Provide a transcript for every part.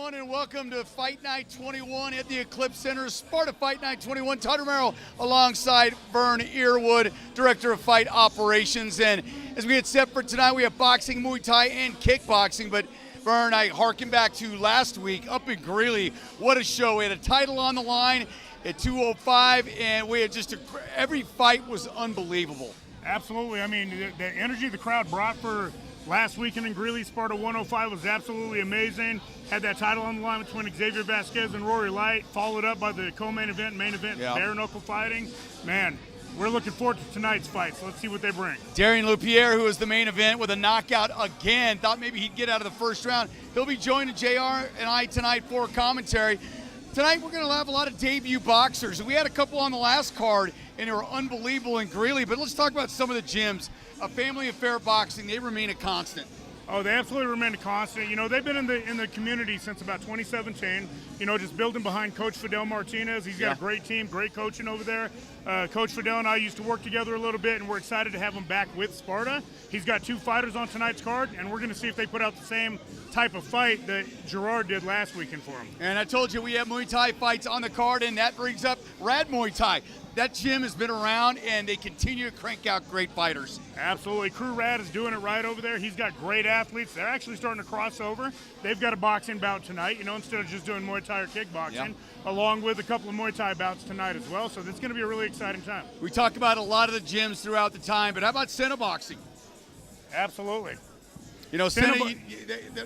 everyone, and welcome to Fight Night 21 at the Eclipse Center. Sparta Fight Night 21. Todd Romero alongside Vern Earwood, Director of Fight Operations. And as we get set for tonight, we have boxing, Muay Thai, and kickboxing. But Vern, I harken back to last week up in Greeley. What a show. We had a title on the line at 205, and we had just every fight was unbelievable. Absolutely. I mean, the energy the crowd brought for last weekend in Greeley, Sparta 105 was absolutely amazing. Had that title on the line between Xavier Vasquez and Rory Light, followed up by the co-main event, main event, bare knuckle fighting. Man, we're looking forward to tonight's fight, so let's see what they bring. Darian Lupierre, who was the main event with a knockout again, thought maybe he'd get out of the first round. He'll be joining JR and I tonight for commentary. Tonight we're going to have a lot of debut boxers. We had a couple on the last card, and they were unbelievable in Greeley, but let's talk about some of the gyms. A family affair boxing, they remain a constant. Oh, they absolutely remain a constant. You know, they've been in the community since about 2017. You know, just building behind Coach Fidel Martinez. He's got a great team, great coaching over there. Coach Fidel and I used to work together a little bit, and we're excited to have him back with Sparta. He's got two fighters on tonight's card, and we're going to see if they put out the same type of fight that Gerard did last weekend for him. And I told you we have Muay Thai fights on the card, and that brings up Rad Muay Thai. That gym has been around, and they continue to crank out great fighters. Absolutely. Crew Rad is doing it right over there. He's got great athletes. They're actually starting to cross over. They've got a boxing bout tonight, you know, instead of just doing Muay Thai or kickboxing, along with a couple of Muay Thai bouts tonight as well. So it's going to be a really exciting time. We talk about a lot of the gyms throughout the time, but how about Senna boxing? Absolutely. You know, Senna,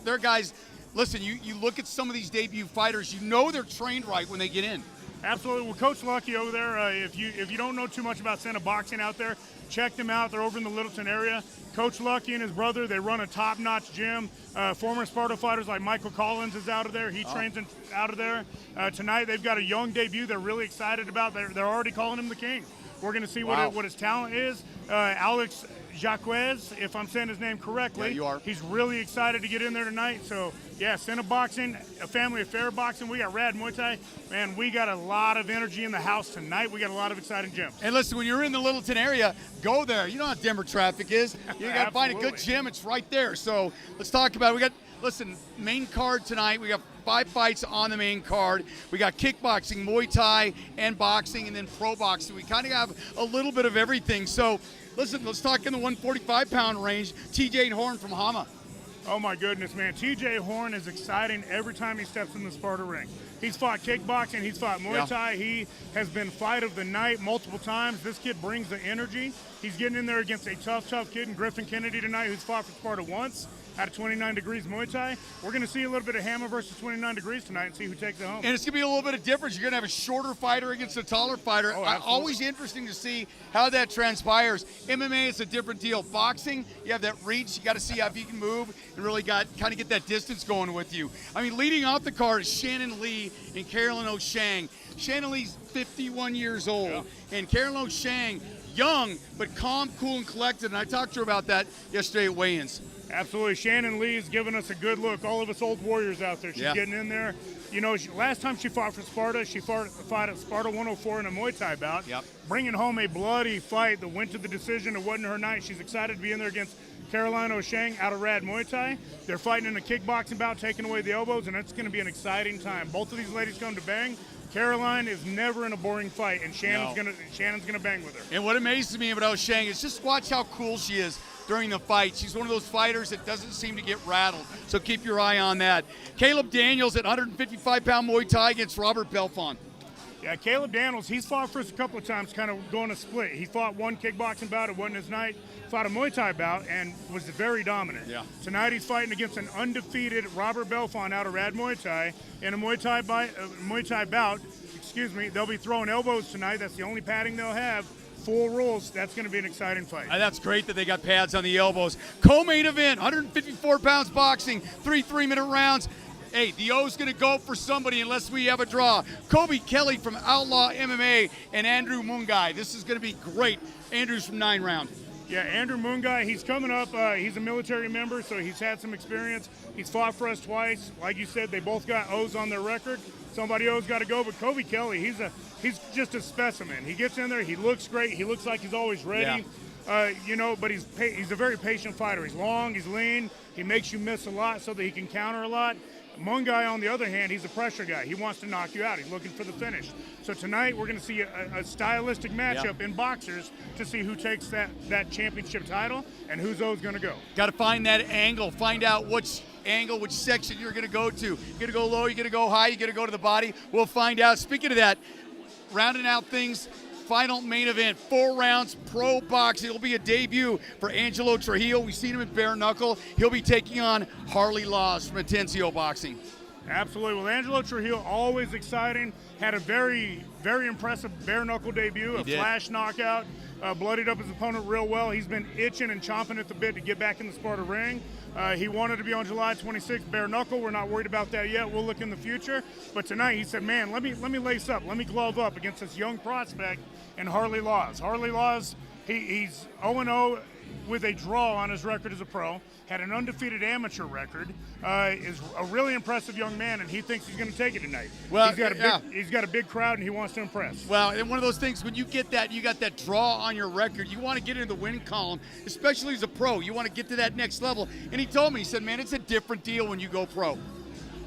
they're guys, listen, you look at some of these debut fighters, you know they're trained right when they get in. Absolutely. Well, Coach Lucky over there, if you don't know too much about Senna boxing out there, check them out. They're over in the Littleton area. Coach Lucky and his brother, they run a top-notch gym. Former Sparta fighters like Michael Collins is out of there. He trains out of there. Tonight they've got a young debut they're really excited about. They're already calling him the king. We're going to see what his talent is. Alex Jaquez, if I'm saying his name correctly. Yeah, you are. He's really excited to get in there tonight. So, yeah, Senna boxing, a family affair boxing. We got Rad Muay Thai. Man, we got a lot of energy in the house tonight. We got a lot of exciting gyms. And listen, when you're in the Littleton area, go there. You know how Denver traffic is. You got to find a good gym. It's right there. So let's talk about it. Listen, main card tonight. We got 5 fights on the main card. We got kickboxing, Muay Thai, and boxing, and then pro boxing. We kind of have a little bit of everything. So, listen, let's talk in the 145-pound range. TJ Horn from Hama. Oh, my goodness, man. TJ Horn is exciting every time he steps in the Sparta ring. He's fought kickboxing. He's fought Muay Thai. He has been fight of the night multiple times. This kid brings the energy. He's getting in there against a tough kid in Griffin Kennedy tonight who's fought for Sparta once. Out of 29 degrees Muay Thai. We're going to see a little bit of Hammer versus 29 degrees tonight and see who takes it home. And it's going to be a little bit of difference. You're going to have a shorter fighter against a taller fighter. Always interesting to see how that transpires. MMA is a different deal. Boxing, you have that reach. You got to see how you can move and really kind of get that distance going with you. I mean, leading off the card is Shannon Lee and Carolyn O'Shang. Shannon Lee's 51 years old, and Carolyn O'Shang, young but calm, cool, and collected. And I talked to her about that yesterday at weigh-ins. Absolutely. Shannon Lee is giving us a good look. All of us old warriors out there. She's getting in there. You know, last time she fought for Sparta, she fought at Sparta 104 in a Muay Thai bout. Bringing home a bloody fight that went to the decision. It wasn't her night. She's excited to be in there against Caroline O'Shang out of Rad Muay Thai. They're fighting in a kickboxing bout, taking away the elbows, and it's going to be an exciting time. Both of these ladies come to bang. Caroline is never in a boring fight, and Shannon's gonna bang with her. And what amazes me about O'Shang is just watch how cool she is during the fight. She's one of those fighters that doesn't seem to get rattled, so keep your eye on that. Caleb Daniels at 155-pound Muay Thai against Robert Belfont. Yeah, Caleb Daniels, he's fought for us a couple of times, kind of going a split. He fought one kickboxing bout, it wasn't his night. Fought a Muay Thai bout and was very dominant. Tonight he's fighting against an undefeated Robert Belfont out of Rad Muay Thai in a Muay Thai bout. Excuse me, they'll be throwing elbows tonight. That's the only padding they'll have. Full rules. That's going to be an exciting fight. That's great that they got pads on the elbows. Co-main event, 154 pounds boxing, 3 3-minute rounds. Hey, the O's going to go for somebody unless we have a draw. Kobe Kelly from Outlaw MMA and Andrew Mungai. This is going to be great. Andrew's from 9 round. Yeah, Andrew Mungai, he's coming up. He's a military member, so he's had some experience. He's fought for us twice. Like you said, they both got O's on their record. Somebody O's got to go, but Kobe Kelly, he's just a specimen. He gets in there, he looks great. He looks like he's always ready. You know, but he's a very patient fighter. He's long, he's lean. He makes you miss a lot so that he can counter a lot. Mungai, on the other hand, he's a pressure guy. He wants to knock you out. He's looking for the finish. So tonight we're going to see a stylistic matchup in boxers to see who takes that championship title and who's those going to go. Got to find that angle, find out which angle, which section you're going to go to. You're going to go low, you're going to go high, you're going to go to the body. We'll find out. Speaking of that, rounding out things, final main event, 4 rounds, pro boxing. It'll be a debut for Angelo Trujillo. We've seen him in bare knuckle. He'll be taking on Harley Laws from Atencio Boxing. Absolutely. Well, Angelo Trujillo, always exciting. Had a very, very impressive bare knuckle debut, a flash knockout. Bloodied up his opponent real well. He's been itching and chomping at the bit to get back in the Sparta ring. He wanted to be on July 26th, bare knuckle. We're not worried about that yet. We'll look in the future. But tonight he said, man, let me lace up, let me glove up against this young prospect in Harley Laws. Harley Laws, he's 0-0 with a draw on his record as a pro. Had an undefeated amateur record. Is a really impressive young man, and he thinks he's going to take it tonight. Well, he's got a big crowd, and he wants to impress. Well, and one of those things, when you get that, you got that draw on your record, you want to get into the win column, especially as a pro. You want to get to that next level. And he told me, he said, man, it's a different deal when you go pro.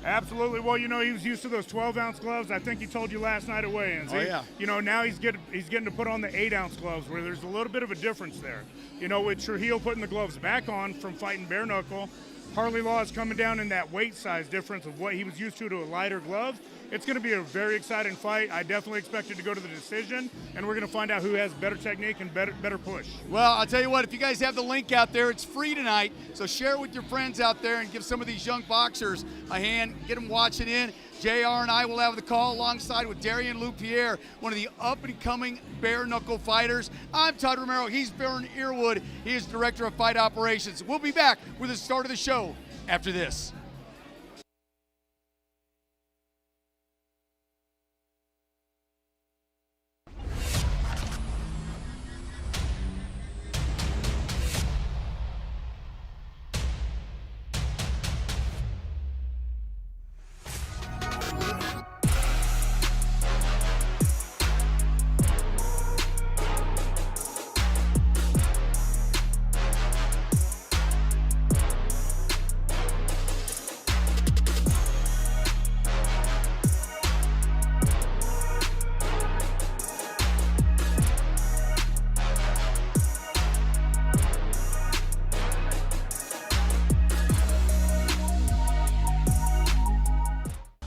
Absolutely. Well, you know, he was used to those 12-ounce gloves. I think he told you last night at weigh-ins. Oh, yeah. You know, now he's getting to put on the 8-ounce gloves, where there's a little bit of a difference there. You know, with Trujillo putting the gloves back on from fighting bare knuckle, Harley Laws coming down in that weight size difference of what he was used to a lighter glove. It's going to be a very exciting fight. I definitely expect it to go to the decision, and we're going to find out who has better technique and better push. Well, I'll tell you what, if you guys have the link out there, it's free tonight, so share it with your friends out there and give some of these young boxers a hand, get them watching in. JR and I will have the call alongside with Darian Lupierre, one of the up-and-coming bare-knuckle fighters. I'm Todd Romero. He's Baron Earwood. He is Director of Fight Operations. We'll be back with the start of the show after this.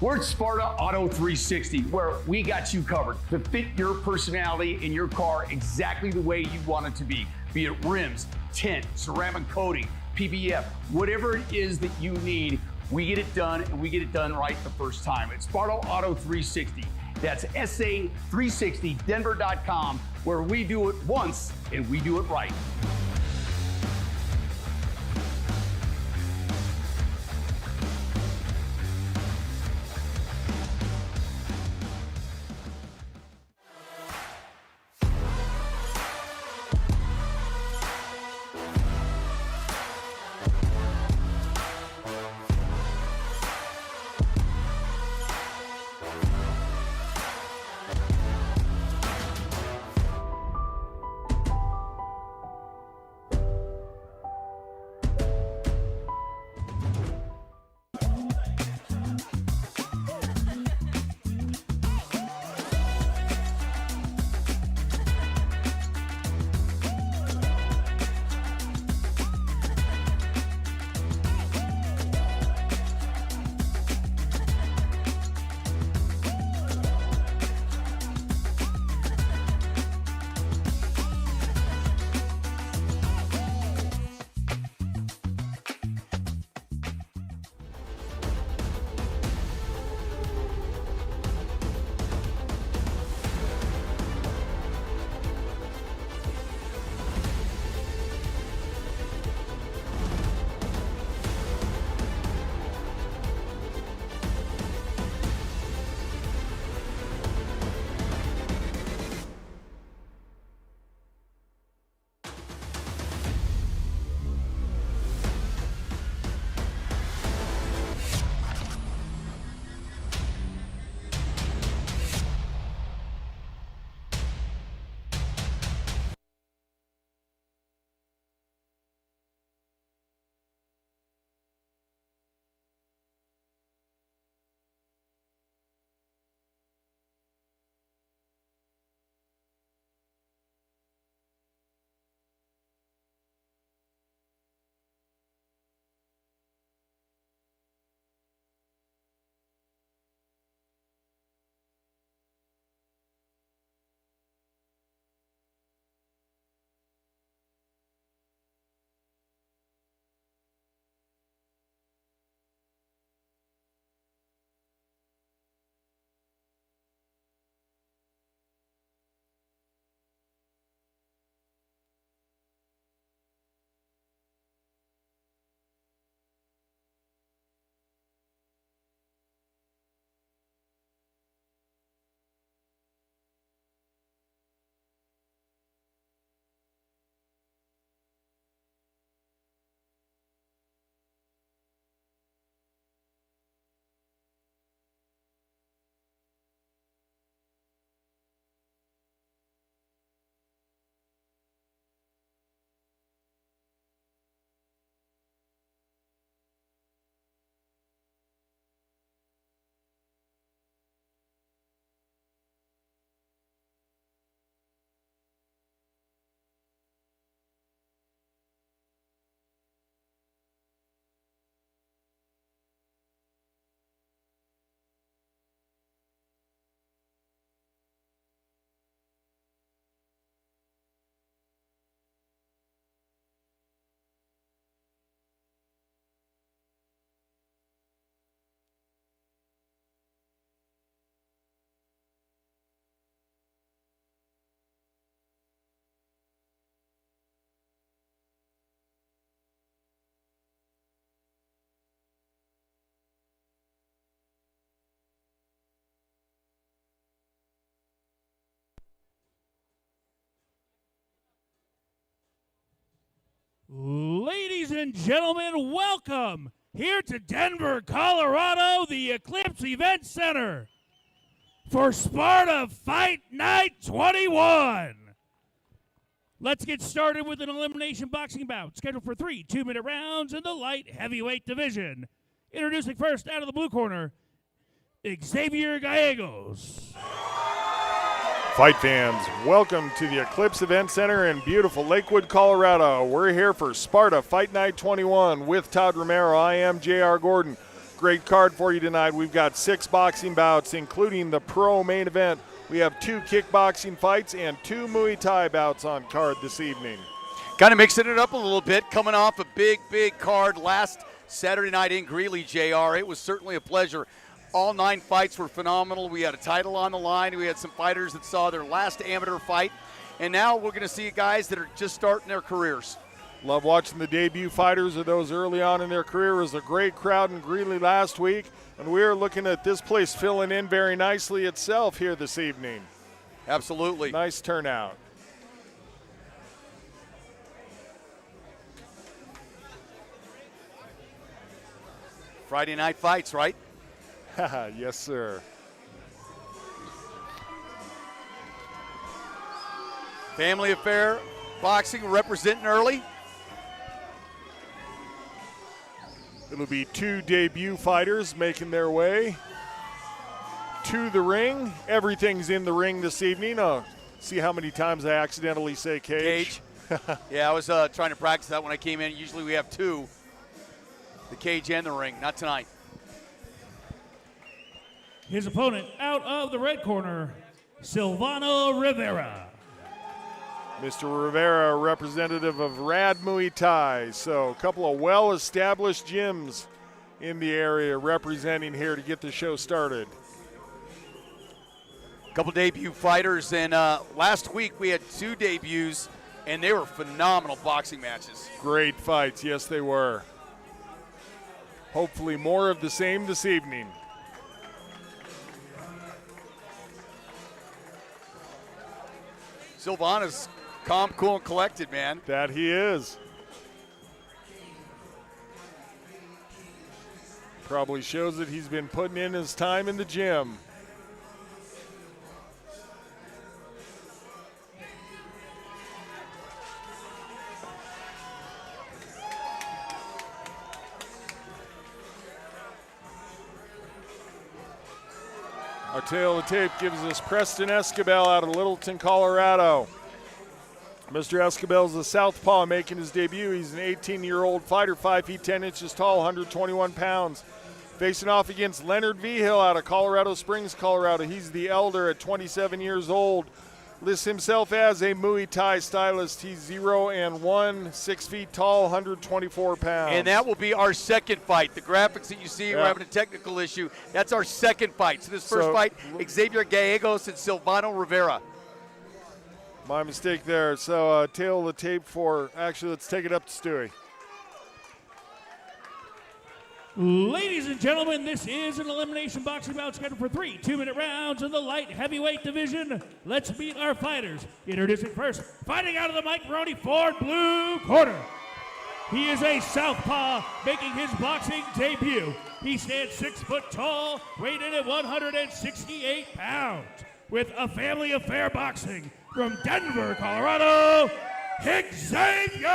We're at Sparta Auto 360, where we got you covered to fit your personality in your car exactly the way you want it to be it rims, tint, ceramic coating, PPF, whatever it is that you need, we get it done, and we get it done right the first time. It's Sparta Auto 360. That's SA360Denver.com, where we do it once and we do it right. Ladies and gentlemen, welcome here to Denver, Colorado, the Eclipse Event Center for Sparta Fight Night 21. Let's get started with an elimination boxing bout scheduled for 3 2-minute rounds in the light heavyweight division. Introducing first out of the blue corner, Xavier Gallegos. Fight fans, welcome to the Eclipse Event Center in beautiful Lakewood, Colorado. We're here for Sparta Fight Night 21 with Todd Romero. I am J.R. Gordon. Great card for you tonight. We've got 6 boxing bouts, including the pro main event. We have 2 kickboxing fights and 2 Muay Thai bouts on card this evening. Kind of mixing it up a little bit, coming off a big card last Saturday night in Greeley, JR. It was certainly a pleasure. All 9 fights were phenomenal. We had a title on the line. We had some fighters that saw their last amateur fight. And now we're going to see guys that are just starting their careers. Love watching the debut fighters or those early on in their career. It was a great crowd in Greeley last week. And we're looking at this place filling in very nicely itself here this evening. Absolutely. Nice turnout. Friday night fights, right? Yes, sir. Family affair, boxing representing early. It'll be 2 debut fighters making their way to the ring. Everything's in the ring this evening. See how many times I accidentally say cage. Yeah, I was trying to practice that when I came in. Usually we have 2, the cage and the ring. Not tonight. His opponent out of the red corner, Silvano Rivera. Mr. Rivera, representative of Rad Muay Thai. So a couple of well-established gyms in the area representing here to get the show started. A couple debut fighters, and last week we had 2 debuts, and they were phenomenal boxing matches. Great fights, yes they were. Hopefully more of the same this evening. Silvano's calm, cool, and collected, man. That he is. Probably shows that he's been putting in his time in the gym. Our tail of the tape gives us Preston Escabel out of Littleton, Colorado. Mr. Escabel is a southpaw making his debut. He's an 18-year-old fighter, 5 feet 10 inches tall, 121 pounds. Facing off against Leonard Vigil out of Colorado Springs, Colorado. He's the elder at 27 years old. Lists himself as a Muay Thai stylist. He's 0-1, 6 feet tall, 124 pounds. And that will be our second fight. The graphics that you see, we're having a technical issue. That's our second fight. So this first fight, Xavier Gallegos and Silvano Rivera. My mistake there. So tail of the tape for, actually, let's take it up to Stewie. Ladies and gentlemen, this is an elimination boxing bout scheduled for 3 2-minute rounds in the light heavyweight division. Let's meet our fighters. Introducing first, fighting out of the Mike Maroone Ford blue corner. He is a southpaw making his boxing debut. He stands 6 foot tall, weighed in at 168 pounds. With a family affair boxing from Denver, Colorado, Xavier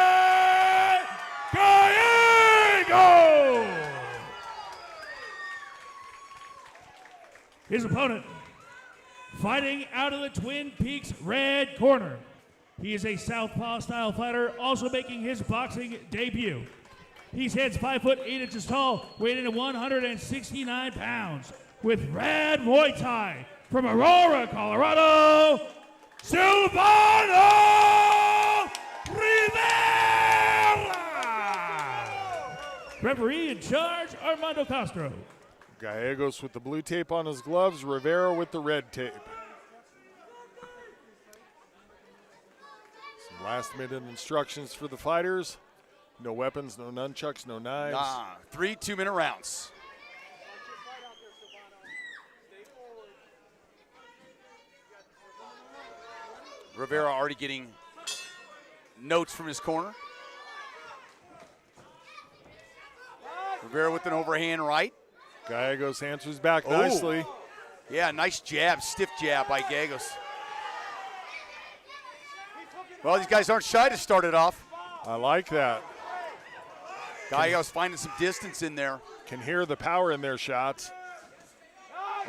Gallegos. His opponent, fighting out of the Twin Peaks red corner. He is a southpaw-style fighter, also making his boxing debut. He stands 5 foot 8 inches tall, weighed in at 169 pounds. With Rad Muay Thai from Aurora, Colorado, Silvano Rivera. Referee in charge, Armando Castro. Gallegos with the blue tape on his gloves, Rivera with the red tape. Some last-minute instructions for the fighters. No weapons, no nunchucks, no knives. 3 2-minute rounds. Rivera already getting notes from his corner. Rivera with an overhand right. Gallegos answers back nicely. Yeah, nice jab, stiff jab by Gallegos. Well, these guys aren't shy to start it off. I like that. Gallegos finding some distance in there. Can hear the power in their shots.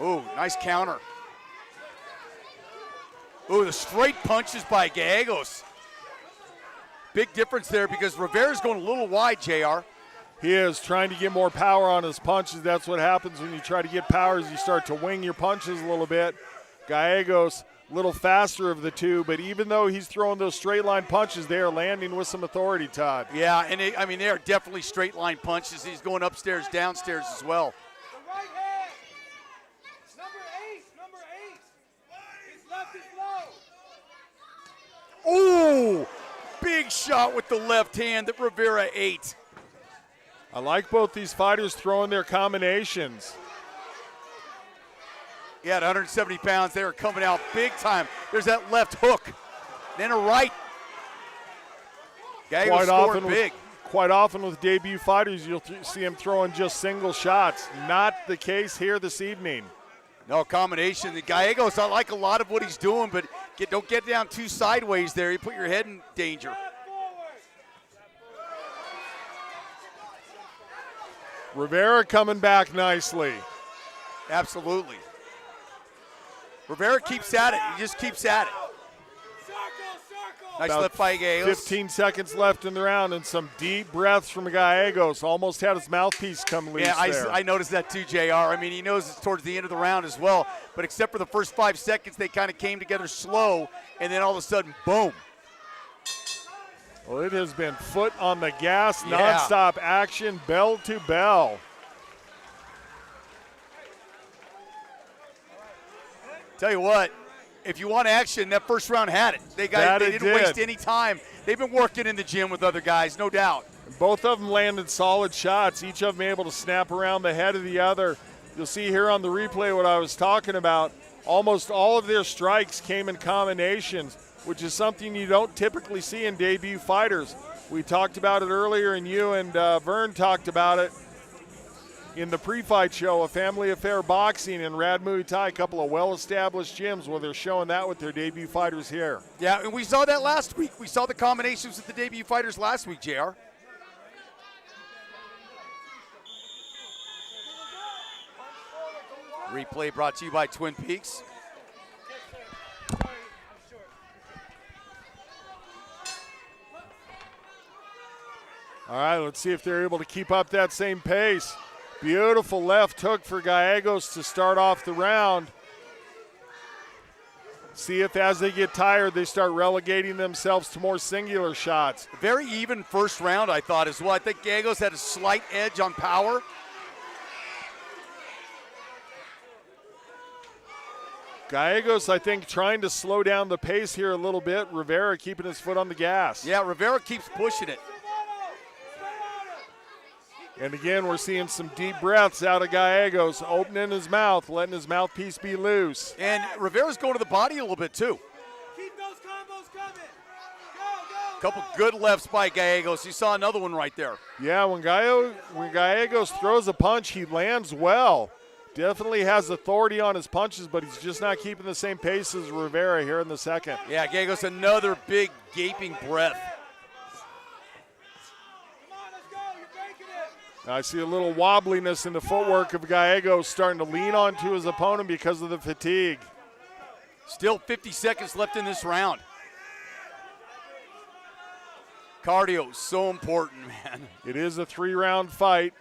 Ooh, nice counter. Ooh, the straight punches by Gallegos. Big difference there because Rivera's going a little wide, JR. He is trying to get more power on his punches. That's what happens when you try to get power is you start to wing your punches a little bit. Gallegos, a little faster of the two, but even though he's throwing those straight line punches, they are landing with some authority, Todd. Yeah, and they are definitely straight line punches. He's going upstairs, downstairs as well. The right hand. Number 8. His left is low. Ooh, big shot with the left hand that Rivera ate. I like both these fighters throwing their combinations. Yeah, at 170 pounds, they are coming out big time. There's that left hook, then a right. Gallegos scored big. Quite often with debut fighters, you'll see them throwing just single shots. Not the case here this evening. No combination. The Gallegos, I like a lot of what he's doing, but don't get down too sideways there. You put your head in danger. Rivera coming back nicely. Absolutely. Rivera keeps at it. He just keeps at it. Nice left by Gallegos. 15 seconds left in the round and some deep breaths from Gallegos. Almost had his mouthpiece come loose there. I noticed that too, JR. I mean, he knows it's towards the end of the round as well, but except for the first 5 seconds, they kind of came together slow, and then all of a sudden, boom. Well, it has been foot on the gas, nonstop action, bell to bell. Tell you what, if you want action, that first round had it. They didn't waste any time. They've been working in the gym with other guys, no doubt. Both of them landed solid shots, each of them able to snap around the head of the other. You'll see here on the replay what I was talking about. Almost all of their strikes came in combinations, which is something you don't typically see in debut fighters. We talked about it earlier, and you and Vern talked about it in the pre-fight show, A Family Affair Boxing and Rad Muay Thai, a couple of well-established gyms where they're showing that with their debut fighters here. Yeah, and we saw that last week. We saw the combinations with the debut fighters last week, JR. Replay brought to you by Twin Peaks. All right, let's see if they're able to keep up that same pace. Beautiful left hook for Gallegos to start off the round. See if as they get tired, they start relegating themselves to more singular shots. Very even first round, I thought, as well. I think Gallegos had a slight edge on power. Gallegos, I think, trying to slow down the pace here a little bit. Rivera keeping his foot on the gas. Yeah, Rivera keeps pushing it. And again, we're seeing some deep breaths out of Gallegos, opening his mouth, letting his mouthpiece be loose. And Rivera's going to the body a little bit, too. Keep those combos coming. Go. Couple good lefts by Gallegos. You saw another one right there. Yeah, when Gallegos throws a punch, he lands well. Definitely has authority on his punches, but he's just not keeping the same pace as Rivera here in the second. Yeah, Gallegos, another big gaping breath. I see a little wobbliness in the footwork of Gallegos, starting to lean onto his opponent because of the fatigue. Still 50 seconds left in this round. Cardio, so important, man. It is a 3-round fight.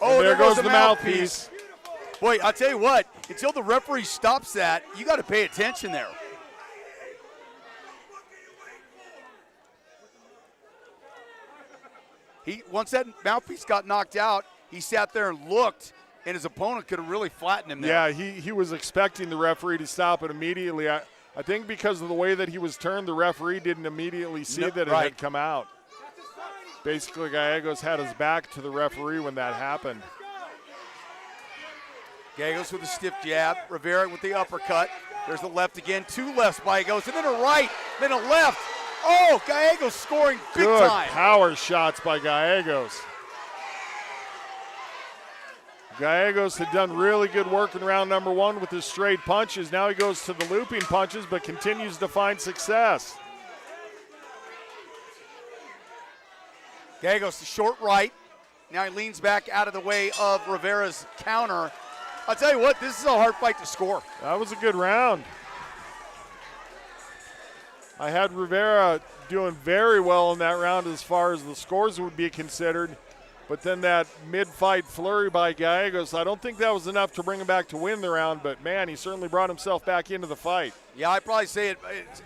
Oh, and there goes the mouthpiece. Boy, I'll tell you what, until the referee stops that, you got to pay attention there. Once that mouthpiece got knocked out, he sat there and looked, and his opponent could have really flattened him there. Yeah, he was expecting the referee to stop it immediately. I think because of the way that he was turned, the referee didn't immediately see that it had come out. Basically, Gallegos had his back to the referee when that happened. Gallegos with a stiff jab, Rivera with the uppercut. There's the left again, 2 lefts by Gallegos, and then a right, then a left. Oh, Gallegos scoring big Good time. power shots by Gallegos. Gallegos had done really good work in round number 1 with his straight punches. Now he goes to the looping punches, but continues to find success. Gallegos, the short right. Now he leans back out of the way of Rivera's counter. I'll tell you what, this is a hard fight to score. That was a good round. I had Rivera doing very well in that round as far as the scores would be considered. But then that mid-fight flurry by Gallegos, I don't think that was enough to bring him back to win the round, but man, he certainly brought himself back into the fight. Yeah, I'd probably say it's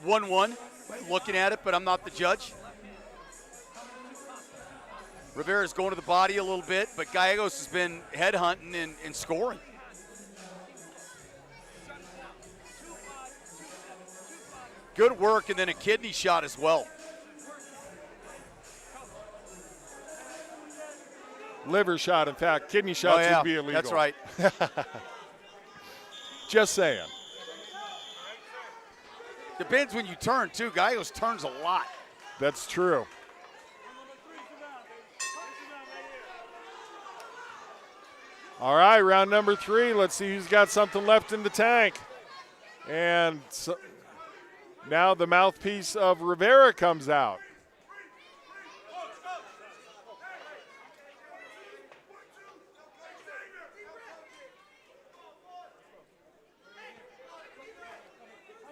1-1 looking at it, but I'm not the judge. Rivera's going to the body a little bit, but Gallegos has been headhunting and scoring. Good work, and then a kidney shot as well. Liver shot, in fact. Kidney shots would be illegal. That's right. Just saying. Depends when you turn, too. Gallegos turns a lot. That's true. All right, round number 3. Let's see who's got something left in the tank. And so, now the mouthpiece of Rivera comes out.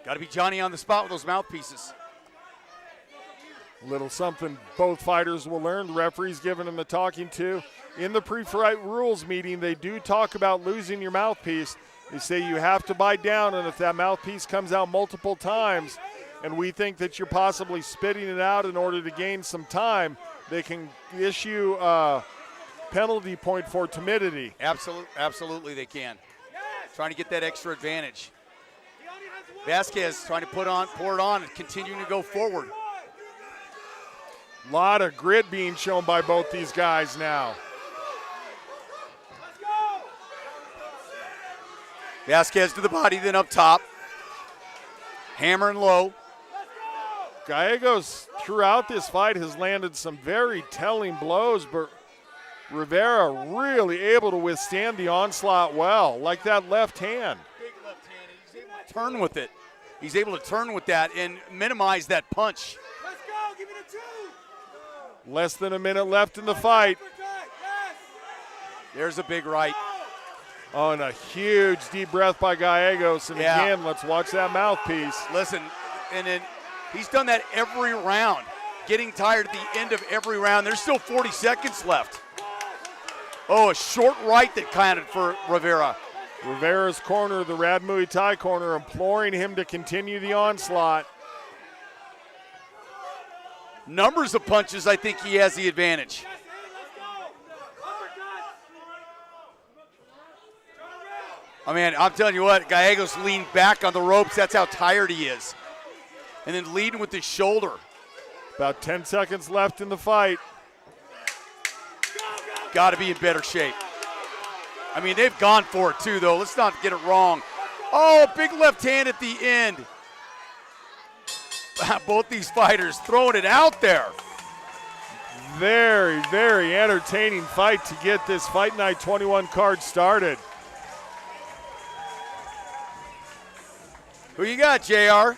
Got to be Johnny on the spot with those mouthpieces. Little something both fighters will learn. The referee's giving them the talking to. In the pre-fight rules meeting, they do talk about losing your mouthpiece. They say you have to bite down, and if that mouthpiece comes out multiple times, and we think that you're possibly spitting it out in order to gain some time, they can issue a penalty point for timidity. Absolutely they can. Trying to get that extra advantage. Vasquez trying to pour it on and continuing to go forward. A lot of grit being shown by both these guys now. Vasquez to the body, then up top. Hammering low. Gallegos throughout this fight has landed some very telling blows, but Rivera really able to withstand the onslaught well, like that left hand. Big left hand, and he's able to turn with it. He's able to turn with that and minimize that punch. Let's go, give me the 2. Less than a minute left in the fight. There's a big right. Oh, and a huge deep breath by Gallegos. And again, let's watch that mouthpiece. Listen, and then he's done that every round, getting tired at the end of every round. There's still 40 seconds left. Oh, a short right that counted for Rivera. Rivera's corner, the Rad Muay Thai corner, imploring him to continue the onslaught. Numbers of punches, I think he has the advantage. I mean, I'm telling you what, Gallegos leaned back on the ropes. That's how tired he is. And then leading with his shoulder. About 10 seconds left in the fight. Got to be in better shape. I mean, they've gone for it too, though. Let's not get it wrong. Oh, big left hand at the end. Both these fighters throwing it out there. Very, very entertaining fight to get this Fight Night 21 card started. Who you got, JR?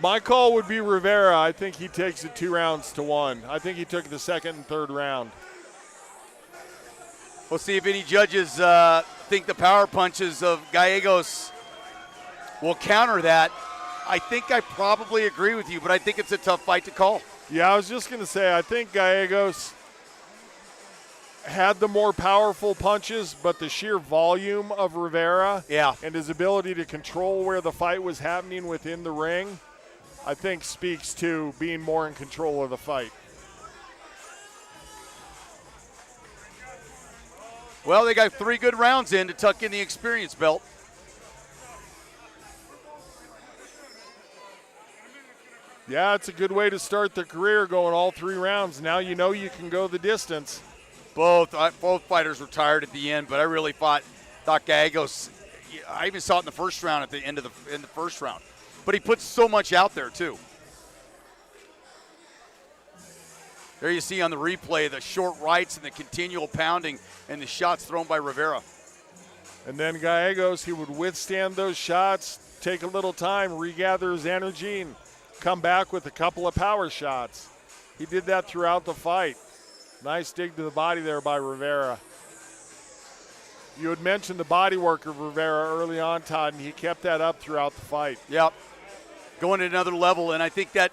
My call would be Rivera. I think he takes it 2-1. I think he took the second and third round. We'll see if any judges think the power punches of Gallegos will counter that. I think I probably agree with you, but I think it's a tough fight to call. Yeah, I was just going to say, I think Gallegos had the more powerful punches, but the sheer volume of Rivera and his ability to control where the fight was happening within the ring, I think speaks to being more in control of the fight. Well, they got 3 good rounds in to tuck in the experience belt. Yeah, it's a good way to start the career, going all 3 rounds. Now you know you can go the distance. Both fighters were tired at the end, but I really thought Gallegos. I even saw it in the first round at the end of the first round, but he puts so much out there too. There you see on the replay the short rights and the continual pounding and the shots thrown by Rivera. And then Gallegos, he would withstand those shots, take a little time, regather his energy, and come back with a couple of power shots. He did that throughout the fight. Nice dig to the body there by Rivera. You had mentioned the body work of Rivera early on, Todd, and he kept that up throughout the fight. Yep. Going to another level, and I think that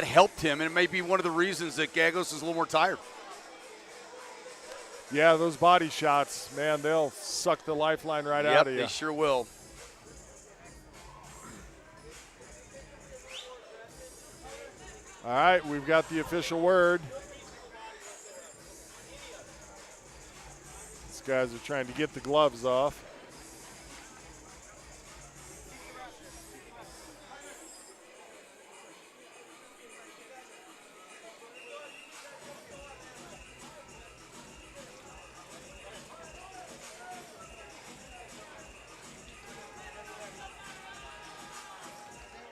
helped him, and it may be one of the reasons that Gallegos is a little more tired. Yeah, those body shots, man, they'll suck the lifeline right out of you. Yep, they sure will. All right, we've got the official word. These guys are trying to get the gloves off.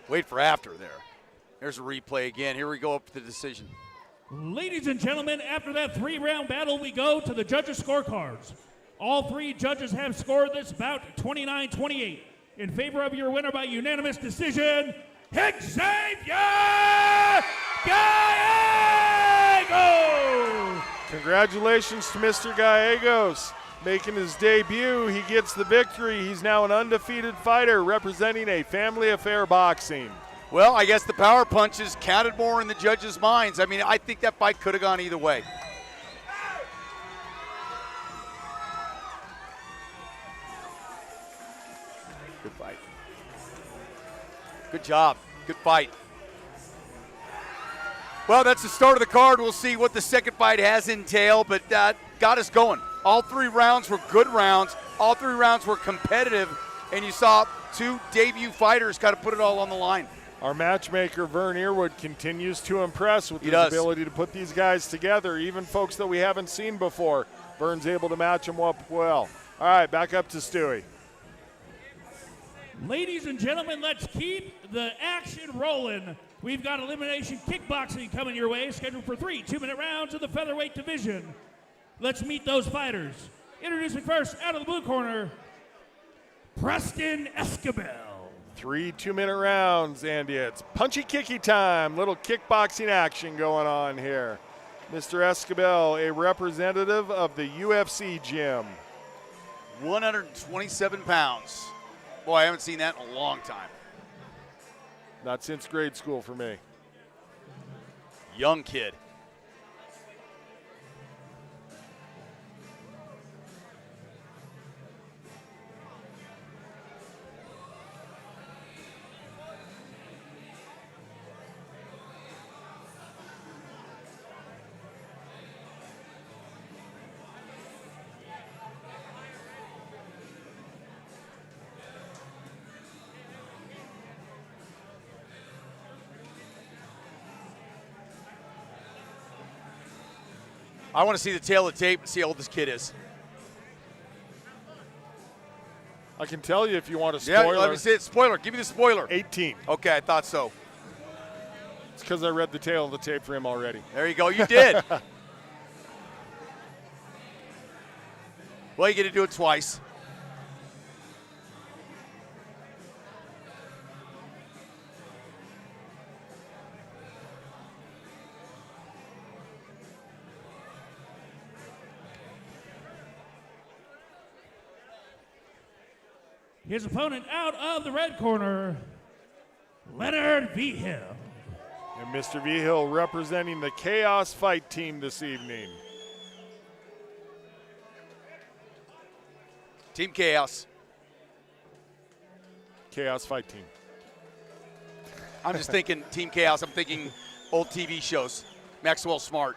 Wait for after there. There's a replay again. Here we go up to the decision. Ladies and gentlemen, after that 3-round battle, we go to the judges' scorecards. All 3 judges have scored this bout 29-28 in favor of your winner by unanimous decision, Xavier Gallegos! Congratulations to Mr. Gallegos. Making his debut, he gets the victory. He's now an undefeated fighter representing a family affair boxing. Well, I guess the power punches counted more in the judges' minds. I mean, I think that fight could have gone either way. Good fight. Good job. Good fight. Well, that's the start of the card. We'll see what the second fight has entailed, but got us going. All 3 rounds were good rounds. All 3 rounds were competitive, and you saw 2 debut fighters kind of put it all on the line. Our matchmaker, Vern Earwood, continues to impress with his ability to put these guys together, even folks that we haven't seen before. Vern's able to match them up well. All right, back up to Stewie. Ladies and gentlemen, let's keep the action rolling. We've got elimination kickboxing coming your way, scheduled for 3 2-minute rounds in the featherweight division. Let's meet those fighters. Introducing first, out of the blue corner, Preston Escobar. 3 2-minute rounds, and it's punchy kicky time. Little kickboxing action going on here. Mr. Escobar, a representative of the UFC gym. 127 pounds. Boy, I haven't seen that in a long time. Not since grade school for me. Young kid. I want to see the tail of the tape and see how old this kid is. I can tell you if you want a spoiler. Yeah, let me see it. Spoiler. Give me the spoiler. 18. Okay, I thought so. It's because I read the tail of the tape for him already. There you go. You did. Well, you get to do it twice. His opponent out of the red corner, Leonard Vigil. And Mr. Vigil representing the Chaos Fight team this evening. Team Chaos. Chaos Fight team. I'm just thinking Team Chaos. I'm thinking old TV shows. Maxwell Smart.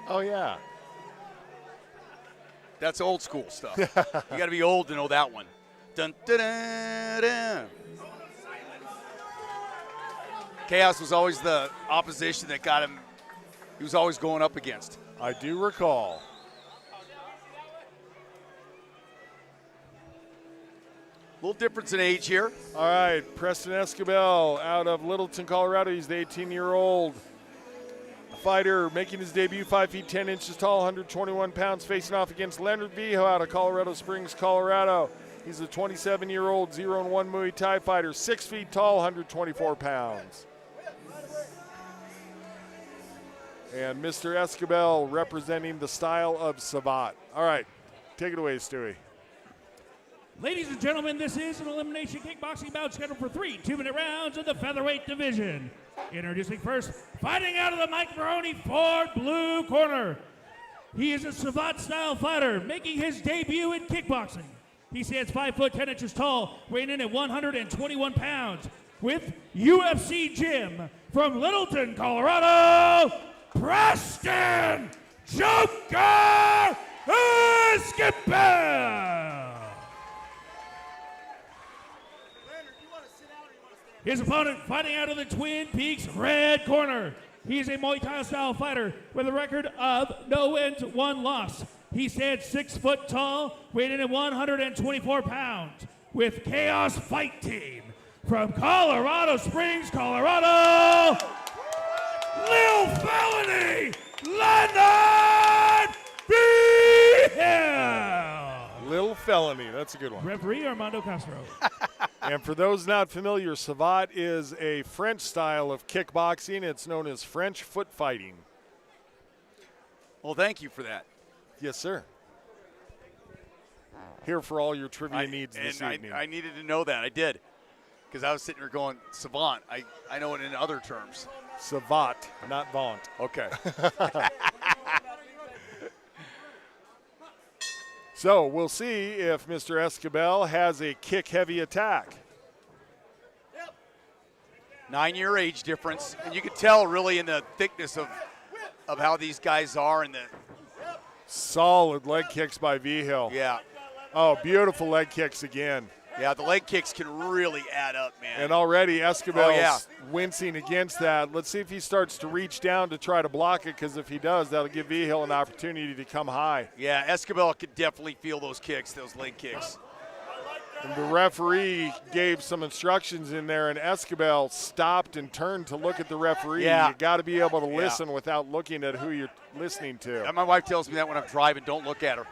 Oh, yeah. That's old school stuff. You got to be old to know that one. Dun, dun, dun, dun. Chaos was always the opposition that got him. He was always going up against. I do recall. little difference in age here. All right, Preston Escobar out of Littleton, Colorado. He's the 18-year-old fighter making his debut, 5 feet 10 inches tall, 121 pounds, facing off against Leonard Vigil out of Colorado Springs, Colorado. He's a 27-year-old 0-1 Muay Thai fighter, 6 feet tall, 124 pounds. And Mr. Escobar representing the style of Savat. All right, take it away, Stewie. Ladies and gentlemen, this is an elimination kickboxing bout scheduled for 3 2-minute rounds in the featherweight division. Introducing first, fighting out of the Mike Maroone for blue corner. He is a Savat-style fighter, making his debut in kickboxing. He stands 5 foot 10 inches tall, weighing in at 121 pounds. With UFC Gym from Littleton, Colorado, Preston Joker Escobar. His opponent fighting out of the Twin Peaks red corner. He is a Muay Thai style fighter with a record of no wins, 1 loss. He stands 6 foot tall, weighing in at 124 pounds. With Chaos Fight Team from Colorado Springs, Colorado, Lil Felony, Leonard Vigil. Lil Felony, that's a good one. Referee Armando Castro. And for those not familiar, Savat is a French style of kickboxing. It's known as French foot fighting. Well, thank you for that. Yes, sir. Here for all your trivia needs this evening. I needed to know that. I did. Because I was sitting here going, savant. I know it in other terms. Savat, not vaunt. Okay. So we'll see if Mr. Escobar has a kick-heavy attack. 9-year age difference. And you can tell really in the thickness of how these guys are. And the solid leg kicks by Vigil. Yeah. Oh, beautiful leg kicks again. Yeah, the leg kicks can really add up, man. And already Escobar's wincing against that. Let's see if he starts to reach down to try to block it, because if he does, that'll give Vigil an opportunity to come high. Yeah, Escobar could definitely feel those kicks, those leg kicks. And the referee gave some instructions in there, and Escobar stopped and turned to look at the referee. Yeah. You got to be able to listen without looking at who you're listening to. And my wife tells me that when I'm driving, don't look at her.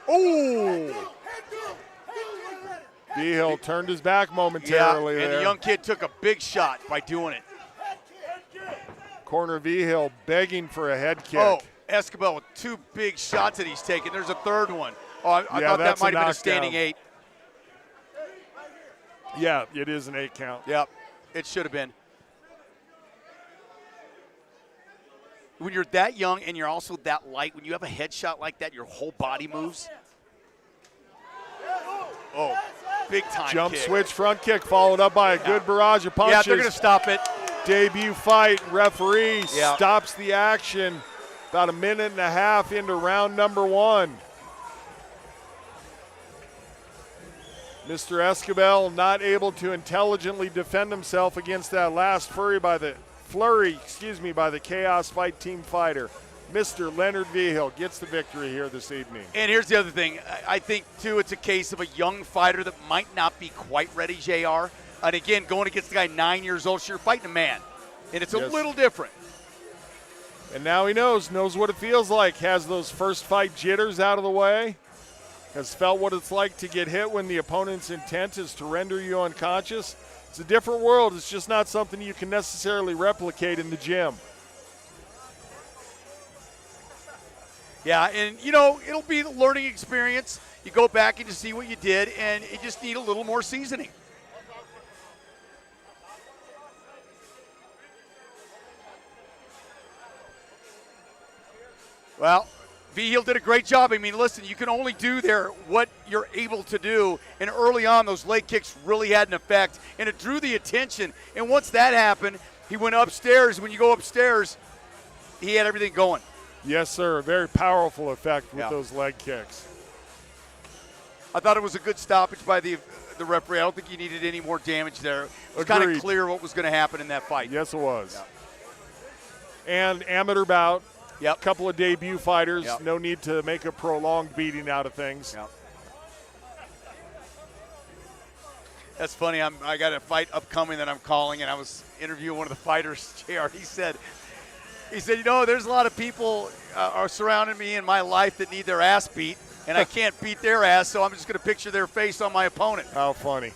Oh! Vigil turned his back momentarily and there. the young kid took a big shot by doing it. Corner Vigil begging for a head kick. Oh, Escobar with 2 big shots that he's taken. There's a third one. Oh, I thought that might have been a standing 8. Yeah, it is an 8 count. Yep, it should have been. When you're that young and you're also that light, when you have a headshot like that, your whole body moves. Oh, big time Jump kick. switch front kick followed up by a good barrage of punches. Yeah, they're going to stop it. Debut fight. Referee stops the action about a minute and a half into round number 1. Mr. Escobar not able to intelligently defend himself against that last flurry by the Chaos Fight Team fighter. Mr. Leonard Vigil gets the victory here this evening. And here's the other thing. I think, too, it's a case of a young fighter that might not be quite ready, JR. And, again, going against the guy 9 years old, so you're fighting a man. And it's a little different. And now he knows what it feels like, has those first fight jitters out of the way, has felt what it's like to get hit when the opponent's intent is to render you unconscious. It's a different world. It's just not something you can necessarily replicate in the gym. Yeah, and, it'll be a learning experience. You go back and you see what you did, and you just need a little more seasoning. Well, Vigil did a great job. I mean, listen, you can only do there what you're able to do. And early on, those leg kicks really had an effect, and it drew the attention. And once that happened, he went upstairs. When you go upstairs, he had everything going. Yes, sir. A very powerful effect with those leg kicks. I thought it was a good stoppage by the referee. I don't think he needed any more damage there. It was kind of clear what was going to happen in that fight. Yes, it was. Yeah. And amateur bout. Yep. Couple of debut fighters. Yep. No need to make a prolonged beating out of things. Yep. That's funny. I got a fight upcoming that I'm calling, and I was interviewing one of the fighters, JR. He said, there's a lot of people are surrounding me in my life that need their ass beat, and I can't beat their ass, so I'm just going to picture their face on my opponent. How funny.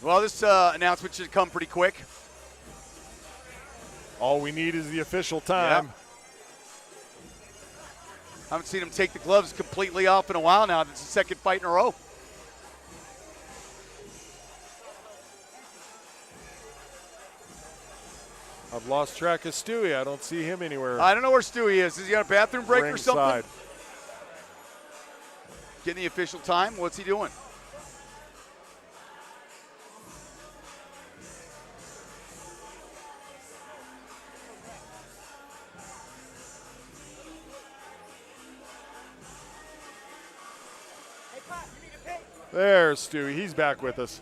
Well, this announcement should come pretty quick. All we need is the official time. Yeah. I haven't seen him take the gloves completely off in a while now. It's the second fight in a row. I've lost track of Stewie. I don't see him anywhere. I don't know where Stewie is. Is he on a bathroom break or something? Ringside. Getting the official time? What's he doing? There's Stewie. He's back with us.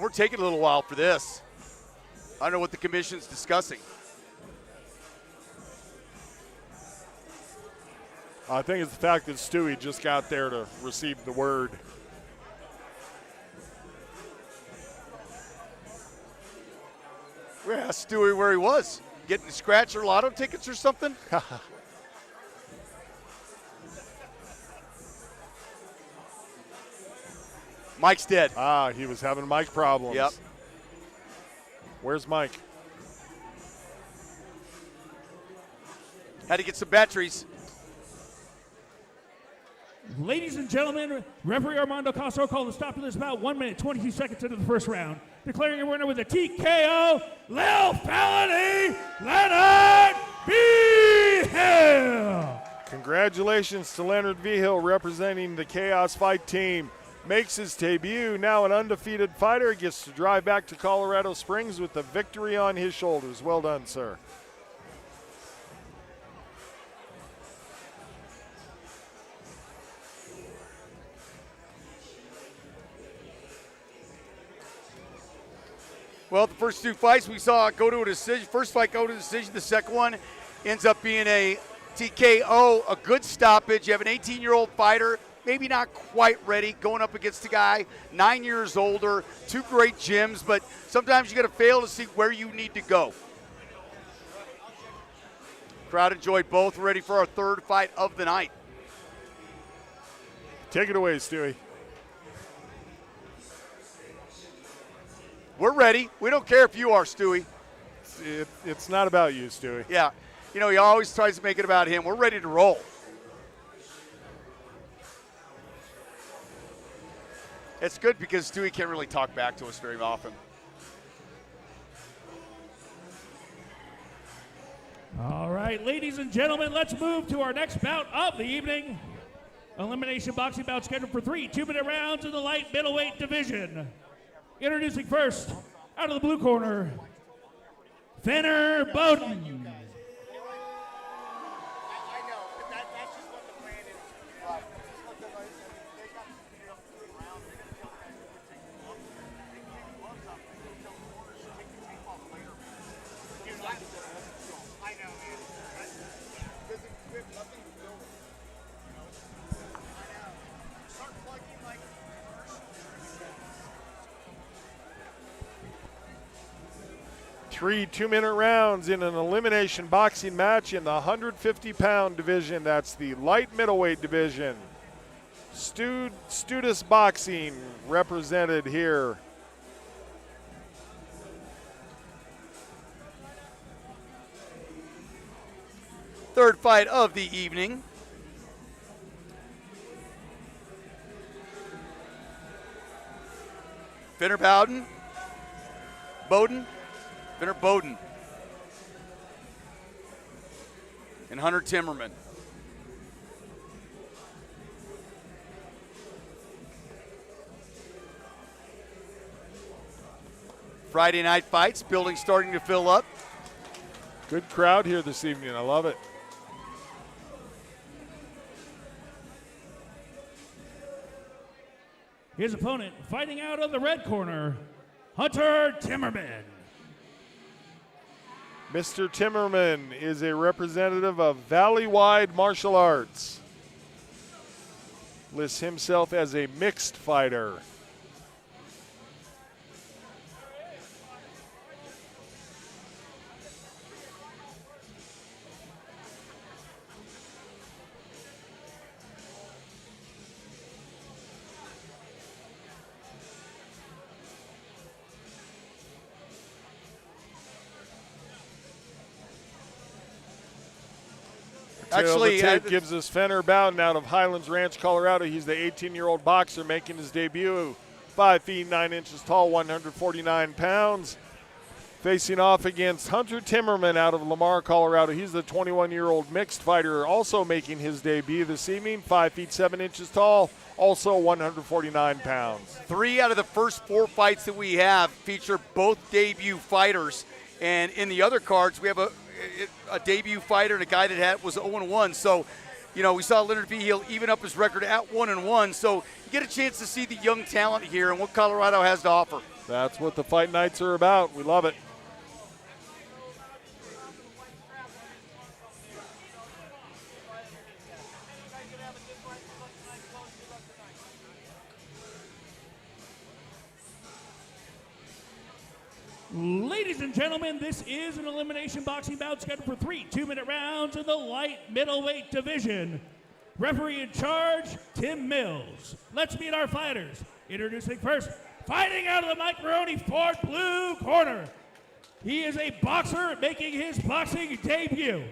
We're taking a little while for this. I don't know what the commission's discussing. I think it's the fact that Stewie just got there to receive the word. We asked Stewie where he was. Getting scratch or lotto tickets or something? Mike's dead. He was having mic problems. Yep. Where's Mike? Had to get some batteries. Ladies and gentlemen, referee Armando Castro called a stop to this about 1 minute, 22 seconds into the first round. Declaring a winner with a TKO, Lil Felony, Leonard Vigil. Congratulations to Leonard Vigil representing the Chaos Fight team. Makes his debut, now an undefeated fighter, gets to drive back to Colorado Springs with the victory on his shoulders. Well done, sir. Well, the first two fights we saw go to a decision. First fight go to a decision. The second one ends up being a TKO, a good stoppage. You have an 18-year-old fighter, maybe not quite ready, going up against a guy 9 years older, two great gyms, but sometimes you got to fail to see where you need to go. Crowd enjoyed both. Ready for our third fight of the night. Take it away, Stewie. We're ready. We don't care if you are, Stewie. It's not about you, Stewie. Yeah. You know, he always tries to make it about him. We're ready to roll. It's good because Stewie can't really talk back to us very often. All right, ladies and gentlemen, let's move to our next bout of the evening. Elimination boxing bout scheduled for 3 2-minute rounds in the light middleweight division. Introducing first, out of the blue corner, Fenner Bowden. Three 2-minute rounds in an elimination boxing match in the 150-pound division. That's the light middleweight division. Studis Boxing represented here. Third fight of the evening. Fenner Bowden. Fenner Bowden and Hunter Timmerman. Friday night fights, building starting to fill up. Good crowd here this evening. I love it. His opponent, fighting out of the red corner, Hunter Timmerman. Mr. Timmerman is a representative of Valley-Wide Martial Arts. Lists himself as a mixed fighter. Actually, the tape gives us Fenner Bowden out of Highlands Ranch, Colorado. He's the 18-year-old boxer making his debut. 5 feet 9 inches tall, 149 pounds. Facing off against Hunter Timmerman out of Lamar, Colorado. He's the 21-year-old mixed fighter, also making his debut this evening. 5 feet 7 inches tall, also 149 pounds. 3 out of the first 4 fights that we have feature both debut fighters. And in the other cards, we have a debut fighter and a guy that was 0-1. So, you know, we saw Leonard Vigil even up his record at 1-1. So you get a chance to see the young talent here and what Colorado has to offer. That's what the fight nights are about. We love it. Ladies and gentlemen, this is an elimination boxing bout scheduled for 3 2-minute rounds in the light middleweight division. Referee in charge, Tim Mills. Let's meet our fighters. Introducing first, fighting out of the Mike Maroone Ford blue corner. He is a boxer making his boxing debut.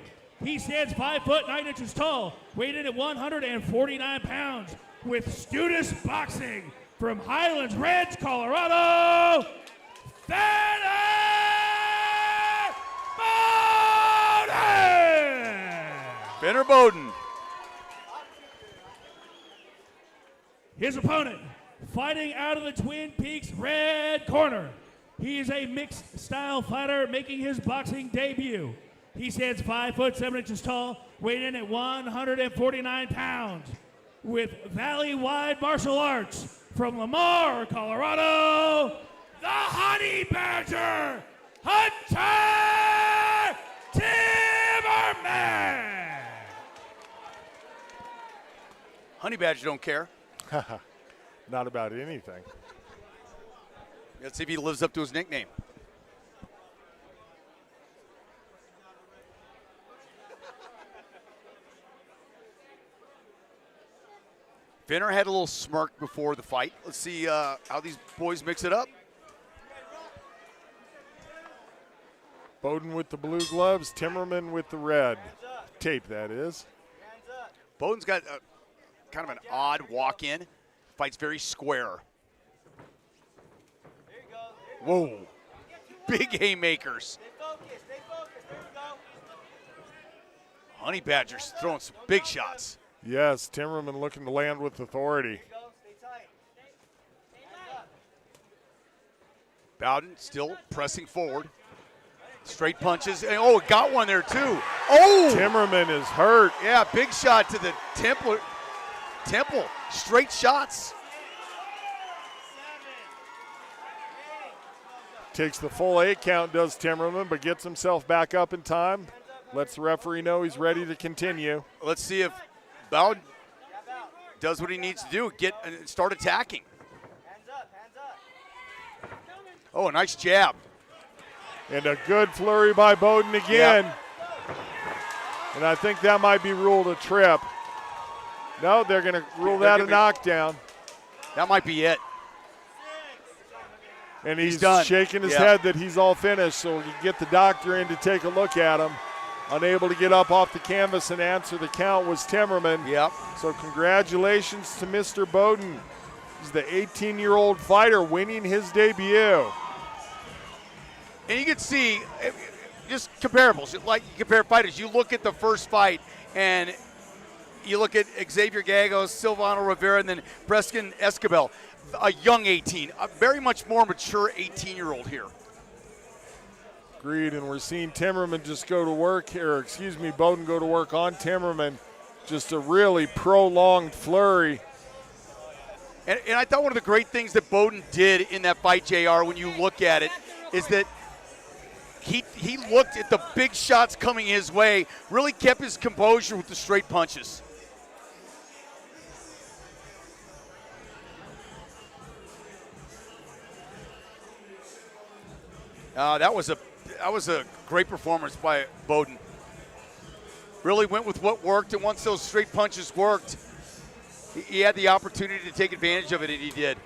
He stands 5 foot 9 inches tall, weighed in at 149 pounds, with Studis Boxing from Highlands Ranch, Colorado. Fenner Bowden. His opponent, fighting out of the Twin Peaks red corner. He is a mixed style fighter making his boxing debut. He stands 5 foot 7 inches tall, weighed in at 149 pounds, with Valley-Wide Martial Arts from Lamar, Colorado. The Honey Badger, Hunter Timmerman. Honey Badger don't care. Not about anything. Let's see if he lives up to his nickname. Fenner had a little smirk before the fight. Let's see how these boys mix it up. Bowden with the blue gloves, Timmerman with the red. Tape, that is. Bowden's got kind of an odd walk-in. Fights very square. Whoa. Big haymakers. Honey Badger's throwing some big shots. Yes, Timmerman looking to land with authority. Bowden still pressing forward. Straight punches. And, oh, got one there, too. Oh! Timmerman is hurt. Yeah, big shot to the temple. Straight shots. Takes the full 8 count, does Timmerman, but gets himself back up in time. Lets the referee know he's ready to continue. Let's see if Bowden does what he needs to do. Start attacking. Oh, a nice jab. And a good flurry by Bowden again. Yep. And I think that might be ruled a trip. No, they're going to rule that a knockdown. That might be it. And he's done. shaking his head that he's all finished, so we can get the doctor in to take a look at him. Unable to get up off the canvas and answer the count was Timmerman. Yep. So congratulations to Mr. Bowden. He's the 18-year-old fighter winning his debut. And you can see just comparables. Like you compare fighters. You look at the first fight and you look at Xavier Gagos, Silvano Rivera, and then Preston Escobar. A young 18, a very much more mature 18-year-old here. Agreed, and we're seeing Timmerman just go to work here. Excuse me, Bowden go to work on Timmerman. Just a really prolonged flurry. And I thought one of the great things that Bowden did in that fight, JR, when you look at it, is that he looked at the big shots coming his way, really kept his composure with the straight punches. That was a great performance by Bowden. Really went with what worked, and once those straight punches worked, he had the opportunity to take advantage of it, and he did.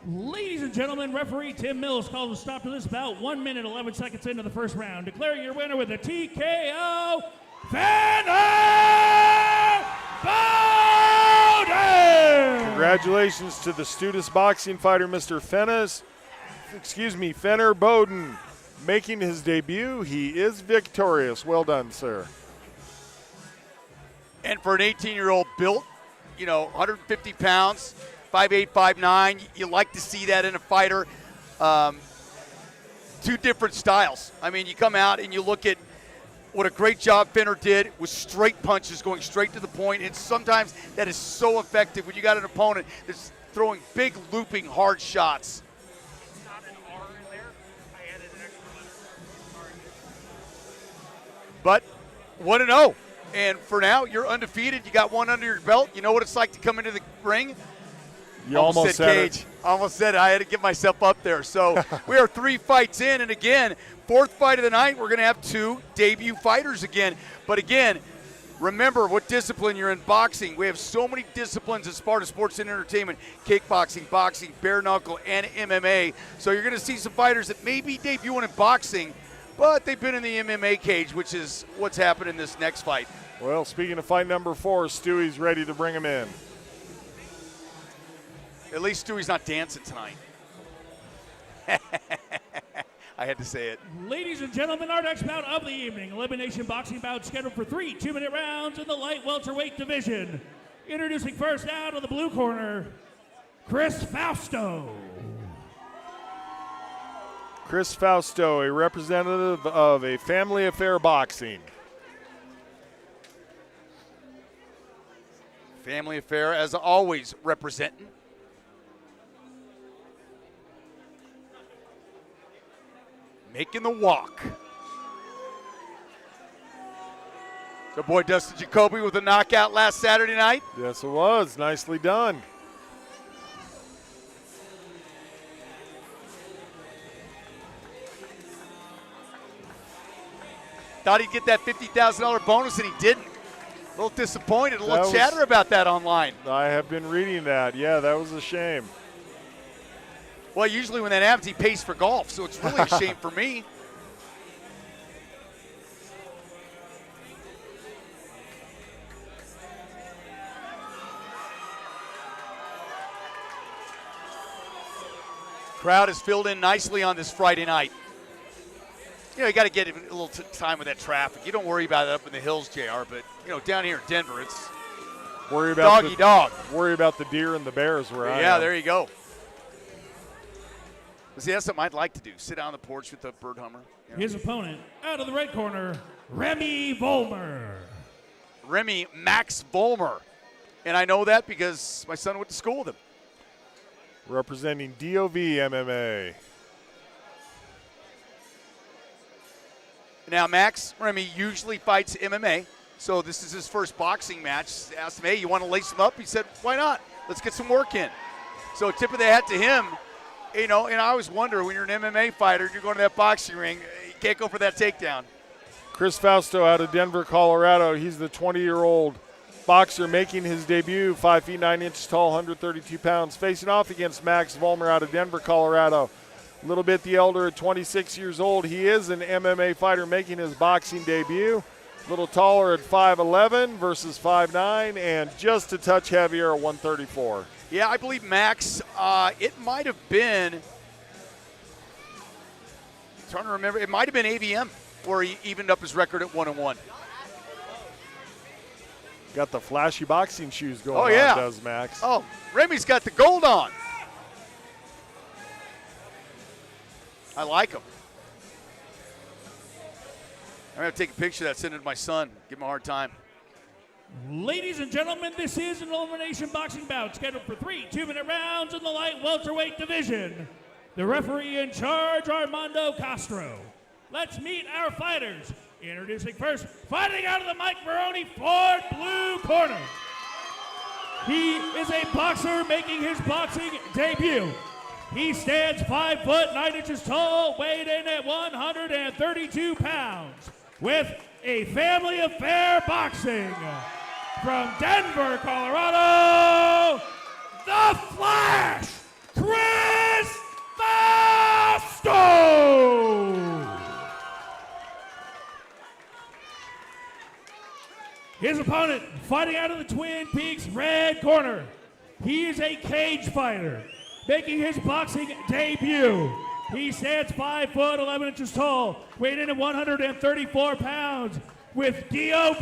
Ladies and gentlemen, referee Tim Mills calls a stop to this bout 1 minute, 11 seconds into the first round, declaring your winner with a TKO, Fenner Bowden! Congratulations to the Studis boxing fighter, Mr. Fenner Bowden. Making his debut, he is victorious. Well done, sir. And for an 18-year-old built, 150 pounds, 5'8", 5'9", you like to see that in a fighter. Two different styles. I mean, you come out and you look at what a great job Fenner did with straight punches, going straight to the point. And sometimes that is so effective when you got an opponent that's throwing big, looping, hard shots. But 1-0. And for now, you're undefeated. You got one under your belt. You know what it's like to come into the ring. You almost said Cage. it. Almost said it. I had to get myself up there. So we are 3 fights in. And again, 4th fight of the night, we're going to have 2 debut fighters again. But again, remember what discipline you're in boxing. We have so many disciplines at Sparta Sports and Entertainment: kickboxing, boxing, bare knuckle, and MMA. So you're going to see some fighters that may be debuting in boxing, but they've been in the MMA cage, which is what's happened in this next fight. Well, speaking of fight number 4, Stewie's ready to bring him in. At least Stewie's not dancing tonight. I had to say it. Ladies and gentlemen, our next bout of the evening, elimination boxing bout scheduled for 3 2-minute rounds in the light welterweight division. Introducing first out of the blue corner, Chris Fausto. Chris Fausto, a representative of a Family Affair Boxing. Family Affair, as always, representing. Making the walk. The boy Dustin Jacoby with a knockout last Saturday night. Yes, it was. Nicely done. Thought he'd get that $50,000 bonus, and he didn't. A little disappointed, a little chatter about that online. I have been reading that. Yeah, that was a shame. Well, usually when that happens, he pays for golf, so it's really a shame for me. Crowd is filled in nicely on this Friday night. You got to get a little time with that traffic. You don't worry about it up in the hills, JR, but, down here in Denver, it's doggy dog. Worry about the deer and the bears where I am. Yeah, there you go. See, that's something I'd like to do. Sit down on the porch with the bird hummer. His opponent, out of the red corner, Remy Volmer. Remy Max Volmer. And I know that because my son went to school with him. Representing DOV MMA. Now, Max Remy usually fights MMA, so this is his first boxing match. Asked him, hey, you want to lace him up? He said, why not? Let's get some work in. So tip of the hat to him. And I always wonder, when you're an MMA fighter, you're going to that boxing ring, you can't go for that takedown. Chris Fausto out of Denver, Colorado. He's the 20-year-old boxer making his debut, 5 feet 9 inches tall, 132 pounds, facing off against Max Volmer out of Denver, Colorado. A little bit the elder at 26 years old. He is an MMA fighter making his boxing debut. A little taller at 5'11" versus 5'9", and just a touch heavier at 134. Yeah, I believe Max, it might have been, trying to remember, it might have been AVM where he evened up his record at 1-1. Got the flashy boxing shoes going Oh, yeah. on, does Max. Oh, Remy's got the gold on. I like him. I'm going to take a picture of that, send it to my son, give him a hard time. Ladies and gentlemen, this is an elimination boxing bout scheduled for 3 2-minute rounds in the light welterweight division. The referee in charge, Armando Castro. Let's meet our fighters. Introducing first, fighting out of the Mike Maroone Ford blue corner. He is a boxer making his boxing debut. He stands 5 foot 9 inches tall, weighed in at 132 pounds, with a family affair boxing. From Denver, Colorado, the Flash, Chris Fausto! His opponent, fighting out of the Twin Peaks red corner. He is a cage fighter, making his boxing debut. He stands 5 foot 11 inches tall, weighed in at 134 pounds, with DOV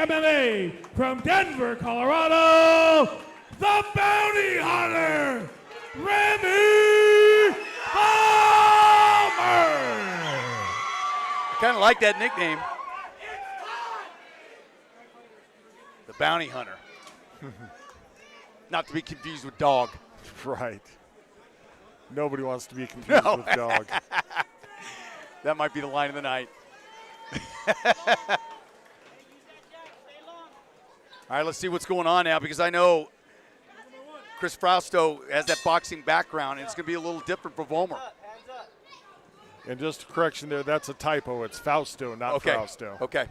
MMA from Denver, Colorado, the Bounty Hunter, Remy Palmer. I kind of like that nickname. The Bounty Hunter. Not to be confused with dog. Right. Nobody wants to be confused with dog. That might be the line of the night. All right, let's see what's going on now, because I know Chris Fausto has that boxing background, and it's going to be a little different for Volmer. And just a correction there, that's a typo. It's Fausto, not Fausto. Okay.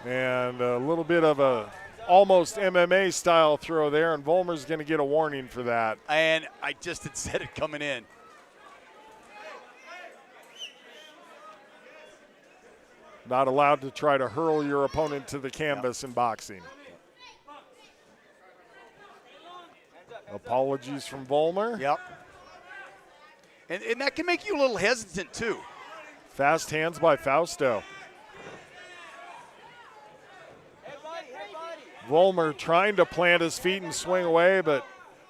And a little bit of a almost MMA style throw there, and Volmer's going to get a warning for that. And I just had said it coming in. Not allowed to try to hurl your opponent to the canvas in boxing. Apologies from Volmer. Yep. And that can make you a little hesitant, too. Fast hands by Fausto. Volmer trying to plant his feet and swing away, but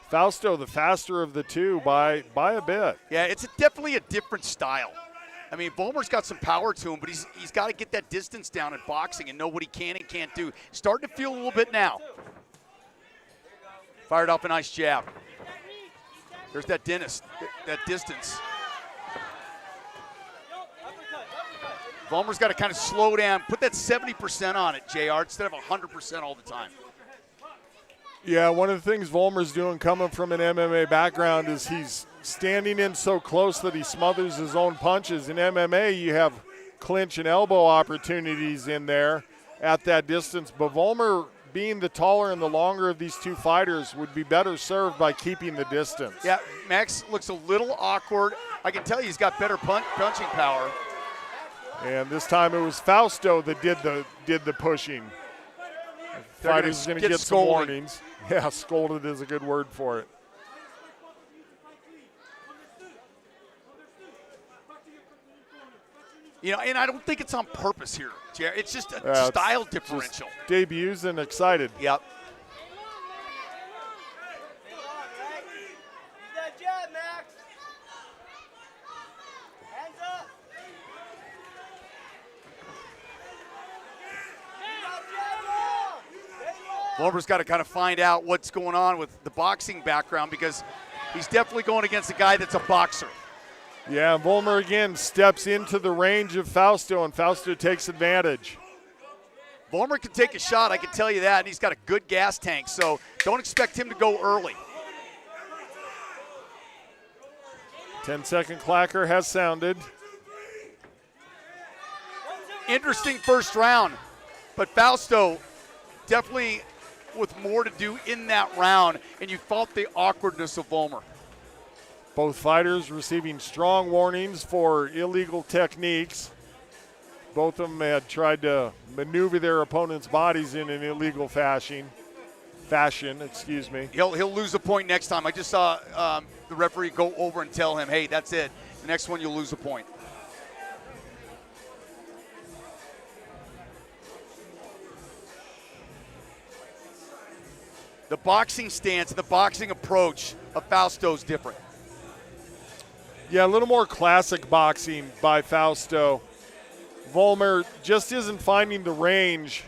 Fausto the faster of the two by a bit. Yeah, it's definitely a different style. I mean, Volmer's got some power to him, but he's got to get that distance down in boxing and know what he can and can't do. Starting to feel a little bit now. Fired off a nice jab. There's that that distance. Volmer's got to kind of slow down, put that 70% on it, JR, instead of 100% all the time. Yeah, one of the things Volmer's doing coming from an MMA background is he's standing in so close that he smothers his own punches. In MMA, you have clinch and elbow opportunities in there at that distance. But Volmer, being the taller and the longer of these two fighters, would be better served by keeping the distance. Yeah, Max looks a little awkward. I can tell you he's got better punching power. And this time it was Fausto that did the pushing. Fighter's going to get some warnings. Yeah, scolded is a good word for it. You know, and I don't think it's on purpose here, Jerry. It's just a style differential. Debuts and excited. Yep. Volmer's got to kind of find out what's going on with the boxing background, because he's definitely going against a guy that's a boxer. Yeah, Volmer again steps into the range of Fausto, and Fausto takes advantage. Volmer can take a shot, I can tell you that, and he's got a good gas tank, so don't expect him to go early. 10-second clacker has sounded. Interesting first round, but Fausto definitely with more to do in that round, and you felt the awkwardness of Volmer. Both fighters receiving strong warnings for illegal techniques. Both of them had tried to maneuver their opponent's bodies in an illegal fashion. He'll lose a point next time. I just saw the referee go over and tell him, hey, that's it. The next one you'll lose a point. the boxing stance, the boxing approach of Fausto's different. Yeah, a little more classic boxing by Fausto. Volmer just isn't finding the range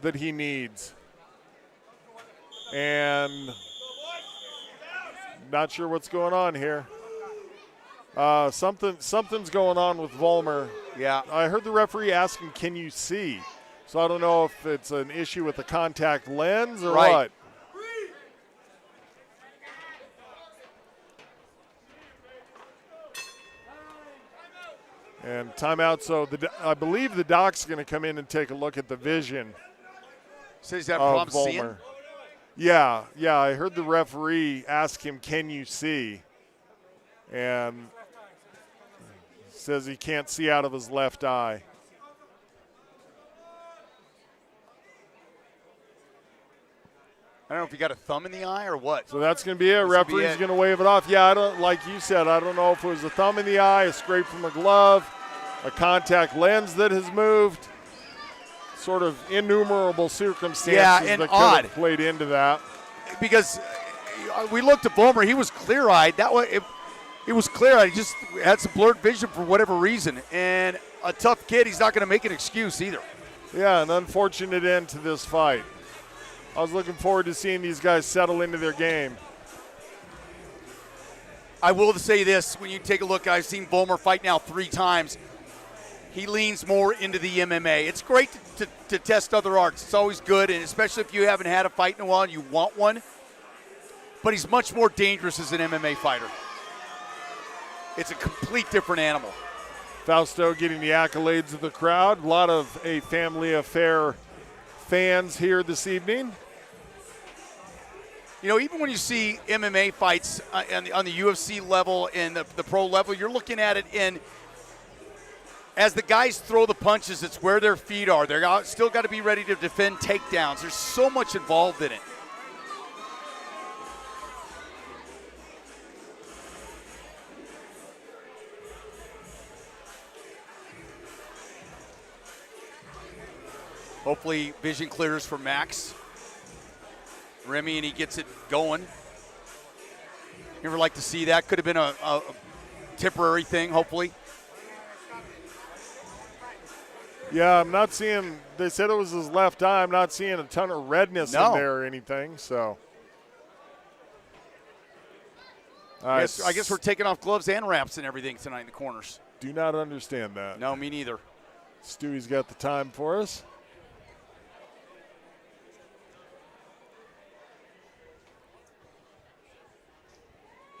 that he needs. And not sure what's going on here. Something's going on with Volmer. Yeah. I heard the referee asking, can you see? So I don't know if it's an issue with the contact lens or what. And timeout, so I believe the doc's going to come in and take a look at the vision. So he's got problems seeing? Yeah, I heard the referee ask him, can you see? And says he can't see out of his left eye. I don't know if he got a thumb in the eye or what. So that's going to be it. Referee's going to wave it off. Yeah, I don't, like you said, I don't know if it was a thumb in the eye, a scrape from a glove, a contact lens that has moved. Sort of innumerable circumstances that could have played into that. Because we looked at Volmer, he was clear-eyed. It was clear-eyed. He just had some blurred vision for whatever reason. And a tough kid, he's not going to make an excuse either. Yeah, an unfortunate end to this fight. I was looking forward to seeing these guys settle into their game. I will say this, when you take a look, I've seen Volmer fight now 3 times. He leans more into the MMA. It's great to test other arts. It's always good, and especially if you haven't had a fight in a while and you want one. But he's much more dangerous as an MMA fighter. It's a complete different animal. Fausto getting the accolades of the crowd. A lot of a family affair fans here this evening. You know, even when you see MMA fights on the UFC level and the pro level, you're looking at it in as the guys throw the punches, it's where their feet are. They're still got to be ready to defend takedowns. There's so much involved in it. Hopefully vision clears for Max Remy and he gets it going. Never like to see that. Could have been a temporary thing, hopefully. Yeah, I'm not seeing, they said it was his left eye. I'm not seeing a ton of redness in there or anything, so. I guess we're taking off gloves and wraps and everything tonight in the corners. Do not understand that. No, me neither. Stewie's got the time for us.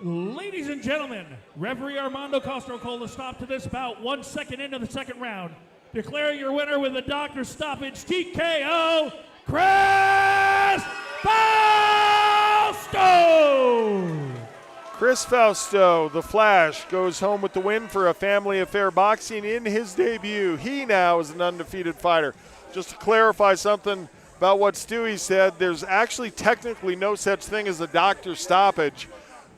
Ladies and gentlemen, referee Armando Castro called a stop to this bout 1 second into the second round. Declaring your winner with a doctor's stoppage TKO, Chris Fausto! Chris Fausto, the Flash, goes home with the win for a family affair boxing in his debut. He now is an undefeated fighter. Just to clarify something about what Stewie said, there's actually technically no such thing as a doctor's stoppage.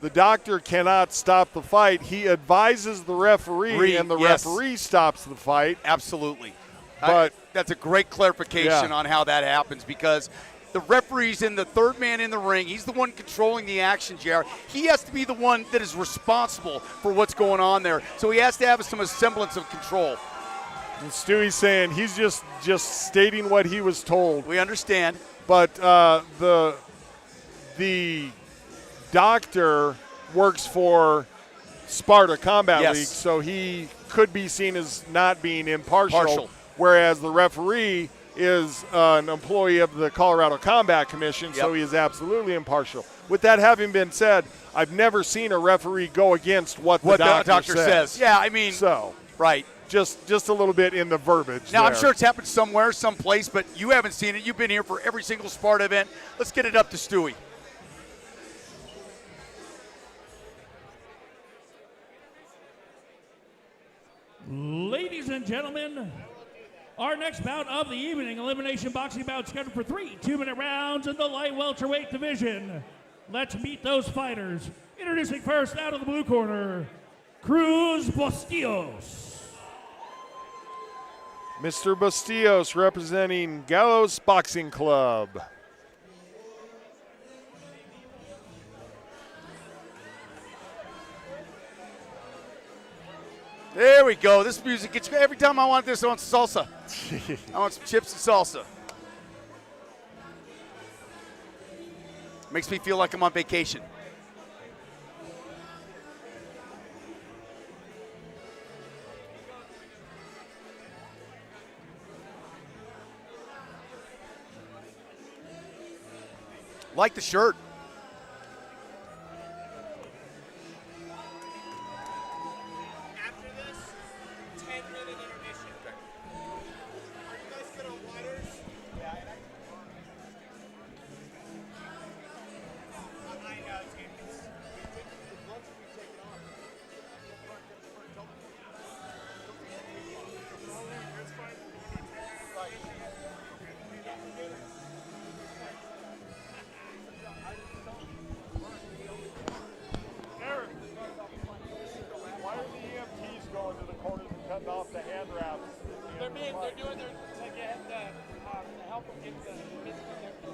The doctor cannot stop the fight. He advises the referee, and the referee stops the fight. Absolutely. But that's a great clarification on how that happens, because the referee's in the third man in the ring. He's the one controlling the action, JR. He has to be the one that is responsible for what's going on there. So he has to have some semblance of control. And Stewie's saying he's just stating what he was told. We understand. But the doctor works for Sparta Combat League, so he could be seen as not being impartial. Whereas the referee is an employee of the Colorado Combat Commission, so he is absolutely impartial. With that having been said, I've never seen a referee go against what the doctor says. Yeah, I mean, just a little bit in the verbiage. Now, I'm sure it's happened somewhere, someplace, but you haven't seen it. You've been here for every single Sparta event. Let's get it up to Stewie. Ladies and gentlemen, our next bout of the evening, elimination boxing bout scheduled for 3 2-minute rounds in the light welterweight division. Let's meet those fighters. Introducing first out of the blue corner, Cruz Bustillos. Mr. Bustillos representing Gallows Boxing Club. There we go. This music gets you. Every time I want this, I want salsa. I want some chips and salsa. Makes me feel like I'm on vacation. Like the shirt. After this, 10-minute intermission. Okay. Are you guys good on waters? Yeah, I know, dude. Eric, why are the EMTs going to the corners and cutting off the hand wraps? They're doing their to get to help them get the physical therapy.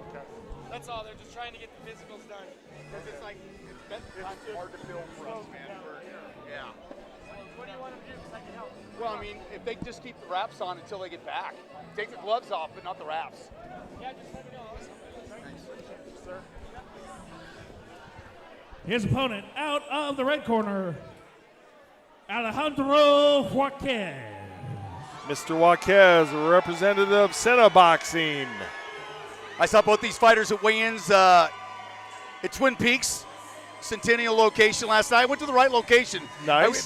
Okay. That's all. They're just trying to get the physicals done. Because it's like, it's hard to film for us, man. Yeah. What do you want to do? Because I can help. Well, I mean, if they just keep the wraps on until they get back. Take the gloves off, but not the wraps. Yeah, just let me know. Thanks. Sir? His opponent out of the red corner, Alejandro Joaquez. Mr. Joaquez, a representative of Senna Boxing. I saw both these fighters at weigh-ins at Twin Peaks, Centennial location last night. I went to the right location. Nice.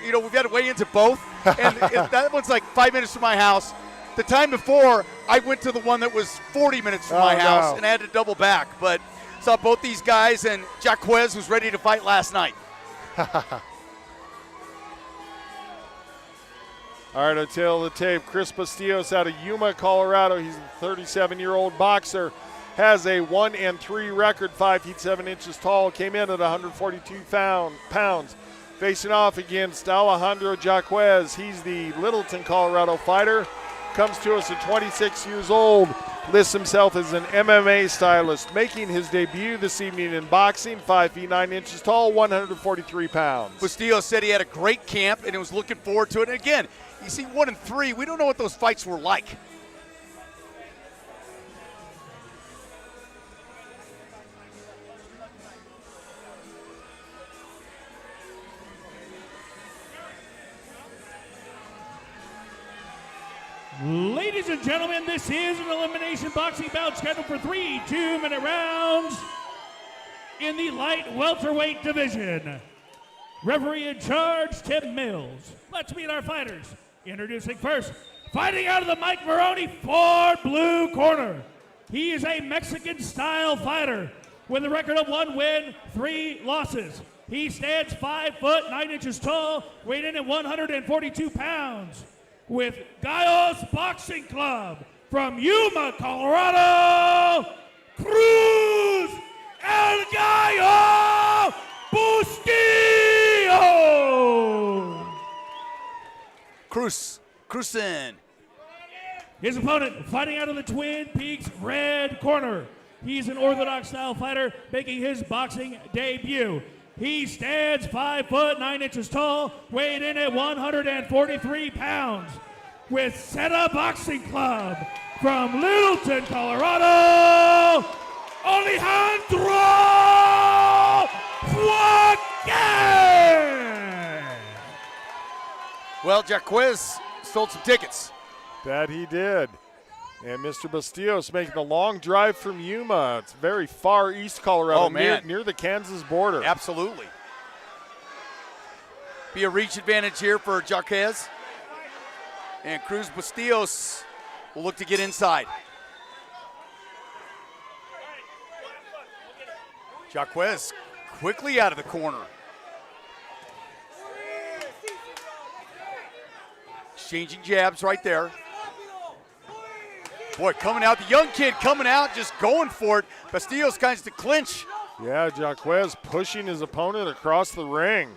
We've had weigh-ins at both, and that one's like 5 minutes from my house. The time before, I went to the one that was 40 minutes from my house, and I had to double back. But saw both these guys, and Jaquez was ready to fight last night. All right, I'll tell the tape. Chris Bastillos out of Yuma, Colorado. He's a 37-year-old boxer. Has a 1-3 record, 5 feet 7 inches tall. Came in at 142 pounds. Facing off against Alejandro Jaquez. He's the Littleton, Colorado fighter. Comes to us at 26 years old. Lists himself as an MMA stylist. Making his debut this evening in boxing. 5 feet 9 inches tall, 143 pounds. Bastillo said he had a great camp and was looking forward to it. And again, you see 1-3, we don't know what those fights were like. Ladies and gentlemen, this is an elimination boxing bout scheduled for 3 2-minute rounds in the light welterweight division. Referee in charge, Tim Mills. Let's meet our fighters. Introducing first, fighting out of the Mike Maroone for blue corner. He is a Mexican-style fighter with a record of 1 win, 3 losses. He stands 5 foot 9 inches tall, weighed in at 142 pounds. With Gallos Boxing Club from Yuma, Colorado, Cruz El Gallo Bustillo. Cruzin. His opponent fighting out of the Twin Peaks red corner. He's an orthodox style fighter making his boxing debut. He stands 5 foot 9 inches tall, weighed in at 143 pounds. With Senna Boxing Club from Littleton, Colorado, Alejandro Joaquez. Well, Jaquez sold some tickets. That he did. And Mr. Bastillos making the long drive from Yuma. It's very far east Colorado, oh, man. Near the Kansas border. Absolutely. Be a reach advantage here for Jaquez. And Cruz Bastillos will look to get inside. Jaquez quickly out of the corner. Exchanging jabs right there. Boy, coming out, the young kid coming out, just going for it. Bastillos kinds to clinch. Yeah, Jaquez pushing his opponent across the ring.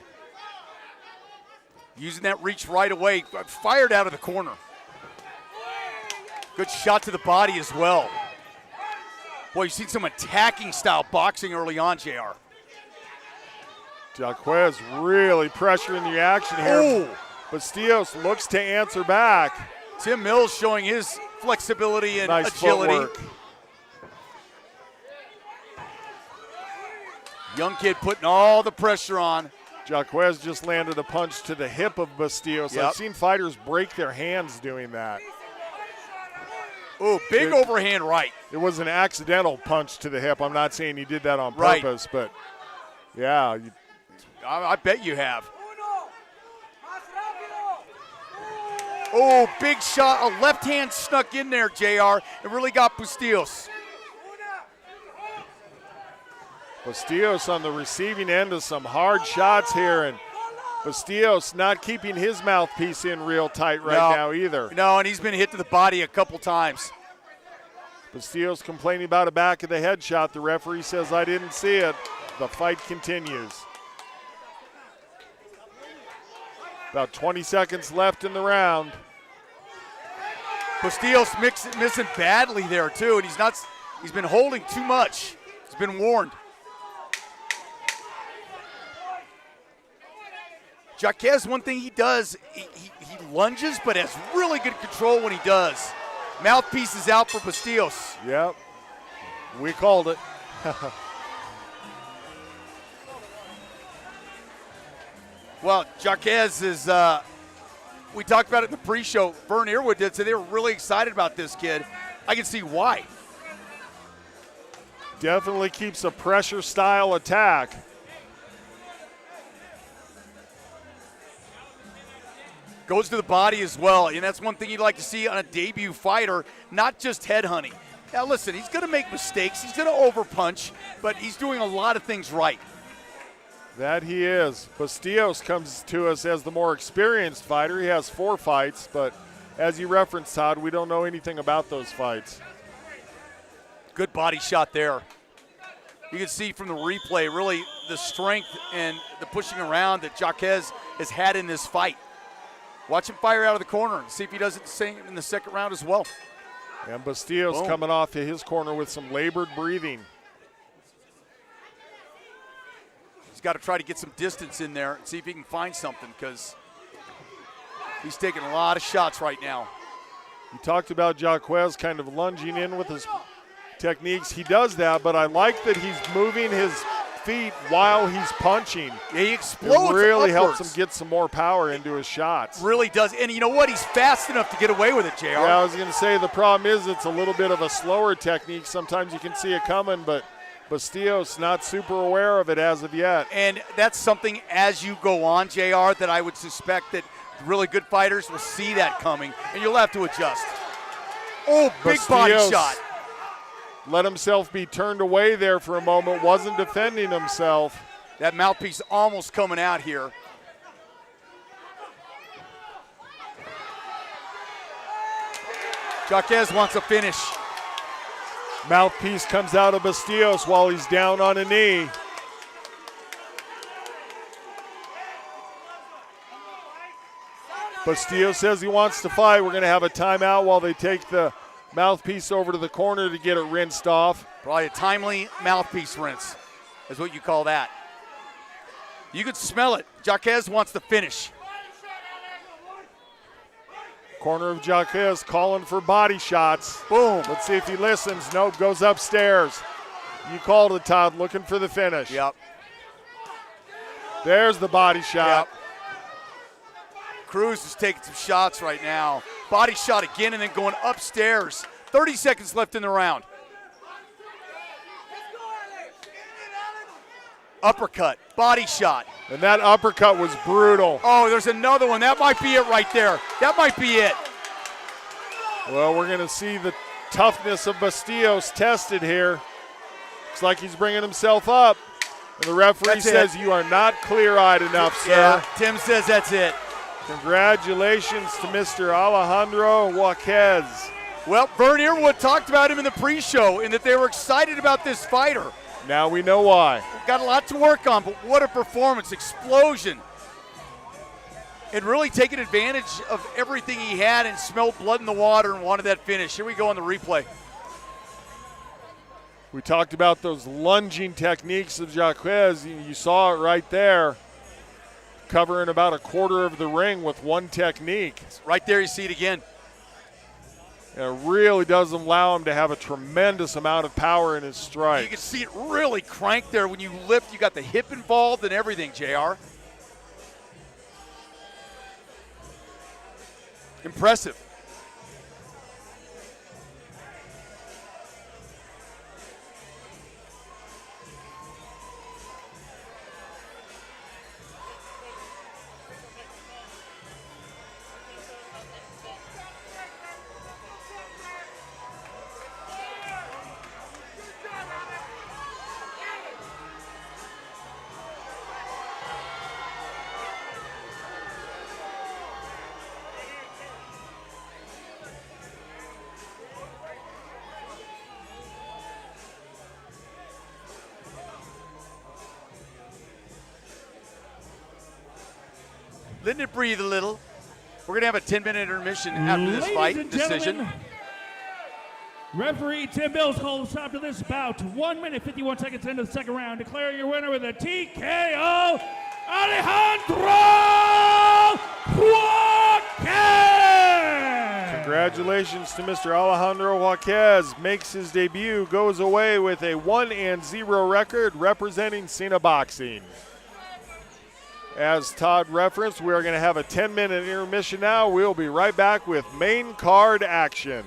Using that reach right away, fired out of the corner. Good shot to the body as well. Boy, you've seen some attacking style boxing early on, JR. Jaquez really pressuring the action here. Ooh. Bastillos looks to answer back. Tim Mills showing his flexibility and Nice agility. footwork. Young kid putting all the pressure on. Jaquez just landed a punch to the hip of Bastillos. Yep. I've seen fighters break their hands doing that. Ooh, big overhand right. It was an accidental punch to the hip. I'm not saying he did that on Right. purpose, but yeah. I bet you have. Oh, big shot. A left hand snuck in there, JR, and really got Bastillos. Bastillos on the receiving end of some hard shots here, and Bastillos not keeping his mouthpiece in real tight right now either. No, and he's been hit to the body a couple times. Bastillos complaining about a back of the head shot. The referee says, I didn't see it. The fight continues. About 20 seconds left in the round. Bastillos missing badly there too, and he's been holding too much. He's been warned. Jaquez, one thing he does, he lunges, but has really good control when he does. Mouthpiece is out for Bastillos. Yep, we called it. Well, Jaquez is, we talked about it in the pre-show. Vern Earwood did say they were really excited about this kid. I can see why. Definitely keeps a pressure style attack. Goes to the body as well, and that's one thing you'd like to see on a debut fighter, not just head hunting. Now listen, he's going to make mistakes, he's going to overpunch, but he's doing a lot of things right. That he is. Bastillos comes to us as the more experienced fighter. He has 4 fights, but as you referenced, Todd, we don't know anything about those fights. Good body shot there. You can see from the replay really the strength and the pushing around that Jaquez has had in this fight. Watch him fire out of the corner and see if he does it the same in the second round as well. And Bastillos coming off of his corner with some labored breathing. He's got to try to get some distance in there and see if he can find something, because he's taking a lot of shots right now. You talked about Jaquez kind of lunging in with his techniques. He does that, but I like that he's moving his feet while he's punching. Yeah, he explodes. It really upwards. helps him get some more power into his shots. Really does. And you know what? He's fast enough to get away with it, JR. Yeah, I was going to say the problem is it's a little bit of a slower technique. Sometimes you can see it coming, but Bastillos not super aware of it as of yet. And that's something as you go on, JR, that I would suspect that really good fighters will see that coming, and you'll have to adjust. Oh, big body shot. Let himself be turned away there for a moment, wasn't defending himself. That mouthpiece almost coming out here. Jaquez wants a finish. Mouthpiece comes out of Bastillos while he's down on a knee. Bastillos says he wants to fight. We're going to have a timeout while they take the mouthpiece over to the corner to get it rinsed off. Probably a timely mouthpiece rinse is what you call that. You could smell it. Jaquez wants to finish. Corner of Jaquez calling for body shots. Boom. Let's see if he listens. Nope, goes upstairs. You called it, Todd, looking for the finish. Yep. There's the body shot. Yep. Cruz is taking some shots right now. Body shot again and then going upstairs. 30 seconds left in the round. Uppercut, body shot. And that uppercut was brutal. Oh, there's another one. That might be it right there. That might be it. Well, we're going to see the toughness of Bastillos tested here. Looks like he's bringing himself up. And the referee says you are not clear-eyed enough, sir. Yeah, Tim says that's it. Congratulations to Mr. Alejandro Jaquez. Well, Vern Earwood talked about him in the pre-show and that they were excited about this fighter. Now we know why. Got a lot to work on, but what a performance, explosion. And really taking advantage of everything he had and smelled blood in the water and wanted that finish. Here we go on the replay. We talked about those lunging techniques of Jaquez. You saw it right there, covering about a quarter of the ring with one technique. Right there, you see it again. And it really does allow him to have a tremendous amount of power in his strike. You can see it really crank there when you lift. You got the hip involved and everything, JR. Impressive. Letting it breathe a little. We're going to have a 10-minute intermission after this fight decision. Referee Tim Bills calls a stop to this bout. 1 minute, 51 seconds into the second round. Declaring your winner with a TKO, Alejandro Jaquez! Congratulations to Mr. Alejandro Jaquez. Makes his debut, goes away with a 1-0 record representing Cena Boxing. As Todd referenced, we are going to have a 10-minute intermission now. We'll be right back with main card action.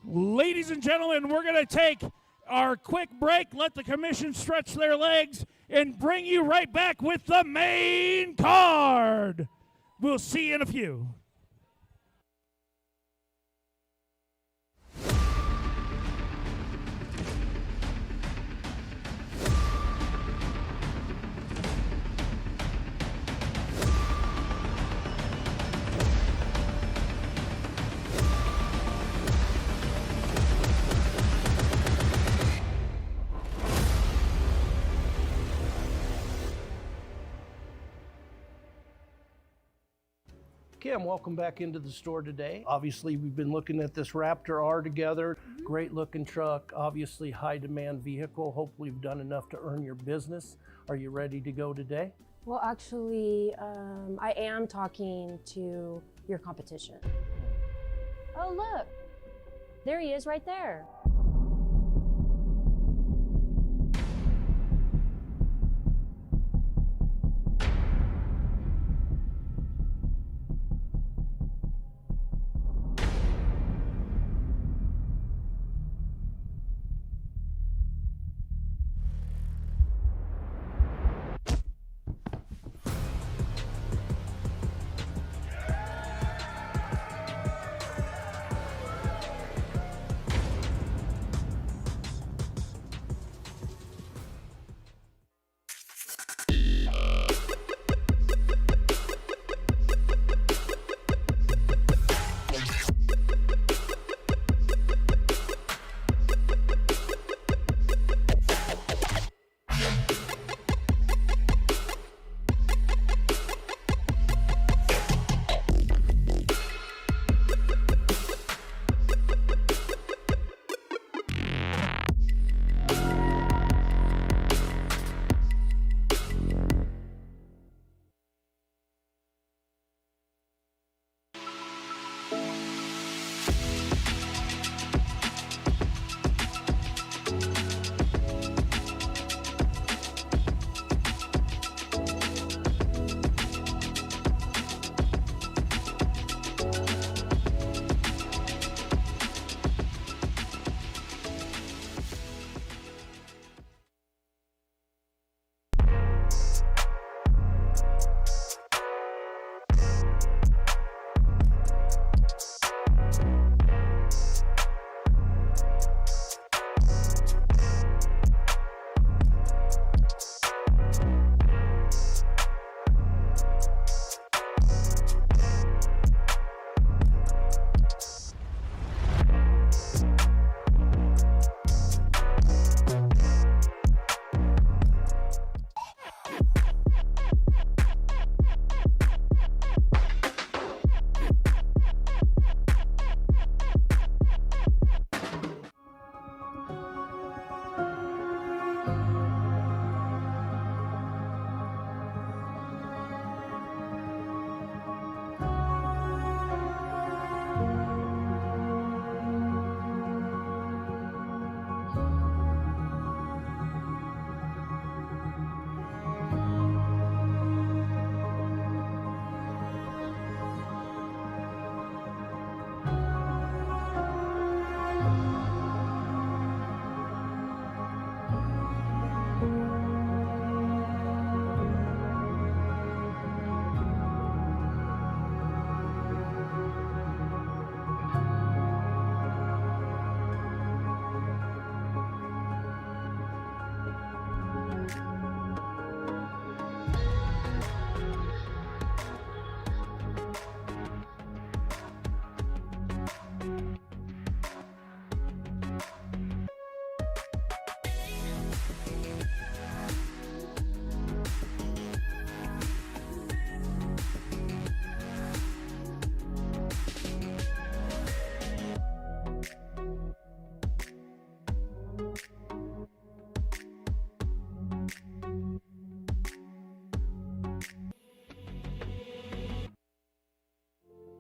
Ladies and gentlemen, we're going to take our quick break, let the commission stretch their legs, and bring you right back with the main card. We'll see you in a few. Kim, welcome back into the store today. Obviously, we've been looking at this Raptor R together. Great looking truck, obviously high demand vehicle. Hopefully you've done enough to earn your business. Are you ready to go today? Well, actually, I am talking to your competition. Oh, look, there he is right there.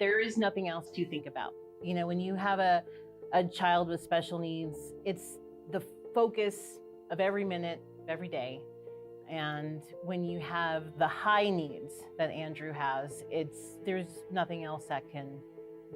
there is nothing else to think about. You know, when you have a child with special needs, it's the focus of every minute, every day. And when you have the high needs that Andrew has, there's nothing else that can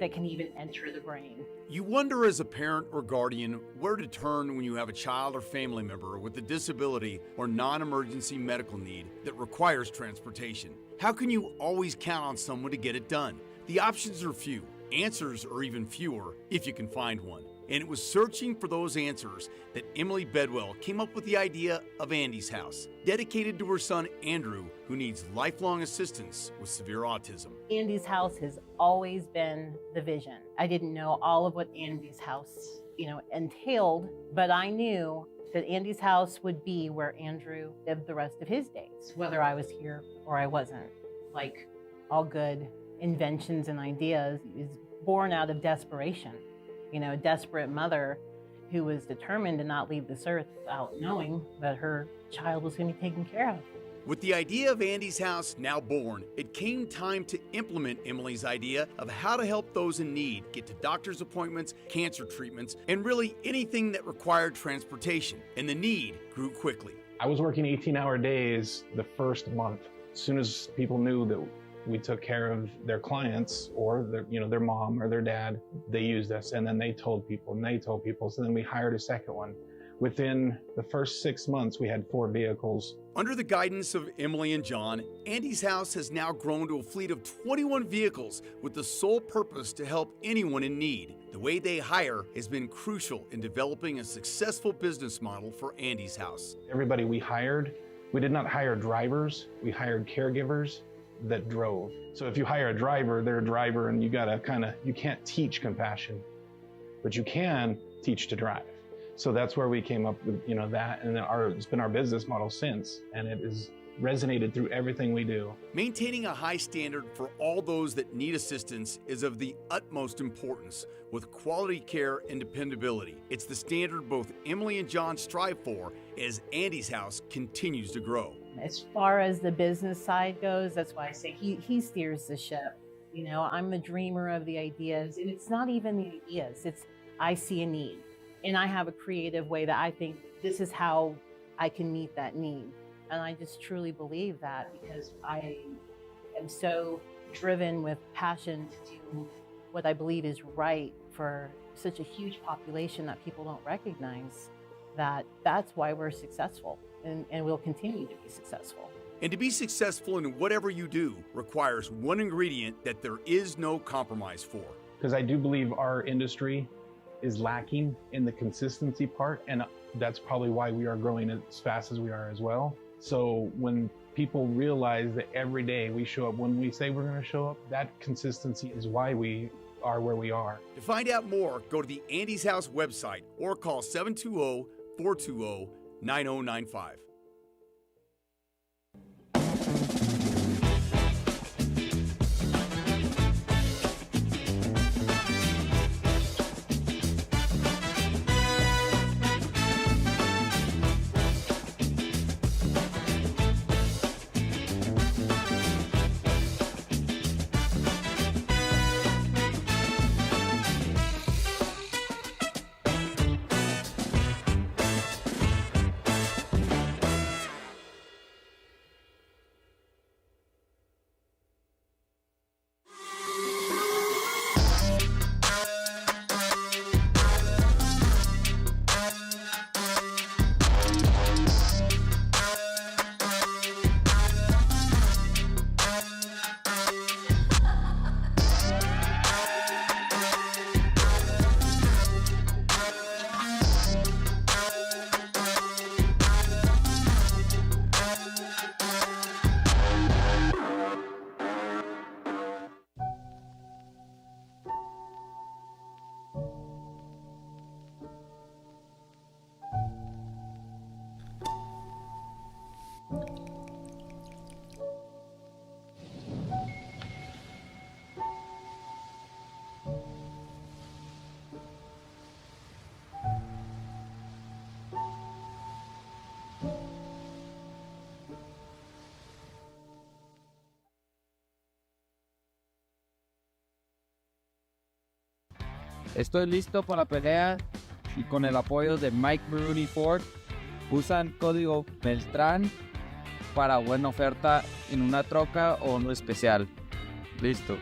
even enter the brain. You wonder as a parent or guardian where to turn when you have a child or family member with a disability or non-emergency medical need that requires transportation. How can you always count on someone to get it done? The options are few. Answers are even fewer if you can find one. And it was searching for those answers that Emily Bedwell came up with the idea of Andy's House, dedicated to her son Andrew, who needs lifelong assistance with severe autism. Andy's House has always been the vision. I didn't know all of what Andy's House, entailed, but I knew that Andy's House would be where Andrew lived the rest of his days, whether I was here or I wasn't. Like all good inventions and ideas is born out of desperation. A desperate mother who was determined to not leave this earth without knowing that her child was going to be taken care of. With the idea of Andy's House now born, it came time to implement Emily's idea of how to help those in need get to doctor's appointments, cancer treatments, and really anything that required transportation. And the need grew quickly. I was working 18-hour days the first month. As soon as people knew that we took care of their clients or their mom or their dad, they used us, and then they told people and they told people. So then we hired a second one. Within the first 6 months, we had 4 vehicles. Under the guidance of Emily and John, Andy's House has now grown to a fleet of 21 vehicles with the sole purpose to help anyone in need. The way they hire has been crucial in developing a successful business model for Andy's House. Everybody we hired, we did not hire drivers, we hired caregivers that drove. So if you hire a driver, they're a driver, and you can't teach compassion, but you can teach to drive. So that's where we came up with that, and it's been our business model since, and it has resonated through everything we do. Maintaining a high standard for all those that need assistance is of the utmost importance, with quality care and dependability. It's the standard both Emily and John strive for as Andy's House continues to grow. As far as the business side goes, that's why I say he steers the ship. I'm a dreamer of the ideas, and it's not even the ideas, it's I see a need. And I have a creative way that I think this is how I can meet that need. And I just truly believe that because I am so driven with passion to do what I believe is right for such a huge population that people don't recognize, that's why we're successful and we'll continue to be successful. And to be successful in whatever you do requires one ingredient that there is no compromise for. Because I do believe our industry is lacking in the consistency part, and that's probably why we are growing as fast as we are as well. So when people realize that every day we show up when we say we're going to show up, that consistency is why we are where we are. To find out more, go to the Andy's House website or call 720-420-9095. Estoy listo para la pelea y con el apoyo de Mike Maroone Ford. Usan código Beltrán para buena oferta en una troca o uno especial. Listo.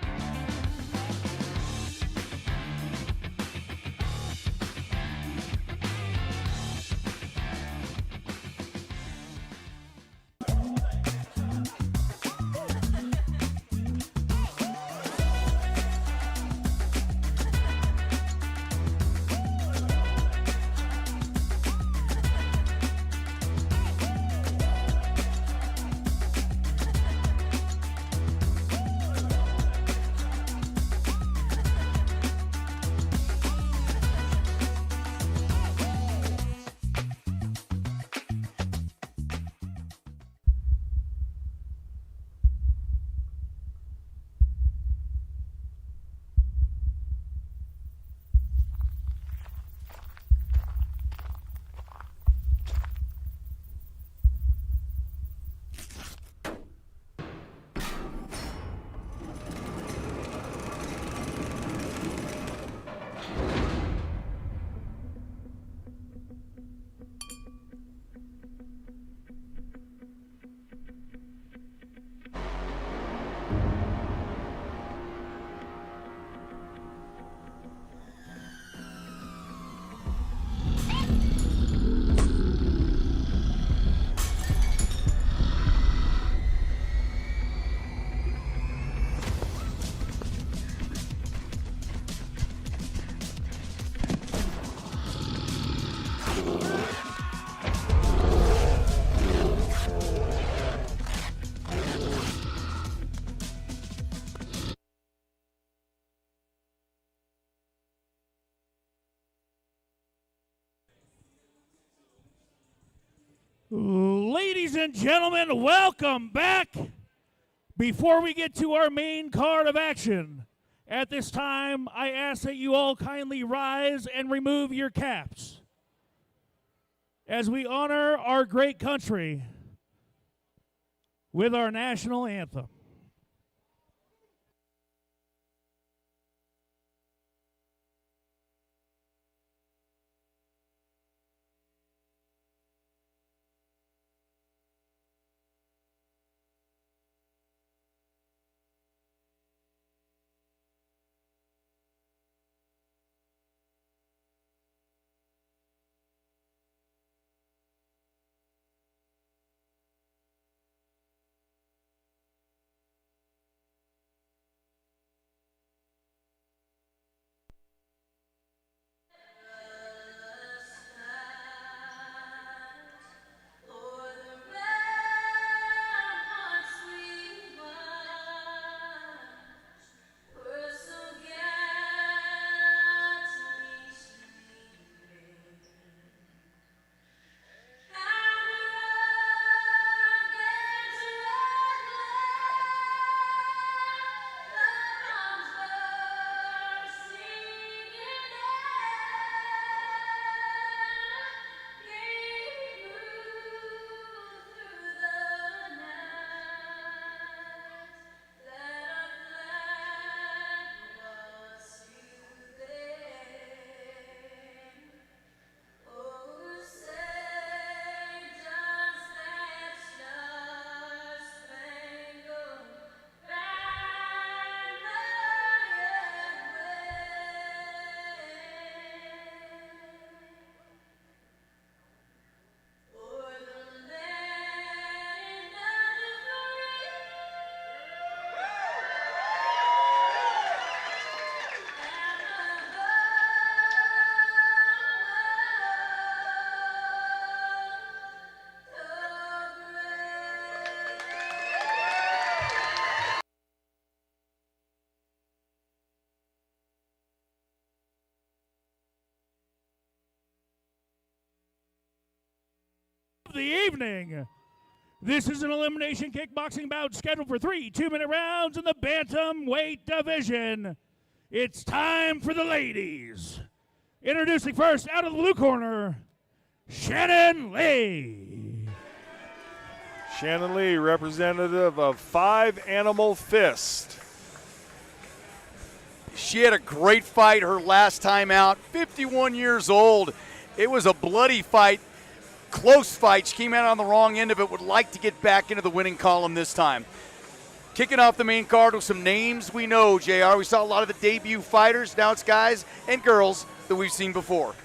Ladies and gentlemen, welcome back. Before we get to our main card of action, at this time, I ask that you all kindly rise and remove your caps as we honor our great country with our national anthem. The evening. This is an elimination kickboxing bout scheduled for 3 2-minute rounds in the bantamweight division. It's time for the ladies. Introducing first, out of the blue corner, Shannon Lee. Shannon Lee, representative of 5 Animal Fist. She had a great fight her last time out, 51 years old. It was a bloody fight, close fight. She came out on the wrong end of it, would like to get back into the winning column this time. Kicking off the main card with some names we know, JR. We saw a lot of the debut fighters. Now it's guys and girls that we've seen before.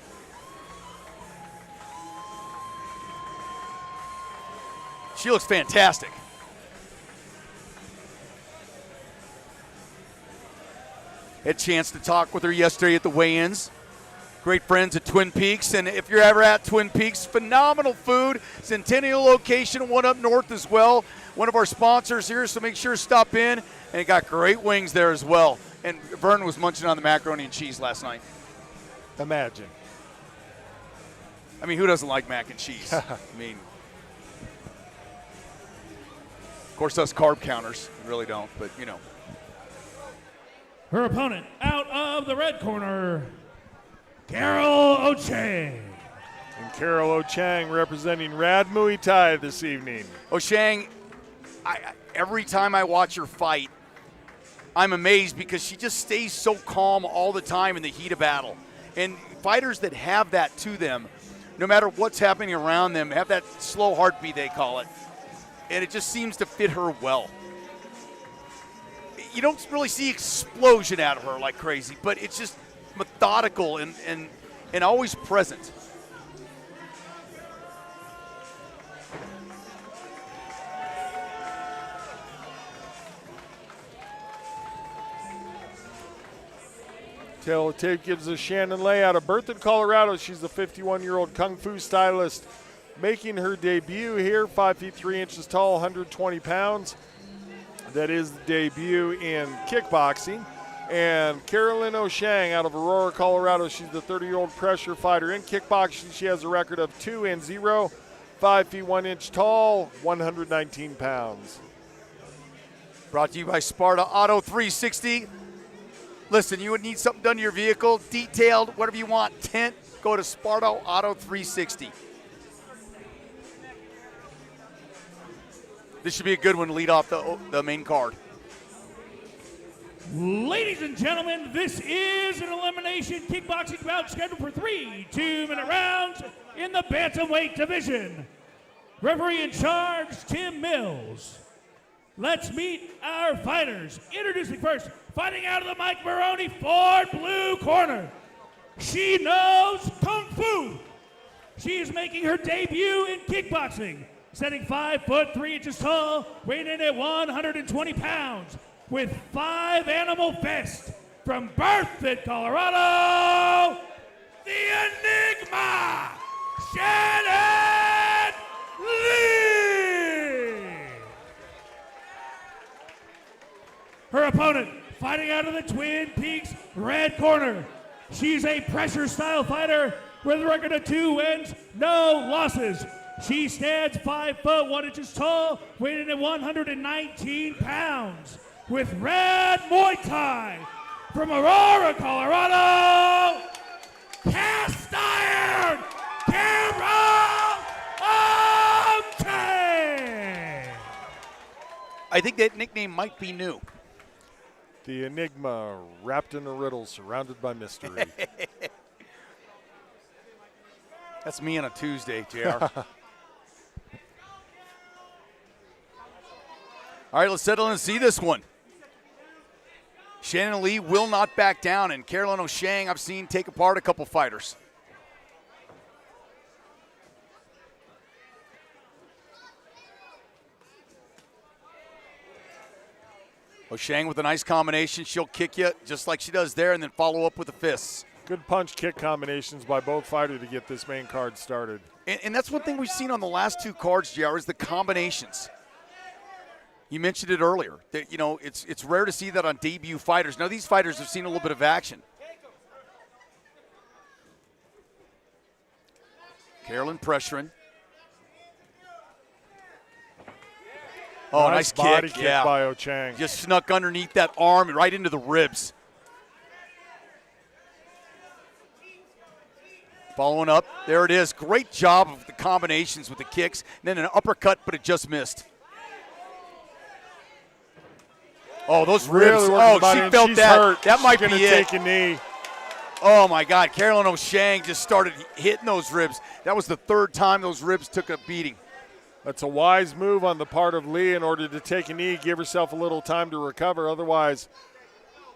She looks fantastic. Had a chance to talk with her yesterday at the weigh-ins. Great friends at Twin Peaks, and if you're ever at Twin Peaks, phenomenal food. Centennial location, one up north as well. One of our sponsors here, so make sure to stop in. And it got great wings there as well. And Vern was munching on the macaroni and cheese last night. Imagine. I mean, who doesn't like mac and cheese? I mean, of course, us carb counters really don't, but you know. Her opponent out of the red corner, Carol Ochang. And Carol Ochang representing Rad Muay Thai this evening. Ochang, every time I watch her fight, I'm amazed because she just stays so calm all the time in the heat of battle. And fighters that have that to them, no matter what's happening around them, have that slow heartbeat, they call it. And it just seems to fit her well. You don't really see explosion out of her like crazy, but it's just methodical and always present. Tail of tape gives us Shannon Lay out of Berthoud, Colorado. She's the 51-year-old Kung Fu stylist making her debut here, 5 feet 3 inches tall, 120 pounds. That is the debut in kickboxing. And Carolyn Ochang out of Aurora, Colorado. She's the 30-year-old pressure fighter in kickboxing. She has a record of 2-0, 5 feet 1 inch tall, 119 pounds. Brought to you by Sparta Auto 360. Listen, you would need something done to your vehicle, detailed, whatever you want, tint, go to Sparta Auto 360. This should be a good one to lead off the main card. Ladies and gentlemen, this is an elimination kickboxing bout scheduled for 3 2-minute rounds in the bantamweight division. Referee in charge, Tim Mills. Let's meet our fighters. Introducing first, fighting out of the Mike Maroone Ford blue corner. She knows Kung Fu. She is making her debut in kickboxing, setting 5 foot 3 inches tall, weighing in at 120 pounds, with 5 animal fist. From Berthoud, Colorado, the Enigma, Shannon Lee. Her opponent, fighting out of the Twin Peaks red corner. She's a pressure style fighter with a record of 2 wins, no losses. She stands 5 foot 1 inches tall, weighing in at 119 pounds, with red Muay Thai. From Aurora, Colorado, cast iron, Carol Ochang. I think that nickname might be new. The Enigma, wrapped in a riddle, surrounded by mystery. That's me on a Tuesday, JR. All right, let's settle in and see this one. Shannon Lee will not back down, and Carolyn Ochang I've seen take apart a couple fighters. Ochang with a nice combination. She'll kick you just like she does there and then follow up with the fists. Good punch-kick combinations by both fighters to get this main card started. And that's one thing we've seen on the last 2 cards, JR, is the combinations. You mentioned it earlier. That, you know, it's rare to see that on debut fighters. Now, these fighters have seen a little bit of action. Carolyn pressuring. Oh, nice body kick. kick Yeah. by Ochang. Just snuck underneath that arm and right into the ribs. Following up, there it is. Great job of the combinations with the kicks. And then an uppercut, but it just missed. Oh, those Really ribs. working Oh, the body, she and felt she's that. hurt. That might She's be gonna it. take a knee. Oh, my God. Carolyn O'Shang just started hitting those ribs. That was the third time those ribs took a beating. That's a wise move on the part of Lee in order to take a knee, give herself a little time to recover. Otherwise,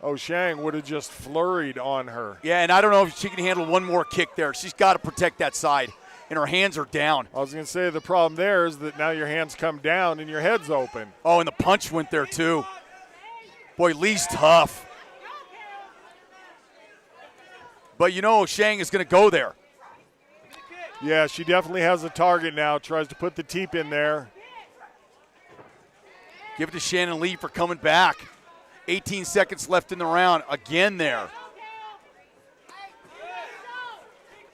O'Shang would have just flurried on her. Yeah, and I don't know if she can handle one more kick there. She's got to protect that side, and her hands are down. I was going to say the problem there is that now your hands come down and your head's open. Oh, and the punch went there too. Boy, Lee's tough. But you know O'Shang is going to go there. Yeah, she definitely has a target now. Tries to put the teep in there. Give it to Shannon Lee for coming back. 18 seconds left in the round. Again there.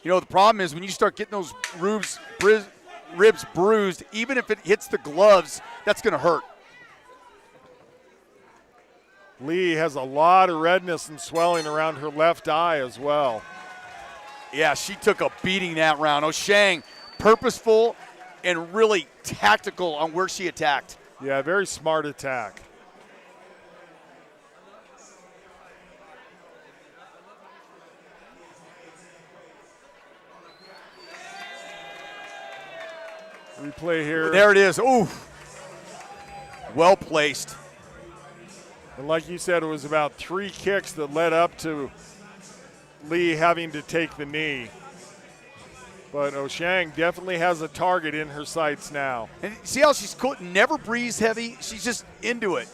You know, the problem is when you start getting those ribs bruised, even if it hits the gloves, that's going to hurt. Lee has a lot of redness and swelling around her left eye as well. Yeah, she took a beating that round. O'Shang, purposeful and really tactical on where she attacked. Yeah, very smart attack. Replay here. There it is. Ooh. Well placed. And like you said, it was about 3 kicks that led up to Lee having to take the knee. But O'Shang definitely has a target in her sights now. And see how she's cool? Never breathes heavy. She's just into it.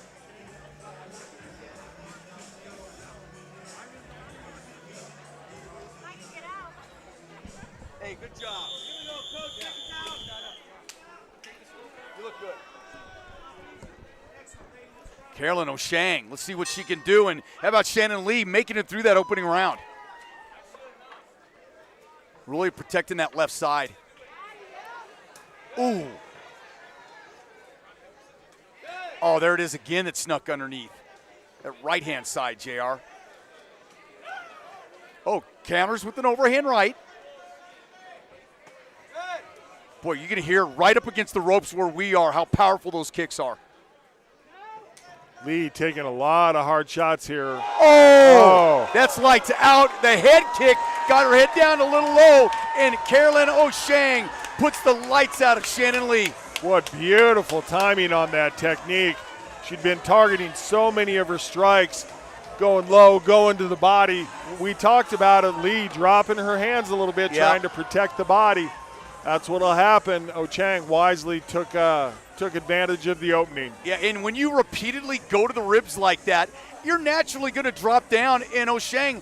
Hey, good job. You look good. Carolyn O'Shang, let's see what she can do. And how about Shannon Lee making it through that opening round? Really protecting that left side. Ooh. Oh, there it is again that snuck underneath. That right-hand side, JR. Oh, counters with an overhand right. Boy, you're going to hear right up against the ropes where we are how powerful those kicks are. Lee taking a lot of hard shots here. Oh, that's lights out. The head kick got her head down a little low, and Carolyn O'Shang puts the lights out of Shannon Lee. What beautiful timing on that technique. She'd been targeting so many of her strikes, going low, going to the body. We talked about it, Lee dropping her hands a little bit, trying to protect the body. That's what'll happen. O'Shang wisely took advantage of the opening. Yeah, and when you repeatedly go to the ribs like that, you're naturally going to drop down, and O'Shang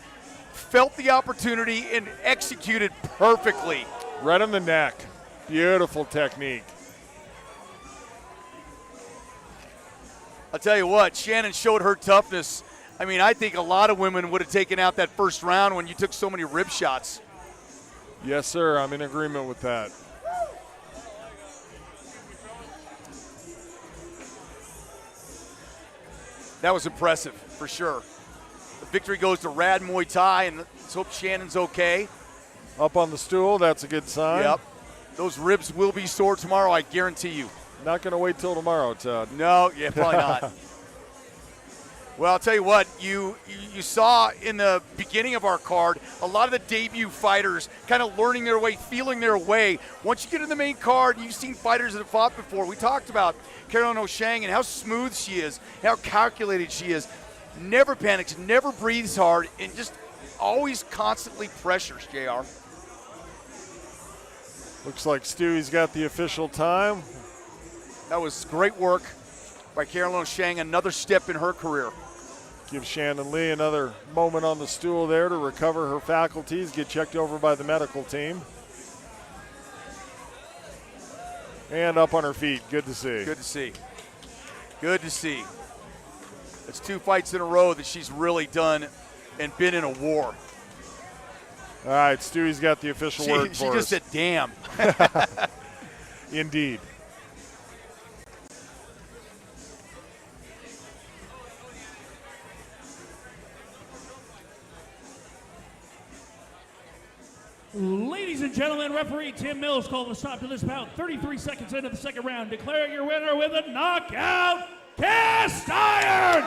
felt the opportunity and executed perfectly. Right on the neck. Beautiful technique. I'll tell you what, Shannon showed her toughness. I mean, I think a lot of women would have taken out that first round when you took so many rib shots. Yes, sir. I'm in agreement with that. That was impressive, for sure. The victory goes to Rad Muay Thai, and let's hope Shannon's okay. Up on the stool, that's a good sign. Yep. Those ribs will be sore tomorrow, I guarantee you. Not going to wait till tomorrow, Todd. No, yeah, probably not. Well, I'll tell you what, you saw in the beginning of our card, a lot of the debut fighters kind of learning their way, feeling their way. Once you get in the main card, you've seen fighters that have fought before. We talked about Carolyn O'Shang and how smooth she is, how calculated she is. Never panics, never breathes hard, and just always constantly pressures, JR. Looks like Stewie's got the official time. That was great work by Carolyn O'Shang, another step in her career. Give Shannon Lee another moment on the stool there to recover her faculties, get checked over by the medical team. And up on her feet. Good to see. Good to see. Good to see. It's 2 fights in a row that she's really done and been in a war. All right, Stewie's got the official word for She us. just said, damn. Indeed. Ladies and gentlemen, referee Tim Mills called a stop to this bout 33 seconds into the second round, declaring your winner with a knockout cast iron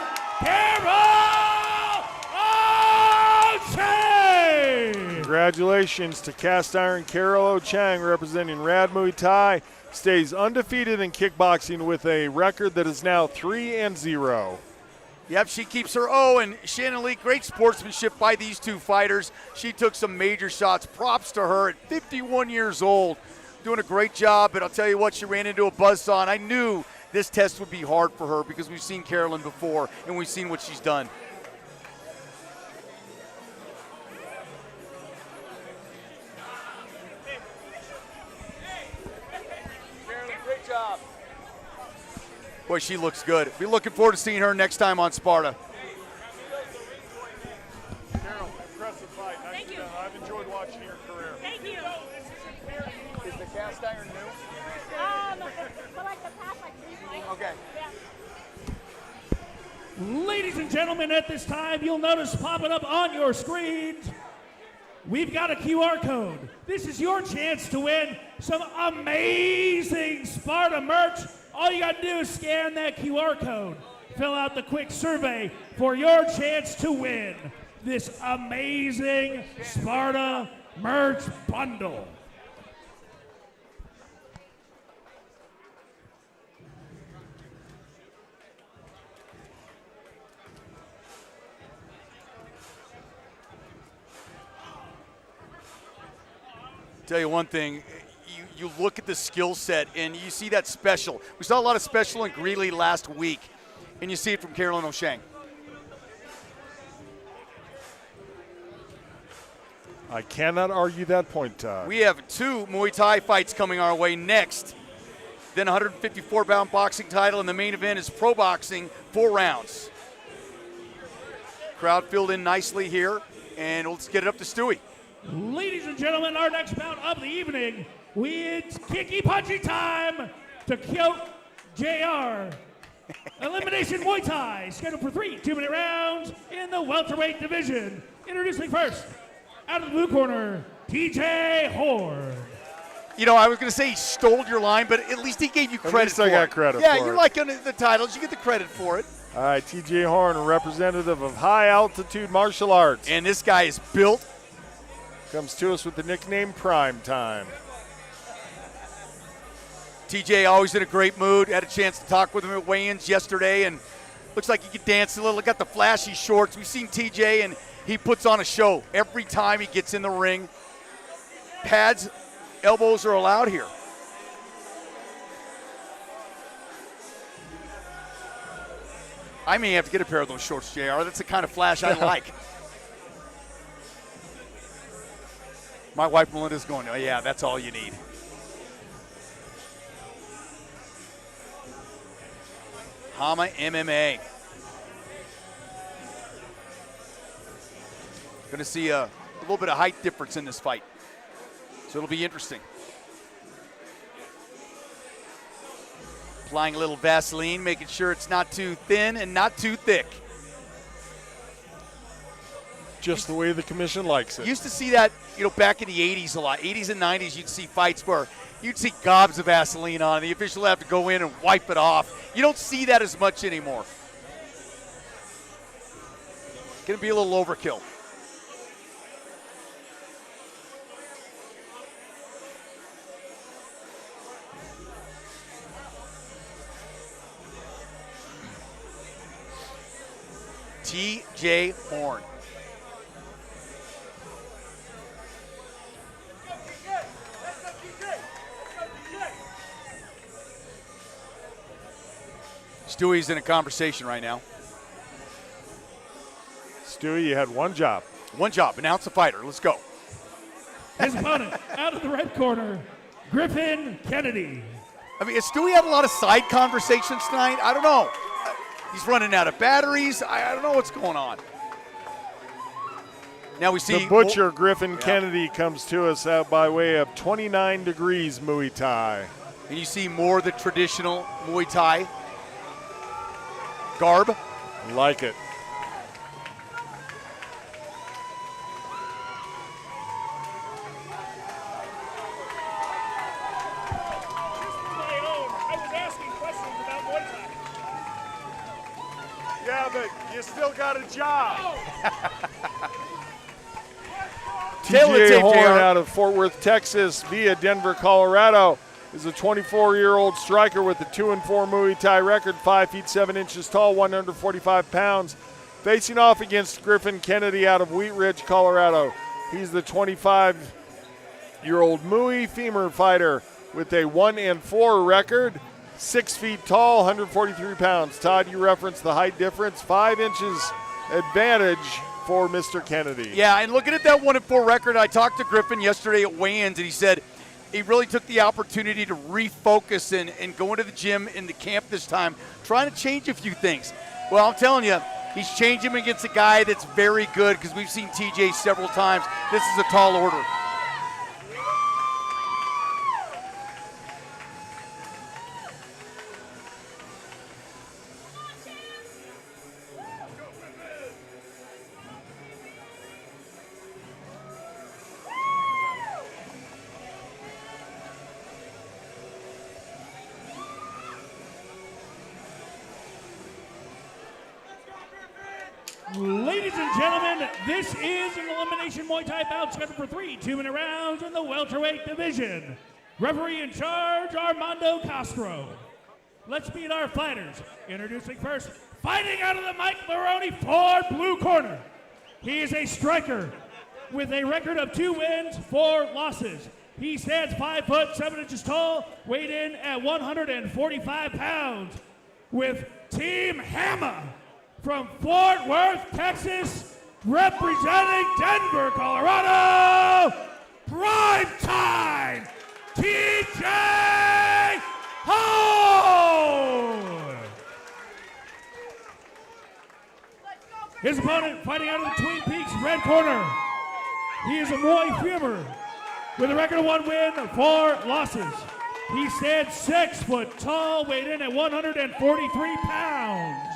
Congratulations to Cast Iron Carol Chang representing Rad Muay Thai. Stays undefeated in kickboxing with a record that is now 3-0. Yep, she keeps her O, and Shannon Lee, great sportsmanship by these two fighters. She took some major shots. Props to her at 51 years old. Doing a great job, but I'll tell you what, she ran into a buzzsaw, and I knew this test would be hard for her because we've seen Carolyn before, and we've seen what she's done. Great job. Boy, she looks good. Be looking forward to seeing her next time on Sparta. Carol, impressive fight. Thank you. I've enjoyed watching your career. Thank you. Is the cast iron new? For like the past 3 months. Okay. Yeah. Ladies and gentlemen, at this time, you'll notice popping up on your screens, we've got a QR code. This is your chance to win some amazing Sparta merch. All you got to do is scan that QR code, fill out the quick survey for your chance to win this amazing Sparta merch bundle. Tell you one thing, you look at the skill set and you see that special. We saw a lot of special in Greeley last week, and you see it from Carolyn O'Shang. I cannot argue that point, Todd. We have 2 Muay Thai fights coming our way next. Then 154-pound boxing title, and the main event is pro boxing, 4 rounds. Crowd filled in nicely here, and let's get it up to Stewie. Ladies and gentlemen, our next bout of the evening, it's kicky punchy time to kill JR. Elimination Muay Thai, scheduled for 3 2-minute rounds in the welterweight division. Introducing first, out of the blue corner, TJ Horn. You know, I was going to say he stole your line, but at least he gave you credit for it. I got credit yeah, for it. you're like on the titles. You get the credit for it. All right, TJ Horn, a representative of high-altitude martial arts. And this guy is built. Comes to us with the nickname Prime Time. TJ always in a great mood. Had a chance to talk with him at weigh-ins yesterday, and looks like he could dance a little. Got the flashy shorts. We've seen TJ, and he puts on a show every time he gets in the ring. Pads, elbows are allowed here. I may have to get a pair of those shorts, JR. That's the kind of flash I like. My wife Melinda's going, oh yeah, that's all you need. Hama MMA. Going to see a little bit of height difference in this fight. So it'll be interesting. Applying a little Vaseline, making sure it's not too thin and not too thick. Just the way the commission likes it. Used to see that, back in the 80s a lot. 80s and 90s, you'd see fights where you'd see gobs of Vaseline on. The official would have to go in and wipe it off. You don't see that as much anymore. Going to be a little overkill. TJ Horn. Stewie's in a conversation right now. Stewie, you had one job. One job. Announce the fighter. Let's go. His opponent, out of the red corner, Griffin Kennedy. I mean, has Stewie had a lot of side conversations tonight? I don't know. He's running out of batteries. I don't know what's going on. Now we see the Butcher, Griffin Kennedy, comes to us out by way of 29 degrees Muay Thai. And you see more of the traditional Muay Thai garb. Like it. Yeah, but you still got a job. Tail of the TJ tape, Horn JR. out of Fort Worth, Texas, via Denver, Colorado, is a 24-year-old striker with a 2-4 Muay Thai record, 5 feet 7 inches tall, 145 pounds, facing off against Griffin Kennedy out of Wheat Ridge, Colorado. He's the 25-year-old Muay femur fighter with a 1-4 record, 6 feet tall, 143 pounds. Todd, you referenced the height difference, 5 inches advantage for Mr. Kennedy. Yeah, and looking at that 1-4 record, I talked to Griffin yesterday at weigh-ins, and he said he really took the opportunity to refocus and go into the gym, in the camp this time, trying to change a few things. Well, I'm telling you, he's changing against a guy that's very good, because we've seen TJ several times. This is a tall order. Ladies and gentlemen, this is an elimination Muay Thai bout scheduled for 3 2-minute rounds in the welterweight division. Referee in charge, Armando Castro. Let's meet our fighters. Introducing first, fighting out of the Mike Maroone for blue corner. He is a striker with a record of 2 wins, 4 losses. He stands 5 foot 7 inches tall, weighed in at 145 pounds. With Team Hammer from Fort Worth, Texas, representing Denver, Colorado, prime time, TJ Horn. His opponent fighting out of the Twin Peaks red corner. He is a Muay femur with a record of 1 win, 4 losses. He stands 6 foot tall, weighed in at 143 pounds.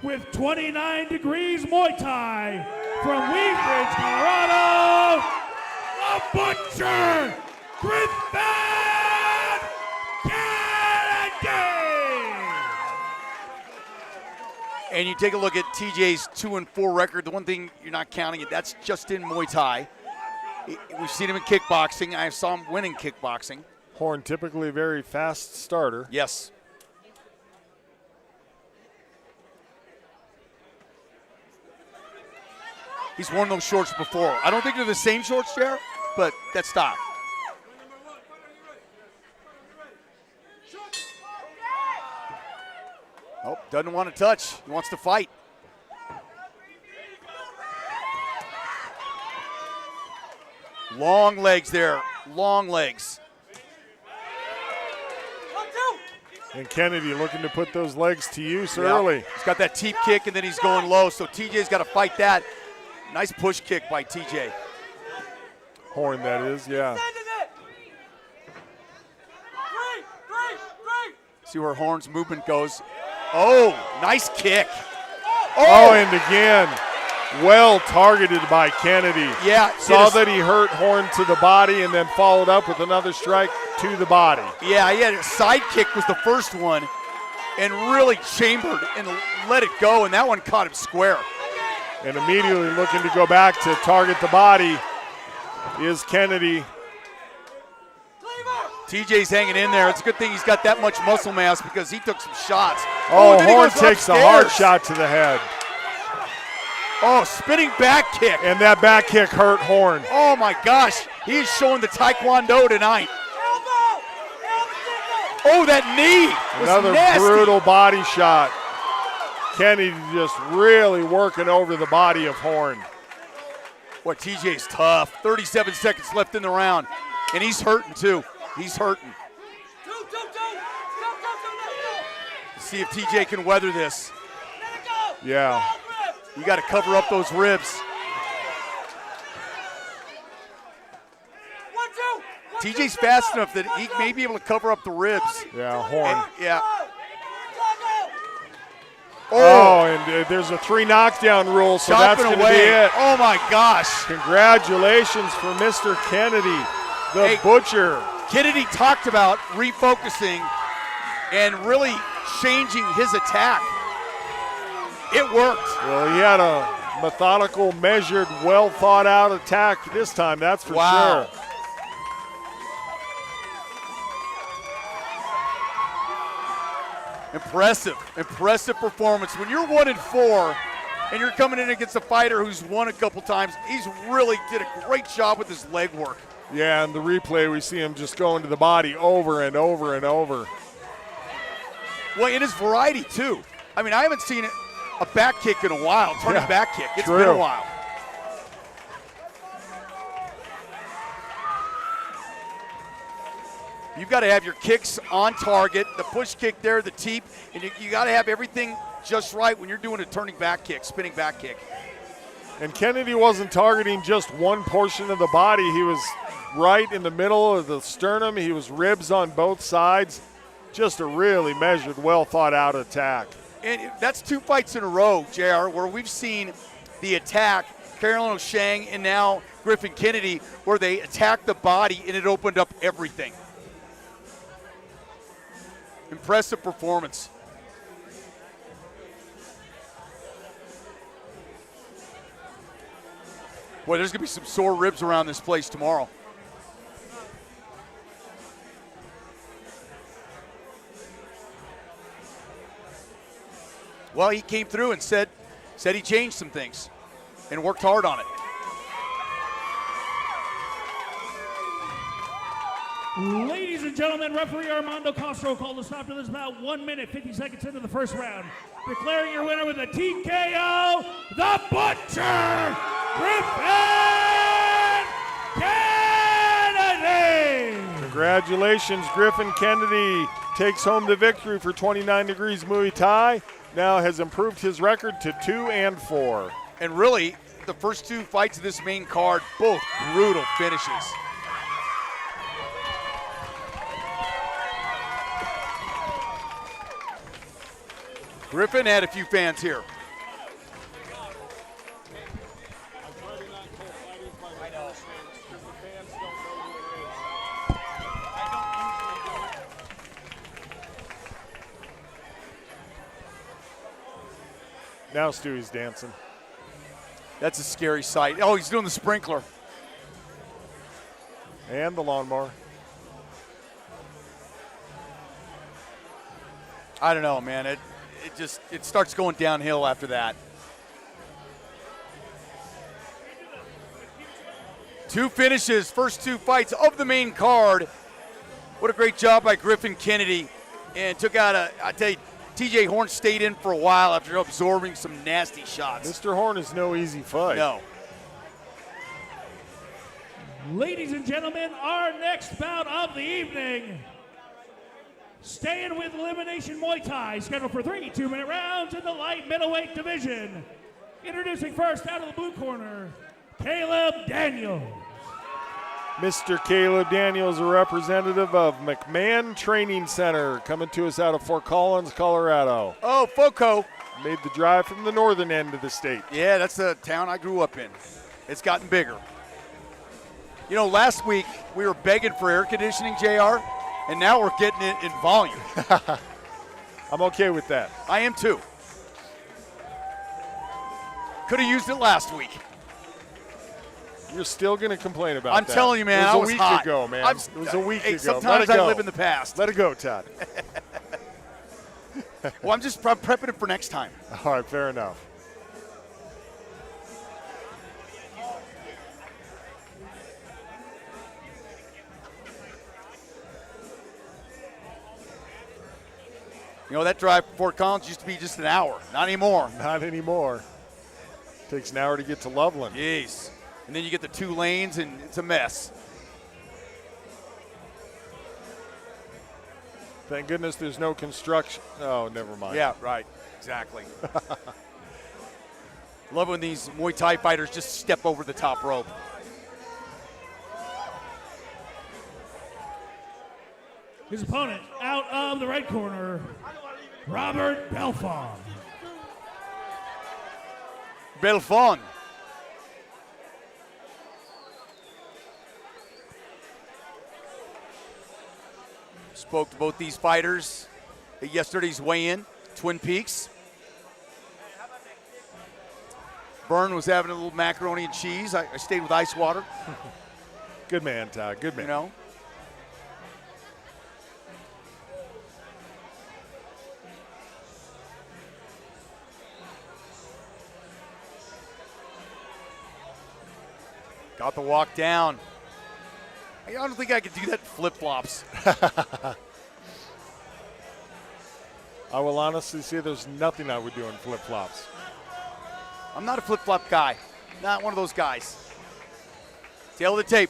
With 29 degrees Muay Thai from Wheat Ridge, Colorado, the Butcher, Griffin Kennedy. And you take a look at TJ's 2-4 record. The one thing you're not counting it, that's just in Muay Thai. We've seen him in kickboxing. I saw him win in kickboxing. Horn, typically a very fast starter. Yes. He's worn those shorts before. I don't think they're the same shorts, Jared, but that stop. Oh, doesn't want to touch. He wants to fight. Long legs there. Long legs. And Kennedy looking to put those legs to use early. He's got that teep kick, and then he's going low, so TJ's got to fight that. Nice push kick by TJ. Horn, that is, yeah. See where Horn's movement goes. Oh, nice kick. Oh, and again, well targeted by Kennedy. Yeah. Saw that he hurt Horn to the body and then followed up with another strike to the body. Yeah, he had a side kick was the first one and really chambered and let it go, and that one caught him square. And immediately looking to go back to target the body is Kennedy. TJ's hanging in there. It's a good thing he's got that much muscle mass because he took some shots. Oh, Horn takes a hard shot to the head. Oh, spinning back kick. And that back kick hurt Horn. Oh my gosh, he is showing the Taekwondo tonight. Oh, that knee was another nasty. Brutal body shot. Kennedy just really working over the body of Horn. Boy, TJ's tough. 37 seconds left in the round, and he's hurting too. He's hurting. See if TJ can weather this. Yeah. You got to cover up those ribs. TJ's fast enough that he may be able to cover up the ribs. Yeah, Horn. Yeah. Oh, and there's a 3 knockdown rule, so that's going to be it. Oh, my gosh. Congratulations for Mr. Kennedy, the Butcher. Kennedy talked about refocusing and really changing his attack. It worked. Well, he had a Methodical, measured, well thought out attack this time, that's for Wow. sure. Impressive performance. When you're 1-4 and you're coming in against a fighter who's won a couple times, he's really did a great job with his leg work. Yeah, and the replay, we see him just going to the body over and over and over. Well, in his variety, too. I mean, I haven't seen a back kick in a while, turning back kick. It's been a while. You've got to have your kicks on target, the push kick there, the teep, and you got to have everything just right when you're doing a turning back kick, spinning back kick. And Kennedy wasn't targeting just one portion of the body. He was right in the middle of the sternum. He was ribs on both sides. Just a really measured, well thought out attack. And that's 2 fights in a row, JR, where we've seen the attack, Carolyn O'Shang and now Griffin Kennedy, where they attacked the body and it opened up everything. Impressive performance. Boy, there's going to be some sore ribs around this place tomorrow. Well, he came through and said he changed some things and worked hard on it. Ladies and gentlemen, referee Armando Castro called a stop to this about 1 minute, 50 seconds into the first round. Declaring your winner with a TKO, the Butcher, Griffin Kennedy! Congratulations, Griffin Kennedy takes home the victory for 29 Degrees Muay Thai. Now has improved his record to 2-4. And really, the first 2 fights of this main card, both brutal finishes. Griffin had a few fans here. Now Stewie's dancing. That's a scary sight. Oh, he's doing the sprinkler. And the lawnmower. I don't know, man. It starts going downhill after that. 2 finishes, first 2 fights of the main card. What a great job by Griffin Kennedy. And took out I tell you, TJ Horn stayed in for a while after absorbing some nasty shots. Mr. Horn is no easy fight. No. Ladies and gentlemen, our next bout of the evening. Staying with Elimination Muay Thai, scheduled for 3 2-minute rounds in the light middleweight division. Introducing first out of the blue corner, Caleb Daniels. Mr. Caleb Daniels, a representative of McMahon Training Center, coming to us out of Fort Collins, Colorado. Oh, FOCO. Made the drive from the northern end of the state. Yeah, that's the town I grew up in. It's gotten bigger. You know, last week we were begging for air conditioning, JR, and now we're getting it in volume. I'm okay with that. I am too. Could have used it last week. You're still going to complain about that. I'm telling you, man, it was I was a week hot. ago, man. It was a week ago. Sometimes I live in the past. Let it go, Todd. Well, I'm prepping it for next time. All right, fair enough. You know, that drive to Fort Collins used to be just an hour. Not anymore. Not anymore. Takes an hour to get to Loveland. Jeez. And then you get the 2 lanes, and it's a mess. Thank goodness there's no construction. Oh, never mind. Yeah, right. Exactly. Love when these Muay Thai fighters just step over the top rope. His opponent out of the right corner, Robert Belfont. Belfont. Spoke to both these fighters at yesterday's weigh-in, Twin Peaks. Vern was having a little macaroni and cheese. I stayed with ice water. Good man, Todd. Good man. You know. Got the walk down. I don't think I could do that in flip-flops. I will honestly say there's nothing I would do in flip-flops. I'm not a flip-flop guy. Not one of those guys. Tail of the tape.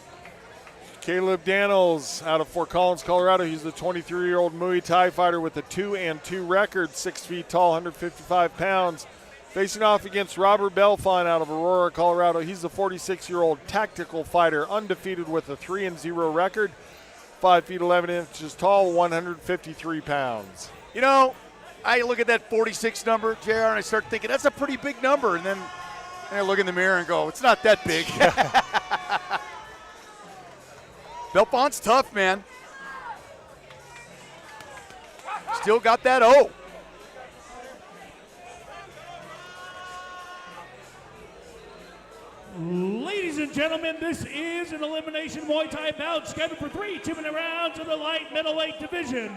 Caleb Daniels out of Fort Collins, Colorado. He's the 23-year-old Muay Thai fighter with a 2-2 record, 6 feet tall, 155 pounds. Facing off against Robert Belfont out of Aurora, Colorado. He's the 46-year-old tactical fighter, undefeated with a 3-0 record, 5 feet 11 inches tall, 153 pounds. You know, I look at that 46 number, JR, and I start thinking, that's a pretty big number. And then I look in the mirror and go, it's not that big. Belfont's tough, man. Still got that O. Ladies and gentlemen, this is an elimination Muay Thai bout scheduled for 3 2-minute rounds in the light middleweight division.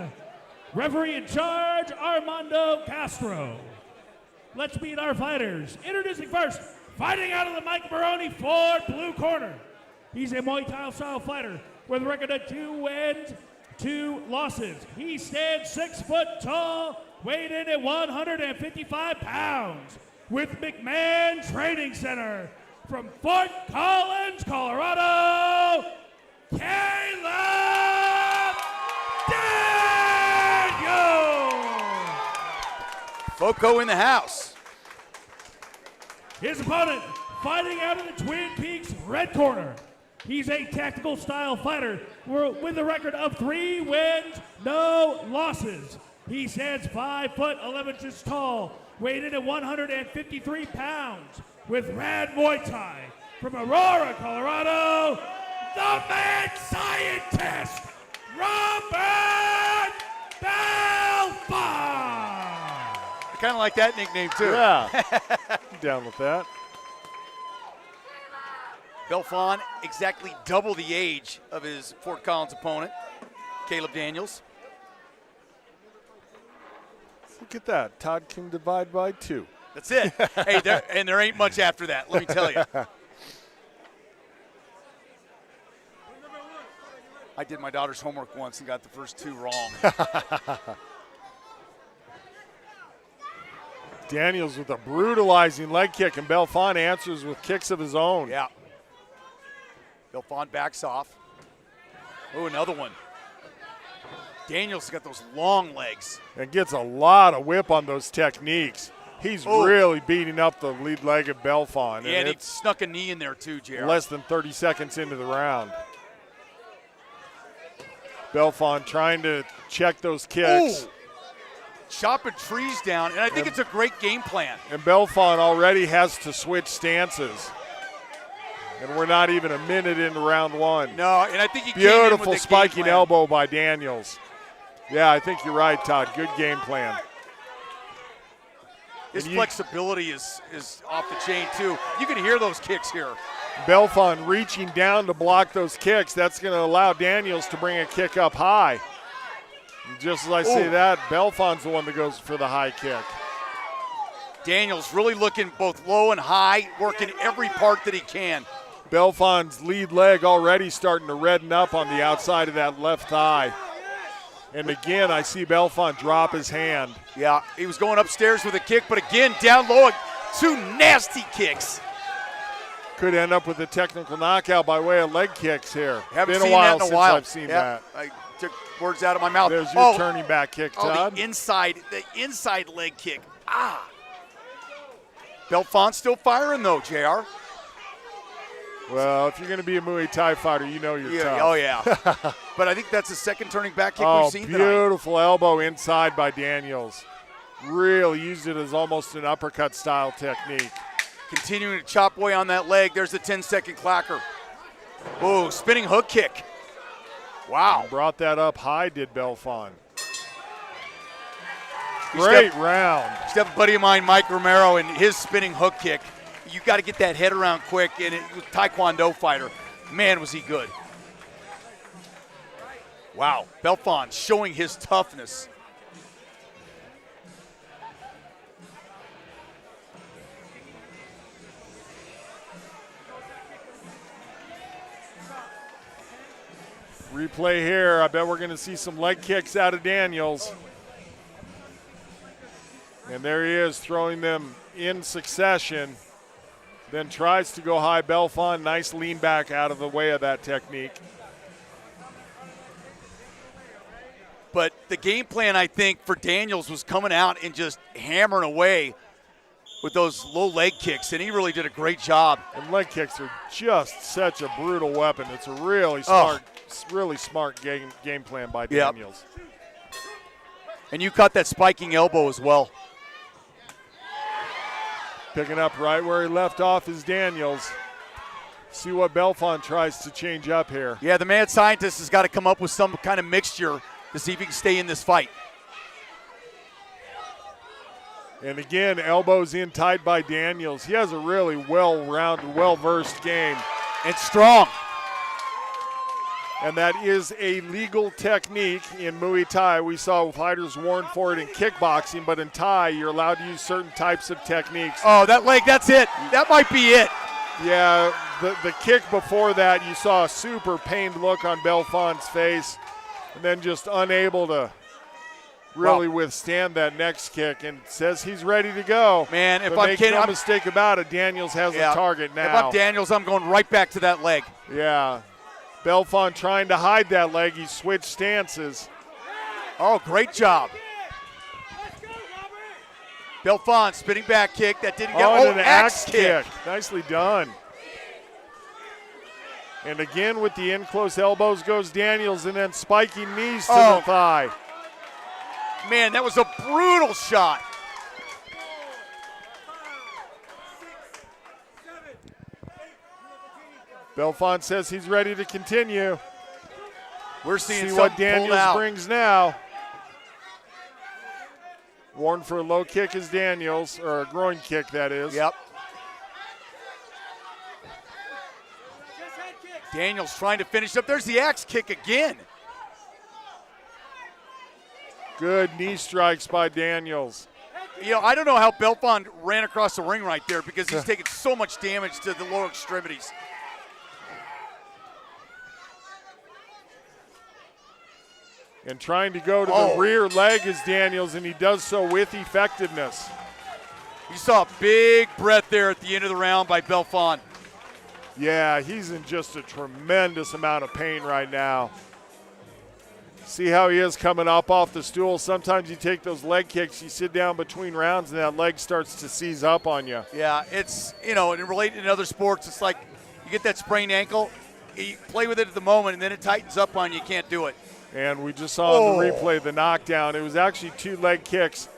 Referee in charge, Armando Castro. Let's meet our fighters. Introducing first, fighting out of the Mike Maroone Ford blue corner. He's a Muay Thai style fighter with a record of 2 wins, 2 losses. He stands 6 foot tall, weighed in at 155 pounds with McMahon Training Center. From Fort Collins, Colorado, Caleb Daniels. Foco in the house. His opponent, fighting out of the Twin Peaks red corner. He's a tactical style fighter with a record of 3 wins, no losses. He stands 5 foot 11 inches tall, weighed in at 153 pounds. With Rad Muay Thai from Aurora, Colorado, the mad scientist, Robert Belfont. I kind of like that nickname, too. Yeah, I'm down with that. Belfont, exactly double the age of his Fort Collins opponent, Caleb Daniels. Look at that. Todd can divide by 2. That's it. Hey, there ain't much after that, let me tell you. I did my daughter's homework once and got the first 2 wrong. Daniels with a brutalizing leg kick, and Belfont answers with kicks of his own. Yeah. Belfont backs off. Oh, another one. Daniels got those long legs. And gets a lot of whip on those techniques. He's really beating up the lead leg of Belfont. Yeah, and he snuck a knee in there too, JR. Less than 30 seconds into the round. Belfont trying to check those kicks. Ooh. Chopping trees down, and I think it's a great game plan. And Belfont already has to switch stances. And we're not even a minute into round 1. No, and I think he beautiful came in with spiking elbow by Daniels. Yeah, I think you're right, Todd. Good game plan. His flexibility is off the chain, too. You can hear those kicks here. Belfont reaching down to block those kicks. That's going to allow Daniels to bring a kick up high. And just as I say that, Belfont's the one that goes for the high kick. Daniels really looking both low and high, working every part that he can. Belfont's lead leg already starting to redden up on the outside of that left thigh. And again, I see Belfont drop his hand. Yeah, he was going upstairs with a kick, but again, down low, 2 nasty kicks. Could end up with a technical knockout by way of leg kicks here. Haven't Been seen a while that in a since while. I've seen that. I took words out of my mouth. There's your turning back kick, Todd. The inside leg kick. Belfont's still firing though, JR. Well, if you're going to be a Muay Thai fighter, you know you're tough. Oh, yeah. But I think that's the second turning back kick we've seen tonight. Beautiful elbow inside by Daniels. Really used it as almost an uppercut style technique. Continuing to chop away on that leg. There's the 10-second clacker. Oh, spinning hook kick. Wow. And brought that up high, did Belfont. Great round. Just have a buddy of mine, Mike Romero, and his spinning hook kick. you got to get that head around quick, and it was a Taekwondo fighter. Man, was he good. Wow, Belfont showing his toughness. Replay here. I bet we're going to see some leg kicks out of Daniels. And there he is, throwing them in succession. Then tries to go high. Belfont, nice lean back out of the way of that technique. But the game plan, I think, for Daniels was coming out and just hammering away with those low leg kicks, and he really did a great job. And leg kicks are just such a brutal weapon. It's a really smart game plan by Daniels. Yep. And you caught that spiking elbow as well. Picking up right where he left off is Daniels. See what Belfont tries to change up here. Yeah, the mad scientist has got to come up with some kind of mixture to see if he can stay in this fight. And again, elbows in tight by Daniels. He has a really well-rounded, well-versed game. And strong. And that is a legal technique in Muay Thai. We saw fighters warned for it in kickboxing, but in Thai, you're allowed to use certain types of techniques. Oh, that leg, that's it. That might be it. Yeah, the kick before that, you saw a super pained look on Belfont's face, and then just unable to really withstand that next kick, and says he's ready to go. Man, if but I'm make kidding, no mistake about it, Daniels has a target now. If I'm Daniels, I'm going right back to that leg. Yeah. Belfont trying to hide that leg. He switched stances. Oh, great job. Belfont spinning back kick. That didn't get an axe kick. Nicely done. And again with the in-close elbows goes Daniels, and then spiking knees to the thigh. Man, that was a brutal shot. Belfont says he's ready to continue. We're seeing what Daniels brings now. Warned for a low kick is Daniels, or a groin kick, that is. Yep. Daniels trying to finish up. There's the axe kick again. Good knee strikes by Daniels. You know, I don't know how Belfont ran across the ring right there because he's taken so much damage to the lower extremities. And trying to go to the rear leg is Daniels, and he does so with effectiveness. You saw a big breath there at the end of the round by Belfont. Yeah, he's in just a tremendous amount of pain right now. See how he is coming up off the stool. Sometimes you take those leg kicks, you sit down between rounds, and that leg starts to seize up on you. Yeah, it's, you know, and related in other sports, it's like you get that sprained ankle, you play with it at the moment, and then it tightens up on you. You can't do it. And we just saw on the replay the knockdown. It was actually two leg kicks.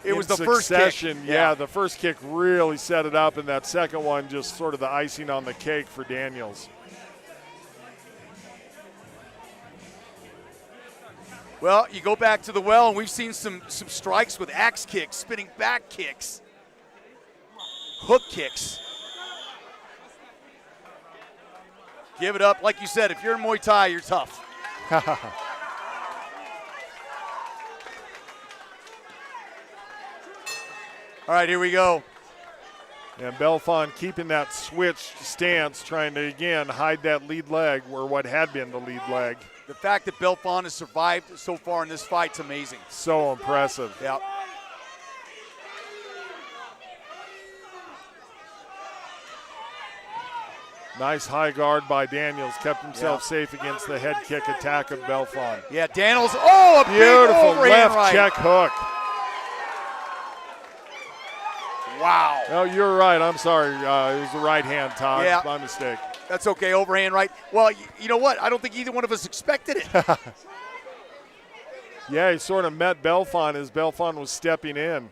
It was the first kick. Yeah, the first kick really set it up, and that second one just sort of the icing on the cake for Daniels. Well, you go back to the well, and we've seen some strikes with axe kicks, spinning back kicks, hook kicks. Give it up. Like you said, if you're in Muay Thai, you're tough. All right, here we go. And Belfont keeping that switched stance, trying to, again, hide that lead leg, or what had been the lead leg. The fact that Belfont has survived so far in this fight's amazing. So impressive. Yep. Nice high guard by Daniels. Kept himself safe against the head kick attack of Belfont. Yeah, Daniels. Oh, a beautiful big left right. check hook. Wow. No, you're right. I'm sorry. It was the right hand, Todd. Yeah. My mistake. That's okay. Overhand right. Well, you know what? I don't think either one of us expected it. Yeah, he sort of met Belfont as Belfont was stepping in.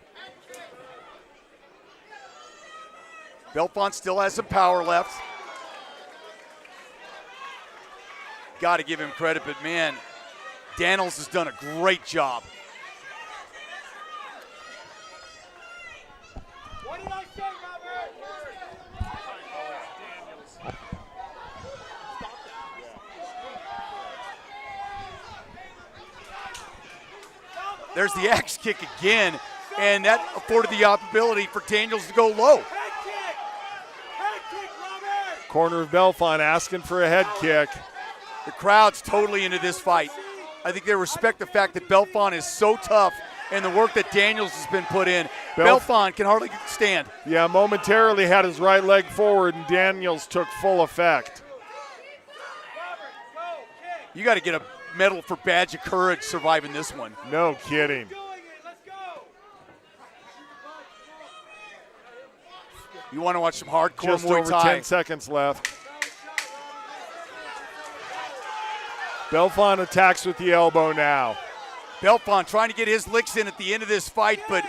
Belfont still has some power left. Got to give him credit, but man, Daniels has done a great job. What did I say, Robert? There's the axe kick again, and that afforded the ability for Daniels to go low. Corner of Belfont asking for a head kick. The crowd's totally into this fight. I think they respect the fact that Belfont is so tough and the work that Daniels has been put in. Belfont can hardly stand. Yeah, momentarily had his right leg forward, and Daniels took full effect. You got to get a medal for badge of courage surviving this one. No kidding. You want to watch some hardcore Just Muay over Thai. 10 seconds left. Belfont attacks with the elbow now. Belfont trying to get his licks in at the end of this fight, but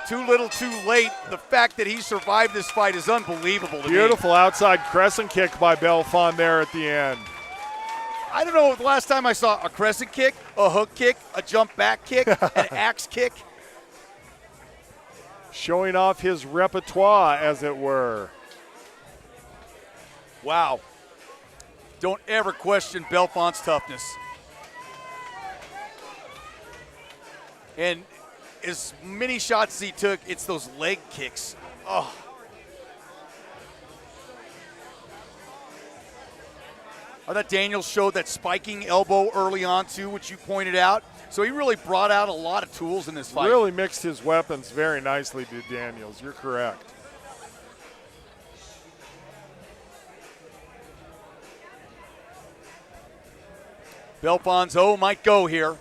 too little too late. The fact that he survived this fight is unbelievable to me. Beautiful outside crescent kick by Belfont there at the end. I don't know the last time I saw a crescent kick, a hook kick, a jump back kick, an axe kick. Showing off his repertoire, as it were. Wow. Don't ever question Belfont's toughness. And as many shots as he took, it's those leg kicks. Oh. I thought Daniels showed that spiking elbow early on too, which you pointed out. So he really brought out a lot of tools in this fight. Really mixed his weapons very nicely to Daniels. You're correct. Belfont's might go here.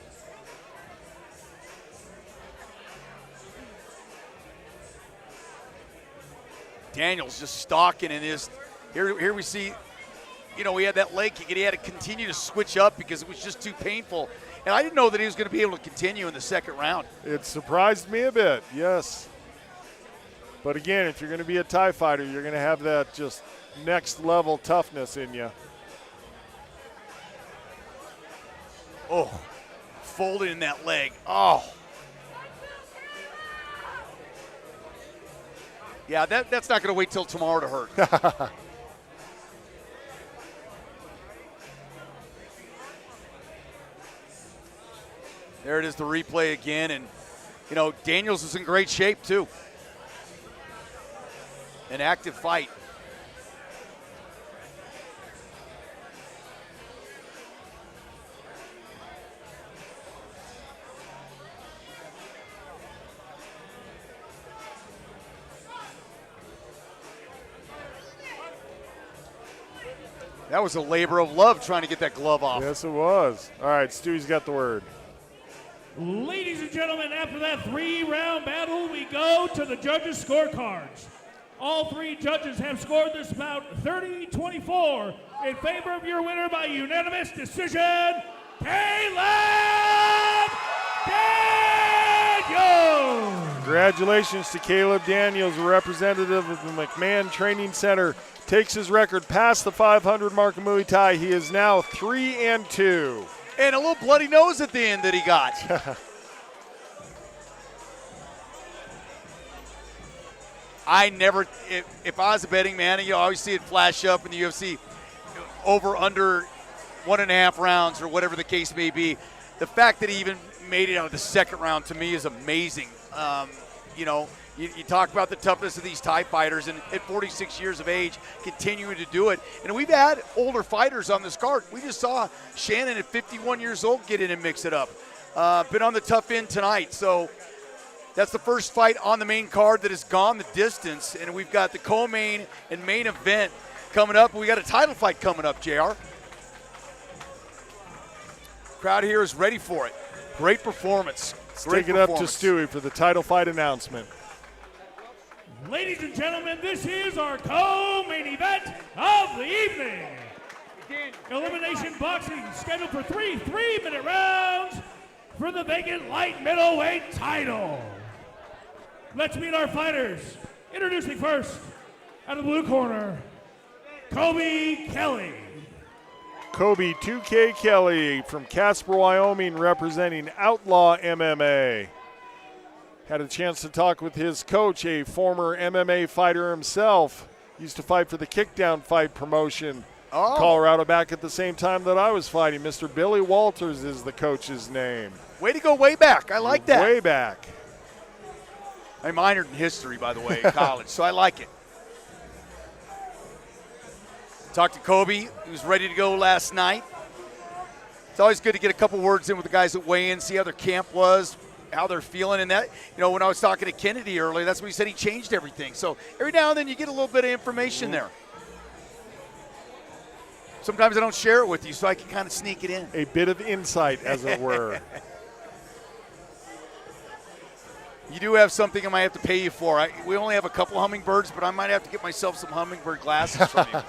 Daniels just stalking in his. Here we see, you know, he had that leg kick and he had to continue to switch up because it was just too painful. And I didn't know that he was going to be able to continue in the second round. It surprised me a bit, yes. But again, if you're going to be a Thai fighter, you're going to have that just next level toughness in you. Oh, folded in that leg. Oh. Yeah, that's not going to wait till tomorrow to hurt. There it is, the replay again. And, you know, Daniels is in great shape, too. An active fight. That was a labor of love trying to get that glove off. Yes, it was. All right, Stewie's got the word. Ladies and gentlemen, after that 3-round battle, we go to the judges' scorecards. All 3 judges have scored this bout 30-24 in favor of your winner by unanimous decision, Caleb Daniels. Congratulations to Caleb Daniels, a representative of the McMahon Training Center. Takes his record past the 500 mark in Muay Thai. He is now 3-2. And a little bloody nose at the end that he got. I never, if I was a betting man, you always see it flash up in the UFC, over, under 1.5 rounds or whatever the case may be. The fact that he even made it out of the second round to me is amazing. You know, you talk about the toughness of these Thai fighters, and at 46 years of age, continuing to do it. And we've had older fighters on this card. We just saw Shannon at 51 years old get in and mix it up. Been on the tough end tonight. So that's the first fight on the main card that has gone the distance. And we've got the co-main and main event coming up. We got a title fight coming up, JR. Crowd here is ready for it. Great performance. Let's take it up to Stewie for the title fight announcement. Ladies and gentlemen, this is our co-main event of the evening. Elimination boxing scheduled for 3 3-minute rounds for the vacant light middleweight title. Let's meet our fighters. Introducing first, out of the blue corner, Kobe Kelly. Kobe 2K Kelly from Casper, Wyoming, representing Outlaw MMA. Had a chance to talk with his coach, a former MMA fighter himself, Used to fight for the Kickdown Fight promotion. Colorado back at the same time that I was fighting. Mr. Billy Walters is the coach's name. Way to go way back. I like that. Way back. I minored in history, by the way, in college, so I like it. Talked to Kobe. He was ready to go last night. It's always good to get a couple words in with the guys that weigh in, see how their camp was, how they're feeling. And that, when I was talking to Kennedy earlier, that's what he said. He changed everything. So every now and then you get a little bit of information there. Sometimes I don't share it with you, so I can kind of sneak it in. A bit of insight, as it were. You do have something I might have to pay you for. We only have a couple hummingbirds, but I might have to get myself some hummingbird glasses from you.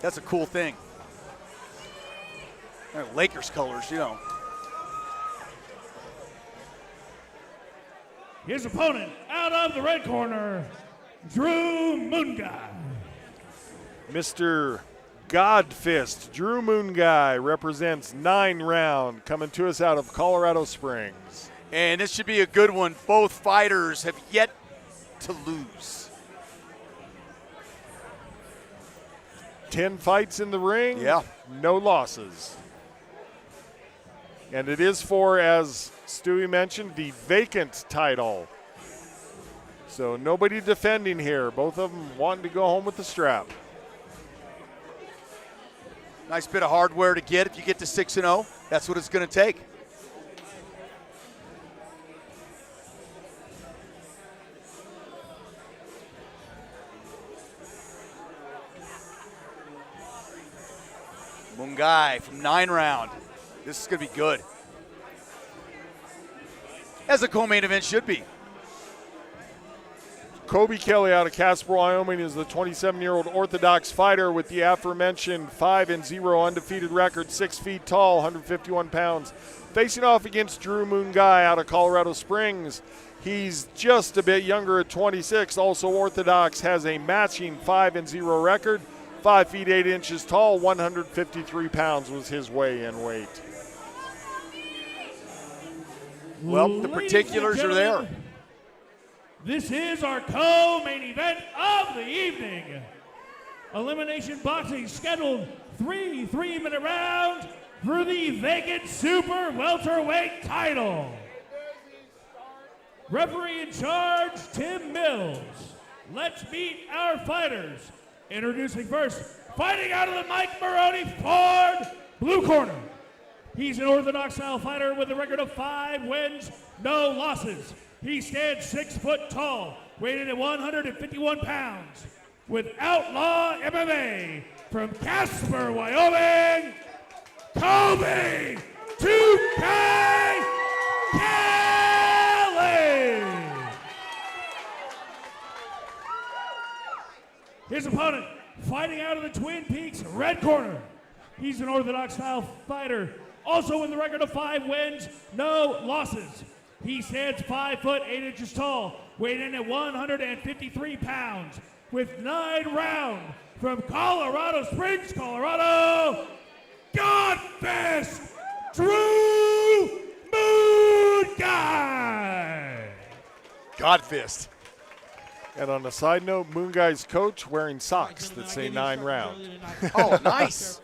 That's a cool thing. Lakers colors, His opponent, out of the red corner, Drew Moonguy. Mr. Godfist, Drew Moonguy, represents 9 round, coming to us out of Colorado Springs. And this should be a good one. Both fighters have yet to lose. 10 fights in the ring, no losses. And it is for, as Stewie mentioned, the vacant title. So nobody defending here. Both of them wanting to go home with the strap. Nice bit of hardware to get. If you get to 6-0, that's what it's going to take. Moonguy from 9 round. This is going to be good. As a co-main event should be. Kobe Kelly out of Casper, Wyoming is the 27-year-old Orthodox fighter with the aforementioned 5-0 undefeated record, 6 feet tall, 151 pounds. Facing off against Drew Moonguy out of Colorado Springs. He's just a bit younger at 26. Also Orthodox has a matching 5-0 record, 5 feet 8 inches tall, 153 pounds was his weigh-in weight. Well, the particulars are there. This is our co-main event of the evening. Elimination boxing scheduled 3 3-minute rounds for the vacant super welterweight title. Referee in charge, Tim Mills. Let's meet our fighters. Introducing first, fighting out of the Mike Maroone Ford blue corner. He's an Orthodox style fighter with a record of 5 wins, no losses. He stands 6 foot tall, weighing at 151 pounds. With Outlaw MMA from Casper, Wyoming, Kobe 2K Kelly. His opponent, fighting out of the Twin Peaks red corner. He's an Orthodox style fighter, also with a record of 5 wins, no losses. He stands 5 foot 8 inches tall, weighing in at 153 pounds, with 9 round from Colorado Springs, Colorado, Godfist Drew Moonguy. Godfist. And on a side note, Moonguy's coach wearing socks that say 9 round. Oh, nice.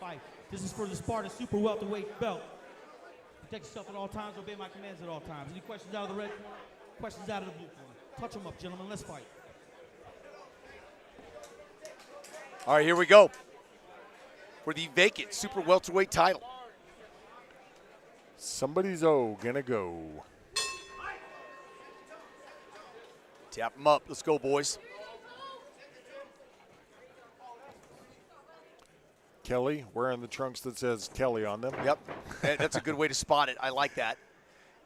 This is for the Sparta super welterweight belt. Protect yourself at all times, obey my commands at all times. Any questions out of the red corner? Questions out of the blue corner? Touch them up, gentlemen. Let's fight. All right, here we go. For the vacant super welterweight title. Somebody's gonna go. Tap them up. Let's go, boys. Kelly wearing the trunks that says Kelly on them. Yep, that's a good way to spot it. I like that.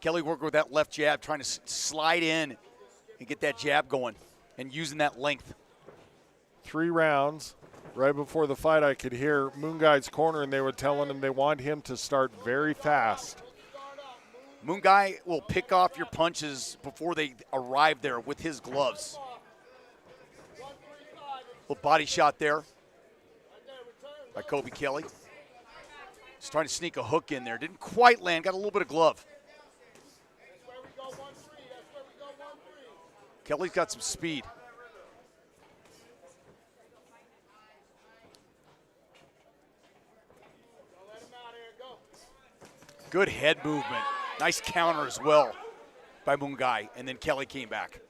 Kelly working with that left jab, trying to slide in and get that jab going and using that length. 3 rounds. Right before the fight, I could hear Moonguy's corner, and they were telling him they want him to start very fast. Moonguy will pick off your punches before they arrive there with his gloves. Little body shot there by Kobe Kelly. Just trying to sneak a hook in there. Didn't quite land, got a little bit of glove. Kelly's got some speed. Good head movement. Nice counter as well by Mungai, and then Kelly came back.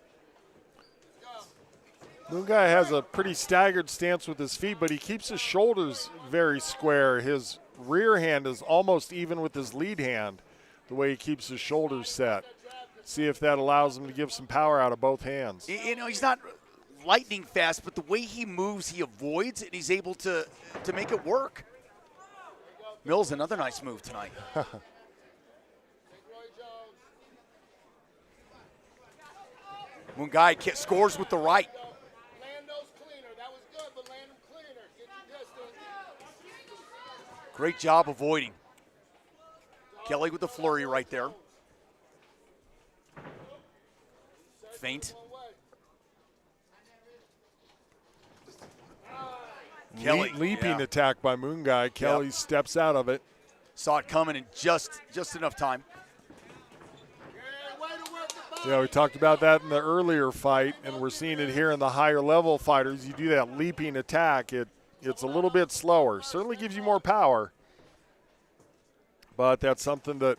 Mungai has a pretty staggered stance with his feet, but he keeps his shoulders very square. His rear hand is almost even with his lead hand, the way he keeps his shoulders set. See if that allows him to give some power out of both hands. You know, he's not lightning fast, but the way he moves, he avoids, and he's able to make it work. Mills, another nice move tonight. Mungai scores with the right. Great job avoiding. Kelly with the flurry right there. Feint. Kelly leaping attack by Mungai. Kelly steps out of it. Saw it coming in just enough time. Yeah, we talked about that in the earlier fight, and we're seeing it here in the higher level fighters. You do that leaping attack, it's a little bit slower. Certainly gives you more power, but that's something that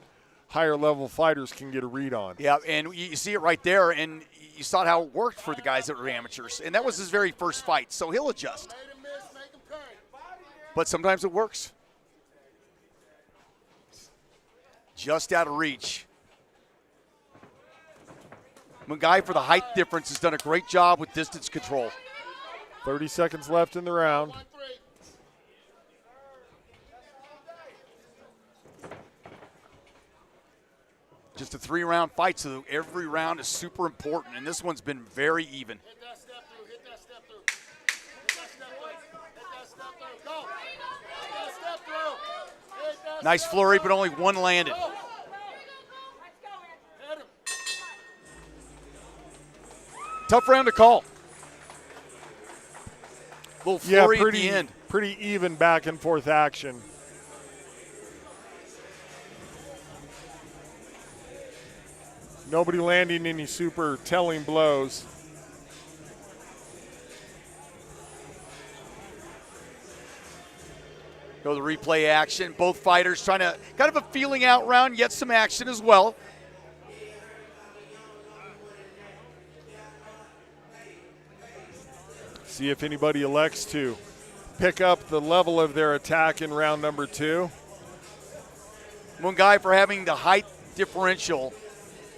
higher level fighters can get a read on. Yeah, and you see it right there, and you saw how it worked for the guys that were amateurs, and that was his very first fight, so he'll adjust. But sometimes it works. Just out of reach. Mungai, for the height difference, has done a great job with distance control. 30 seconds left in the round. Just a 3-round fight, so every round is super important, and this one's been very even. Nice flurry, but only one landed. Tough round to call. Little flurry at the end. Pretty even back and forth action. Nobody landing any super telling blows. Go the replay action. Both fighters trying to kind of a feeling out round, yet some action as well. See if anybody elects to pick up the level of their attack in round number 2. Mungai, for having the height differential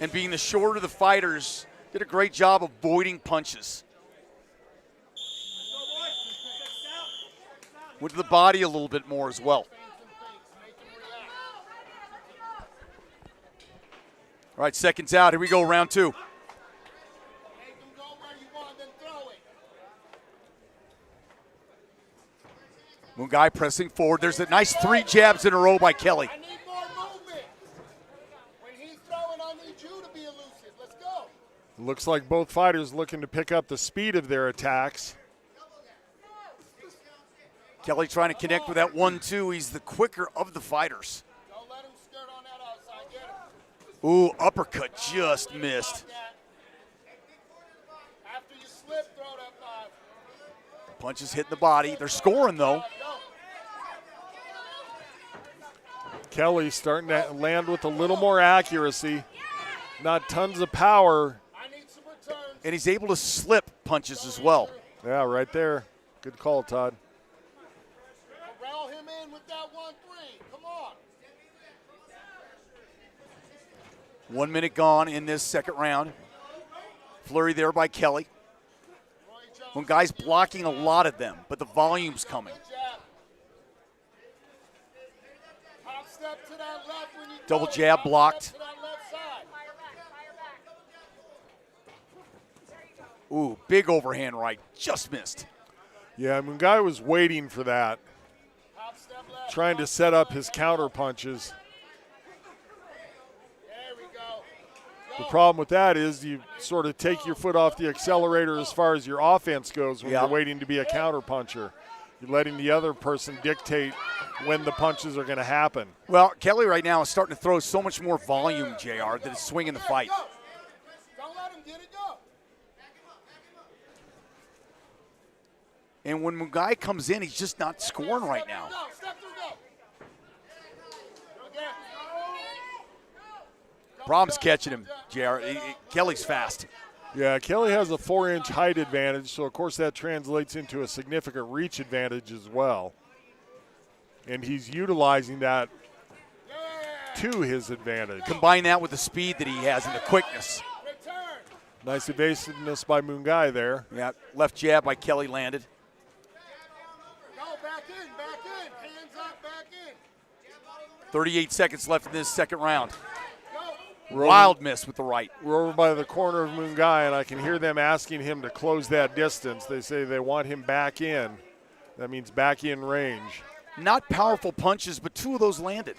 and being the shorter of the fighters, did a great job avoiding punches. Went to the body a little bit more as well. All right, seconds out. Here we go, round 2. Mungai pressing forward. There's a nice 3 jabs in a row by Kelly. I need more movement. When he's throwing, I need you to be elusive. Let's go. Looks like both fighters looking to pick up the speed of their attacks. Kelly trying to connect with that 1-2. He's the quicker of the fighters. Don't let him skirt on that outside. Get him. Ooh, uppercut just missed. After you slip, throw that 5. Punches hitting the body. They're scoring, though. Kelly starting to land with a little more accuracy. Not tons of power. And he's able to slip punches as well. Yeah, right there. Good call, Todd. Corral him in with that 1-3. Come on. 1 minute gone in this second round. Flurry there by Kelly. Mungai's blocking a lot of them, but the volume's coming. Double jab blocked. Ooh, big overhand right, just missed. Yeah, Mungai was waiting for that. Trying to set up his counter punches. The problem with that is you sort of take your foot off the accelerator as far as your offense goes when you're waiting to be a counter puncher. You're letting the other person dictate when the punches are going to happen. Well, Kelly right now is starting to throw so much more volume, JR, that it's swinging the fight. Don't let him get it, go. And when Mungai comes in, he's just not scoring right now. Problem's catching him, JR. Kelly's fast. Yeah, Kelly has a 4-inch height advantage, so of course that translates into a significant reach advantage as well. And he's utilizing that to his advantage. Combine that with the speed that he has and the quickness. Nice evasiveness by Mungai there. Yeah, left jab by Kelly landed. Go, back in, hands up, back in. 38 seconds left in this second round. We're Wild miss with the right. We're over by the corner of Mungai, and I can hear them asking him to close that distance. They say they want him back in. That means back in range. Not powerful punches, but 2 of those landed.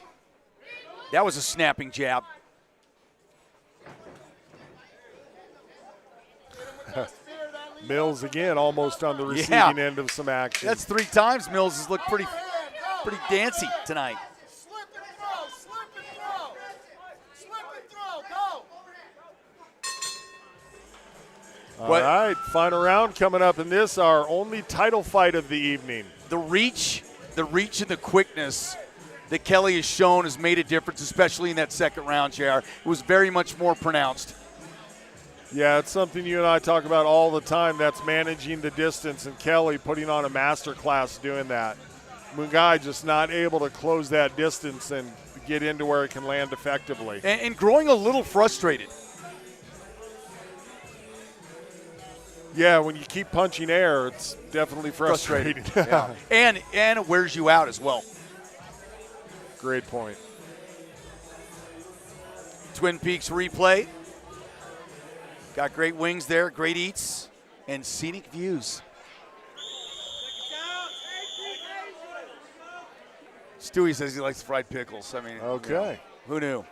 That was a snapping jab. Mills again almost on the receiving end of some action. That's 3 times Mills has looked pretty dancy tonight. All right, final round coming up in this, our only title fight of the evening. The reach and the quickness that Kelly has shown has made a difference, especially in that second round, JR. It was very much more pronounced. Yeah, it's something you and I talk about all the time. That's managing the distance, and Kelly putting on a master class doing that. Mungai just not able to close that distance and get into where it can land effectively. And growing a little frustrated. Yeah, when you keep punching air, it's definitely frustrating. Yeah. And it wears you out as well. Great point. Twin Peaks replay. Got great wings there, great eats, and scenic views. Stewie says he likes fried pickles. I mean, okay. Who knew?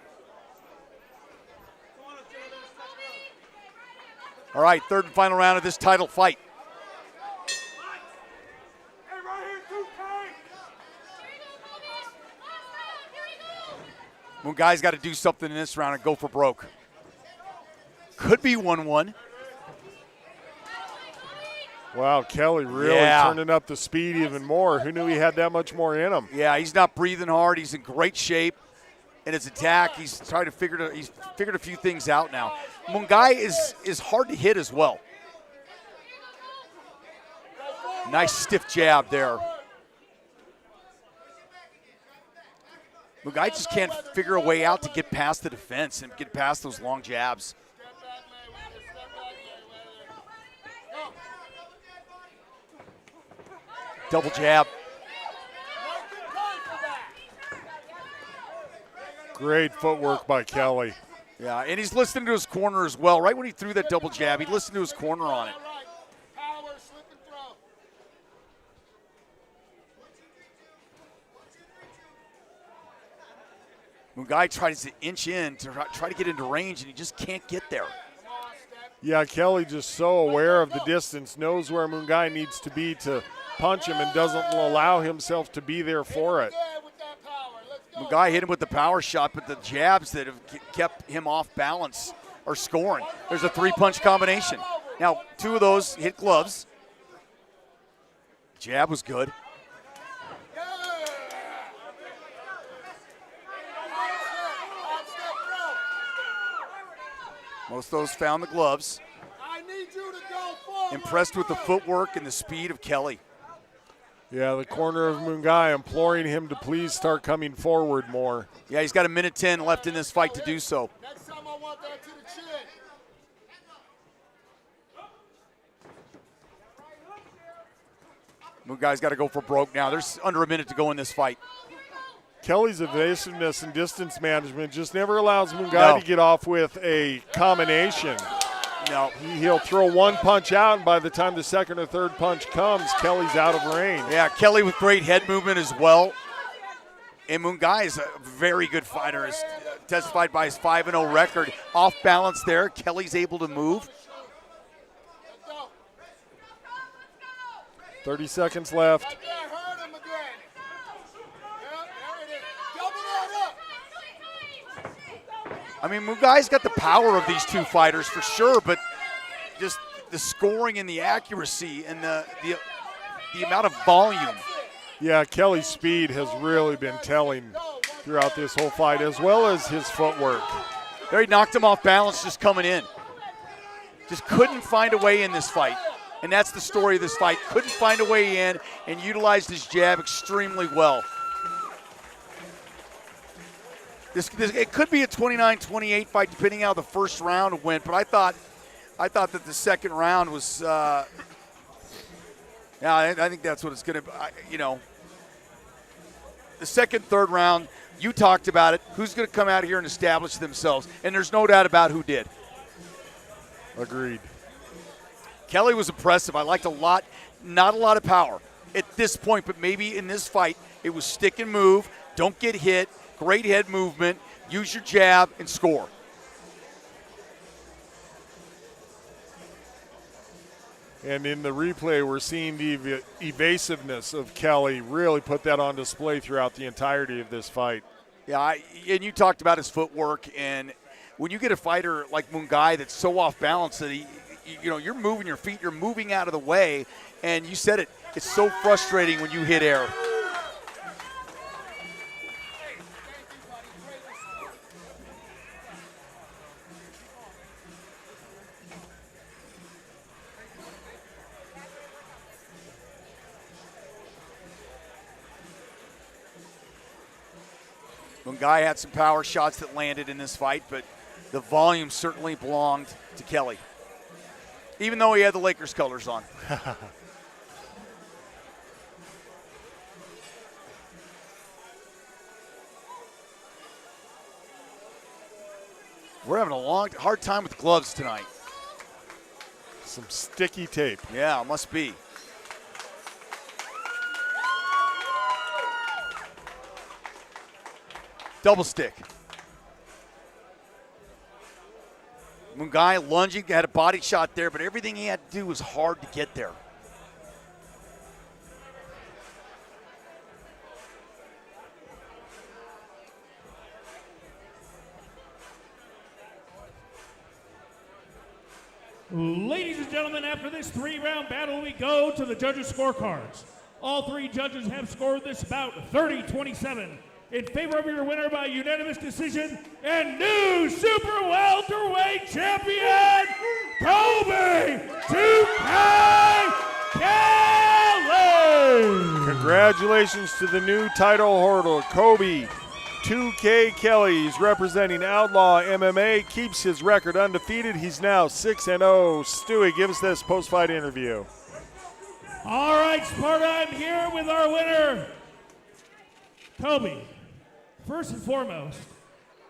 All right, third and final round of this title fight. Mungai's got to do something in this round and go for broke. Could be 1-1. Wow, Kelly really turning up the speed even more. Who knew he had that much more in him? Yeah, he's not breathing hard. He's in great shape. In his attack, he's trying to he's figured a few things out now. Mungai is hard to hit as well. Nice stiff jab there. Mungai just can't figure a way out to get past the defense and get past those long jabs. Double jab. Great footwork by Kelly. Yeah, and he's listening to his corner as well. Right when he threw that double jab, he listened to his corner on it. Mungai tries to inch in to try to get into range, and he just can't get there. Yeah, Kelly just so aware of the distance, knows where Mungai needs to be to punch him and doesn't allow himself to be there for it. Mungai hit him with the power shot, but the jabs that have kept him off balance are scoring. There's a 3-punch combination. Now, 2 of those hit gloves. Jab was good. Most of those found the gloves. Impressed with the footwork and the speed of Kelly. Yeah, the corner of Mungai imploring him to please start coming forward more. Yeah, he's got 1:10 left in this fight to do so. Next time I want that to the chin. Mungai's got to go for broke now. There's under a minute to go in this fight. Kelly's evasiveness and distance management just never allows Mungai to get off with a combination. No. He'll throw one punch out, and by the time the second or third punch comes, Kelly's out of range. Yeah, Kelly with great head movement as well. And Mungai is a very good fighter, as testified by his 5-0 record. Off balance there, Kelly's able to move. 30 seconds left. I mean, Mungai's got the power of these 2 fighters for sure, but just the scoring and the accuracy and the amount of volume. Yeah, Kelly's speed has really been telling throughout this whole fight, as well as his footwork. There he knocked him off balance just coming in. Just couldn't find a way in this fight. And that's the story of this fight. Couldn't find a way in and utilized his jab extremely well. It could be a 29-28 fight depending how the first round went, but I thought that the second round was yeah, I think that's what it's going to be. The second, third round, you talked about it. Who's going to come out here and establish themselves? And there's no doubt about who did. Agreed. Kelly was impressive. I liked a lot. Not a lot of power at this point, but maybe in this fight, it was stick and move. Don't get hit. Great head movement. Use your jab and score. And in the replay, we're seeing the evasiveness of Kelly really put that on display throughout the entirety of this fight. Yeah, and you talked about his footwork, and when you get a fighter like Mungai that's so off balance that you're moving your feet, you're moving out of the way, and you said it, it's so frustrating when you hit air. Mungai had some power shots that landed in this fight, but the volume certainly belonged to Kelly, even though he had the Lakers colors on. We're having a hard time with gloves tonight. Some sticky tape. Yeah, it must be. Double stick. Mungai lunging, had a body shot there, but everything he had to do was hard to get there. Ladies and gentlemen, after this 3-round battle, we go to the judges' scorecards. All 3 judges have scored this bout 30-27 in favor of your winner by unanimous decision and new super welterweight champion, Kobe 2K Kelly. Congratulations to the new title holder, Kobe 2K Kelly. He's representing Outlaw MMA, keeps his record undefeated. He's now 6-0. Stewie, give us this post-fight interview. All right, Sparta, I'm here with our winner, Kobe. First and foremost,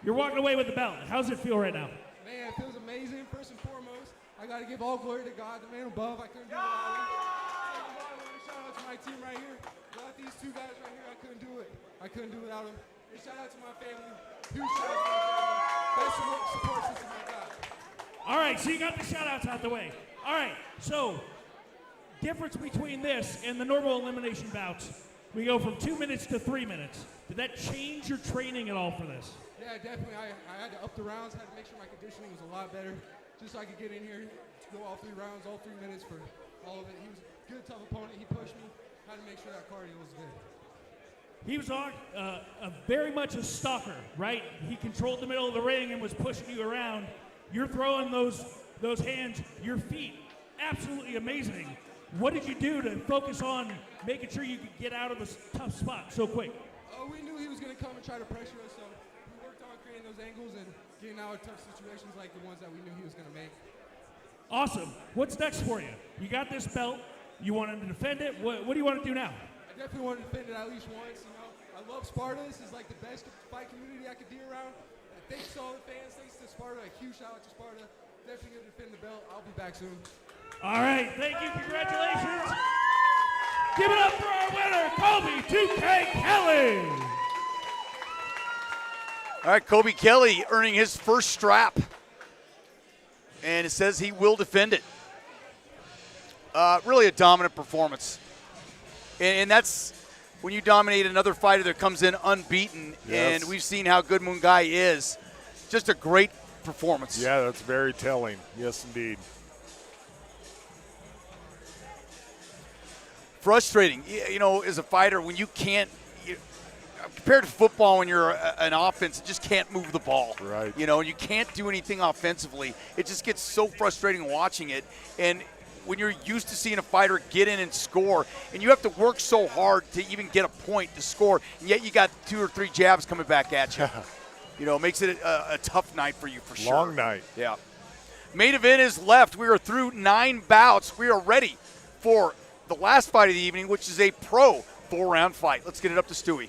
you're walking away with the belt. How's it feel right now? Man, it feels amazing. First and foremost, I got to give all glory to God, the man above. I couldn't do it without him. Shout out to my team right here. Without these 2 guys right here, I couldn't do it. I couldn't do it without them. And shout out to my family. Huge shout out to my family. Best support system I got. All right, so you got the shout-outs out the way. All right, so difference between this and the normal elimination bouts, we go from 2 minutes to 3 minutes. Did that change your training at all for this? Yeah, definitely. I had to up the rounds, had to make sure my conditioning was a lot better, just so I could get in here, go all 3 rounds, all 3 minutes for all of it. He was a good, tough opponent. He pushed me. Had to make sure that cardio was good. He was very much a stalker, right? He controlled the middle of the ring and was pushing you around. You're throwing those hands, your feet, absolutely amazing. What did you do to focus on making sure you could get out of this tough spot so quick? We knew he was going to come and try to pressure us, so we worked on creating those angles and getting out of tough situations like the ones that we knew he was going to make. Awesome. What's next for you? You got this belt. You want to defend it. What do you want to do now? I definitely want to defend it at least once. I love Sparta. This is like the best fight community I could be around. Thanks to all the fans. Thanks to Sparta. A huge shout out to Sparta. Definitely going to defend the belt. I'll be back soon. All right. Thank you. Congratulations. Give it up for our winner, Kobe 2K Kelly. All right, Kobe Kelly earning his first strap. And it says he will defend it. Really a dominant performance. And that's when you dominate another fighter that comes in unbeaten. Yes. And we've seen how good Mungai is. Just a great performance. Yeah, that's very telling. Yes, indeed. Frustrating, as a fighter when you can't. compared to football, when you're an offense, you just can't move the ball. Right. You know, and you can't do anything offensively. It just gets so frustrating watching it. And when you're used to seeing a fighter get in and score, and you have to work so hard to even get a point to score, and yet you got 2 or 3 jabs coming back at you. You know, it makes it a tough night for you for sure. Long night. Yeah. Main event is left. We are through 9 bouts. We are ready for the last fight of the evening, which is a pro 4-round fight. Let's get it up to Stewie.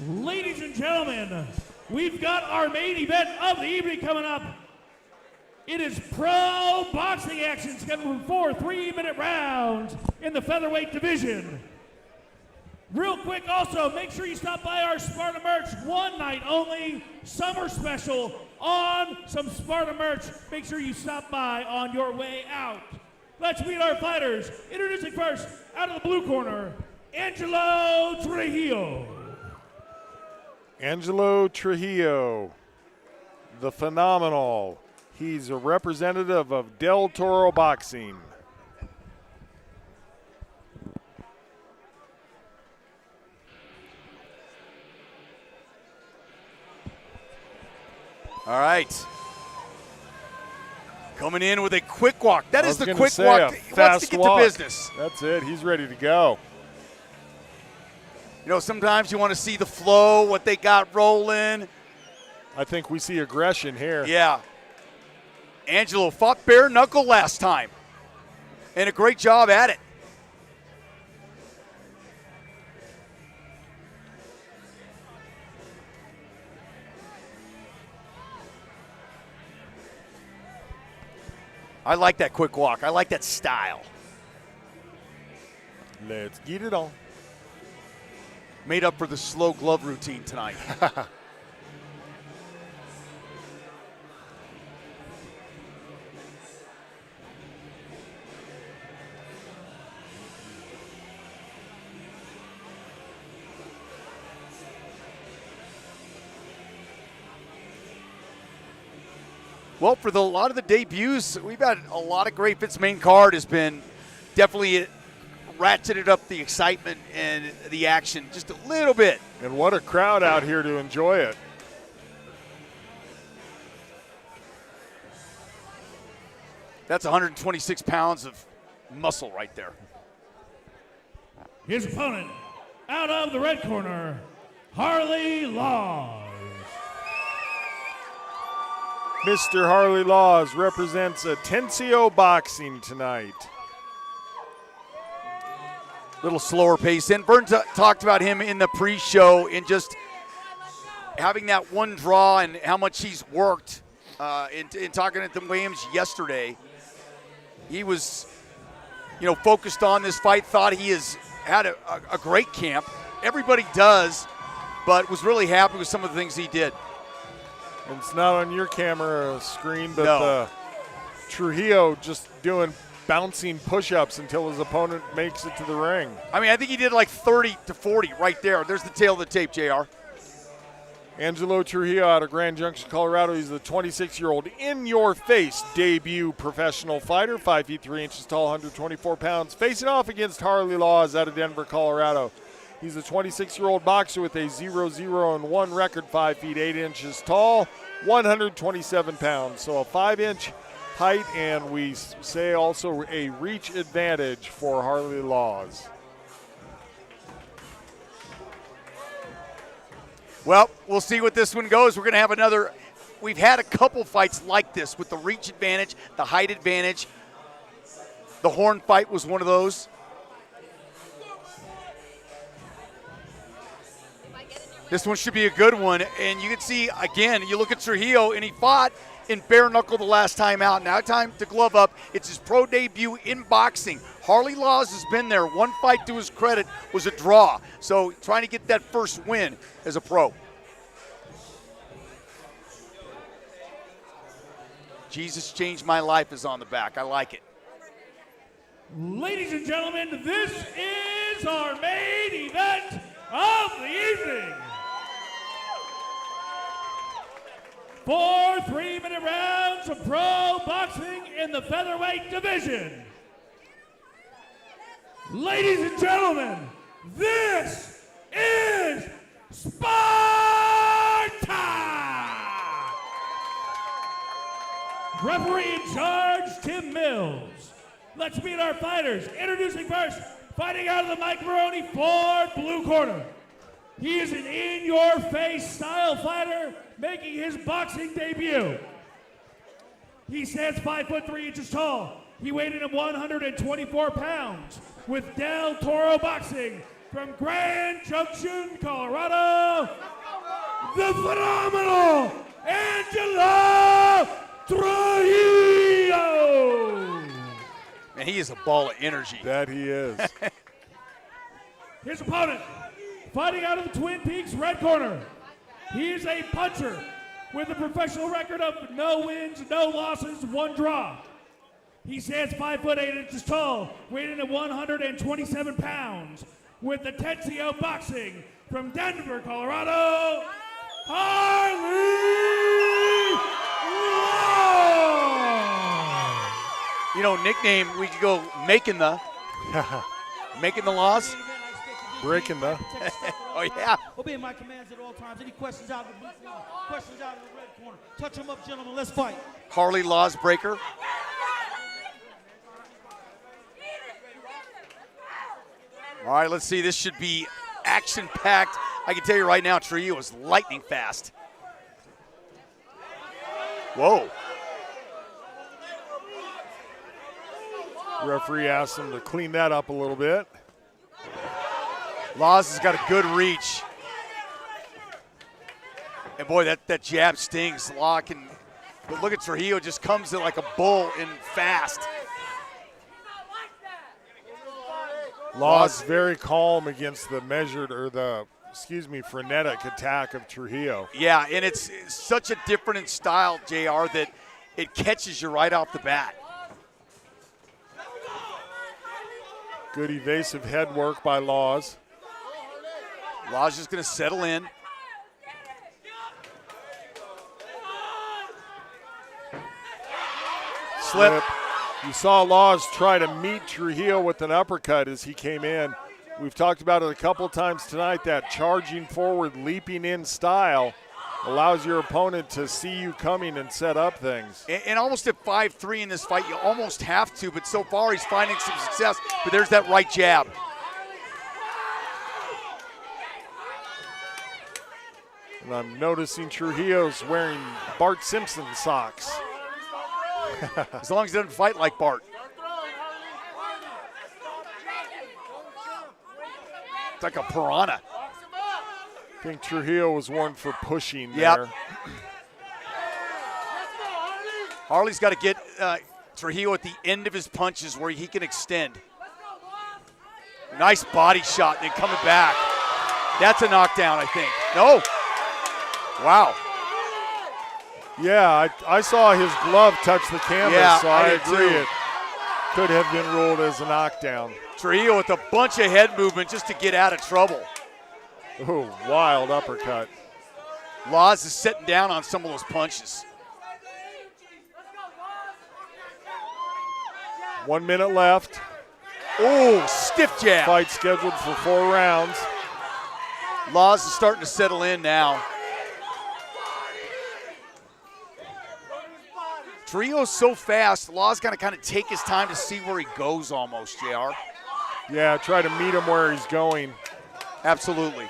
Ladies and gentlemen, we've got our main event of the evening coming up. It is pro boxing action scheduled for 4 3-minute rounds in the featherweight division. Real quick also, make sure you stop by our Sparta merch, one night only, summer special on some Sparta merch. Make sure you stop by on your way out. Let's meet our fighters. Introducing first, out of the blue corner, Angelo Trujillo. Angelo Trujillo, the phenomenal. He's a representative of Del Toro Boxing. All right. Coming in with a quick walk. That is the quick walk. He wants to get to business. That's it. He's ready to go. You know, sometimes you want to see the flow, what they got rolling. I think we see aggression here. Yeah. Angelo fought bare knuckle last time, and a great job at it. I like that quick walk. I like that style. Let's get it on. Made up for the slow glove routine tonight. Well, for a lot of the debuts, we've had a lot of great fits. Main card has been definitely ratcheted up the excitement and the action just a little bit. And what a crowd out here to enjoy it. That's 126 pounds of muscle right there. His opponent, out of the red corner, Harley Laws. Mr. Harley Laws represents Atencio Boxing tonight. Little slower pace in. Vern talked about him in the pre-show and just having that one draw and how much he's worked. In talking to Williams yesterday, he was, focused on this fight. Thought he has had a great camp. Everybody does, but was really happy with some of the things he did. And it's not on your camera screen, but no. Trujillo just doing bouncing push-ups until his opponent makes it to the ring. I mean, I think he did like 30 to 40 right there. There's the tail of the tape, JR. Angelo Trujillo out of Grand Junction, Colorado. He's the 26-year-old in-your-face debut professional fighter, 5 feet 3 inches tall, 124 pounds, facing off against Harley Laws out of Denver, Colorado. He's a 26-year-old boxer with a 0-0-1 record, 5 feet 8 inches tall, 127 pounds. So a 5-inch height, and we say also a reach advantage for Harley Laws. Well, we'll see what this one goes. We're going to have another. We've had a couple fights like this with the reach advantage, the height advantage. The Horn fight was one of those. This one should be a good one. And you can see, again, you look at Trujillo, and he fought in bare knuckle the last time out. Now time to glove up. It's his pro debut in boxing. Harley Laws has been there. One fight, to his credit, was a draw. So trying to get that first win as a pro. Jesus Changed My Life is on the back. I like it. Ladies and gentlemen, this is our main event of the evening. 4 3-minute rounds of pro boxing in the featherweight division. Ladies and gentlemen, this is Sparta! Referee in charge, Tim Mills. Let's meet our fighters. Introducing first, fighting out of the Mike Maroone Ford blue corner. He is an in-your-face style fighter making his boxing debut. He stands 5'3" tall. He weighed in at 124 pounds with Del Toro Boxing from Grand Junction, Colorado, the phenomenal Angelo Trujillo. Man, he is a ball of energy. That he is. His opponent, fighting out of the Twin Peaks red corner. He is a puncher with a professional record of no wins, no losses, 1 draw. He stands 5'8" tall, weighing in at 127 pounds with the Tensio Boxing from Denver, Colorado, Harley Law. You know, nickname, we could go making the laws. Breaking the. Oh, yeah. Obey my commands at all times. Any questions out of the blue corner? Questions out of the red corner? Touch them up, gentlemen. Let's fight. Harley Laws breaker. All right, let's see. This should be action-packed. I can tell you right now, Trujillo is lightning fast. Whoa. Referee asked him to clean that up a little bit. Laws has got a good reach. And boy, that jab stings. But look at Trujillo, just comes in like a bull and fast. Laws very calm against the frenetic attack of Trujillo. Yeah, and it's such a different style, JR, that it catches you right off the bat. Good evasive head work by Laws. Laws just going to settle in. Slip. You saw Laws try to meet Trujillo with an uppercut as he came in. We've talked about it a couple of times tonight, that charging forward, leaping in style allows your opponent to see you coming and set up things. And almost at 5'3" in this fight, you almost have to, but so far he's finding some success. But there's that right jab. And I'm noticing Trujillo's wearing Bart Simpson socks. As long as he doesn't fight like Bart. It's like a piranha. I think Trujillo was one for pushing there. Harley's got to get Trujillo at the end of his punches where he can extend. Nice body shot, then coming back. That's a knockdown, I think. No. Wow. Yeah, I saw his glove touch the canvas, so I agree. Too. It could have been ruled as a knockdown. Trujillo with a bunch of head movement just to get out of trouble. Oh, wild uppercut. Laws is sitting down on some of those punches. 1 minute left. Oh, stiff jab. Fight scheduled for 4 rounds. Laws is starting to settle in now. Trujillo's so fast, Law's got to kind of take his time to see where he goes almost, JR. Yeah, try to meet him where he's going. Absolutely.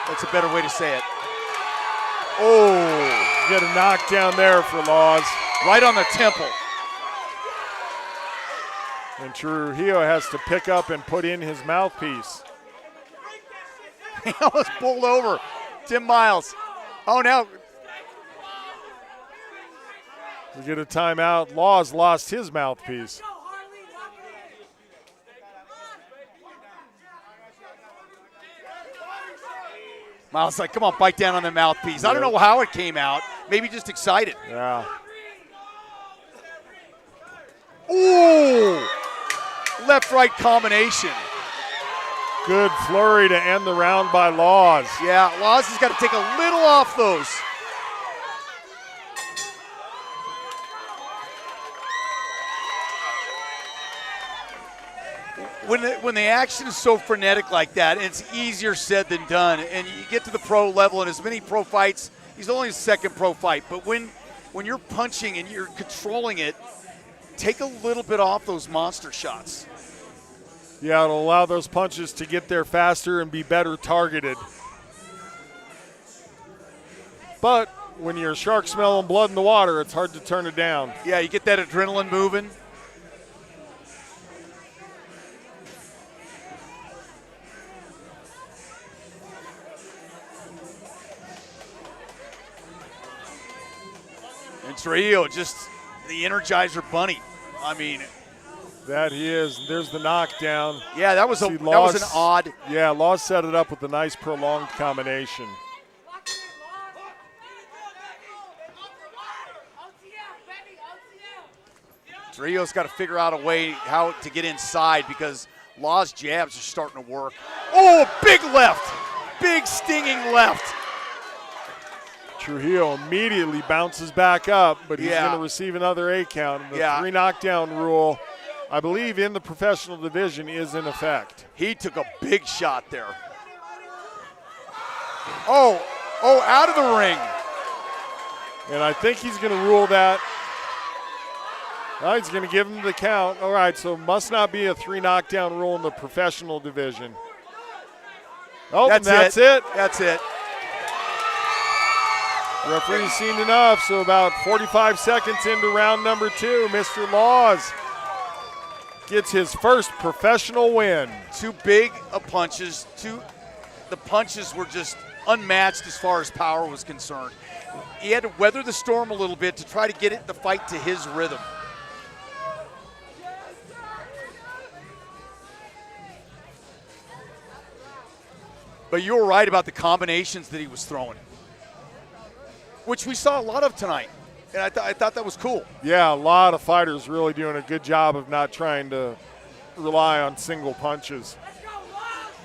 That's a better way to say it. Oh, get a knockdown there for Laws. Right on the temple. And Trujillo has to pick up and put in his mouthpiece. He almost pulled over Tim Miles. Oh, now. We get a timeout. Laws lost his mouthpiece. Miles like, come on, bite down on the mouthpiece. I don't know how it came out. Maybe just excited. Yeah. Ooh! Left-right combination. Good flurry to end the round by Laws. Yeah, Laws has got to take a little off those. when the action is so frenetic like that, it's easier said than done. And you get to the pro level, and as many pro fights, he's only his second pro fight. But when you're punching and you're controlling it, take a little bit off those monster shots. Yeah, it'll allow those punches to get there faster and be better targeted. But when you're shark smelling blood in the water, it's hard to turn it down. Yeah, you get that adrenaline moving. And Trujillo, just the Energizer Bunny. I mean, that he is. There's the knockdown. Yeah, that was an odd. Yeah, Laws set it up with a nice prolonged combination. Trujillo's got to figure out a way how to get inside because Law's jabs are starting to work. Oh, big left. Big stinging left. Trujillo immediately bounces back up, but he's going to receive another 8 count. The 3 knockdown rule, I believe, in the professional division is in effect. He took a big shot there. Oh, out of the ring. And I think he's going to rule that. He's going to give him the count. All right, so must not be a 3 knockdown rule in the professional division. Oh, that's it. That's it. Referee's seen enough, so about 45 seconds into round number 2, Mr. Laws gets his first professional win. 2 big punches. The punches were just unmatched as far as power was concerned. He had to weather the storm a little bit to try to get the fight to his rhythm. But you were right about the combinations that he was throwing, which we saw a lot of tonight, and I thought that was cool. Yeah, a lot of fighters really doing a good job of not trying to rely on single punches.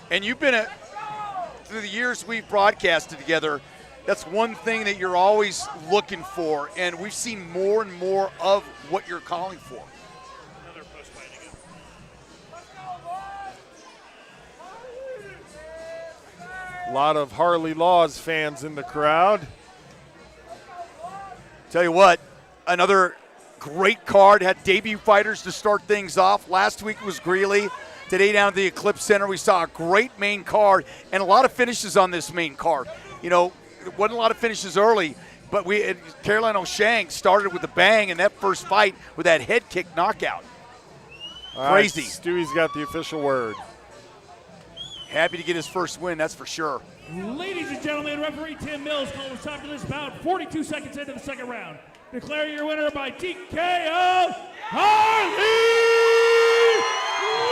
And you've been through the years we've broadcasted together, that's one thing that you're always looking for, and we've seen more and more of what you're calling for. A lot of Harley Laws fans in the crowd. Tell you what, another great card. Had debut fighters to start things off. Last week was Greeley. Today down at the Eclipse Center, we saw a great main card and a lot of finishes on this main card. You know, there wasn't a lot of finishes early, but Caroline O'Shang started with a bang in that first fight with that head kick knockout. Crazy. Right, Stewie's got the official word. Happy to get his first win, that's for sure. Ladies and gentlemen, referee Tim Mills calling a stop to this bout 42 seconds into the second round. Declare your winner by TKO, Harley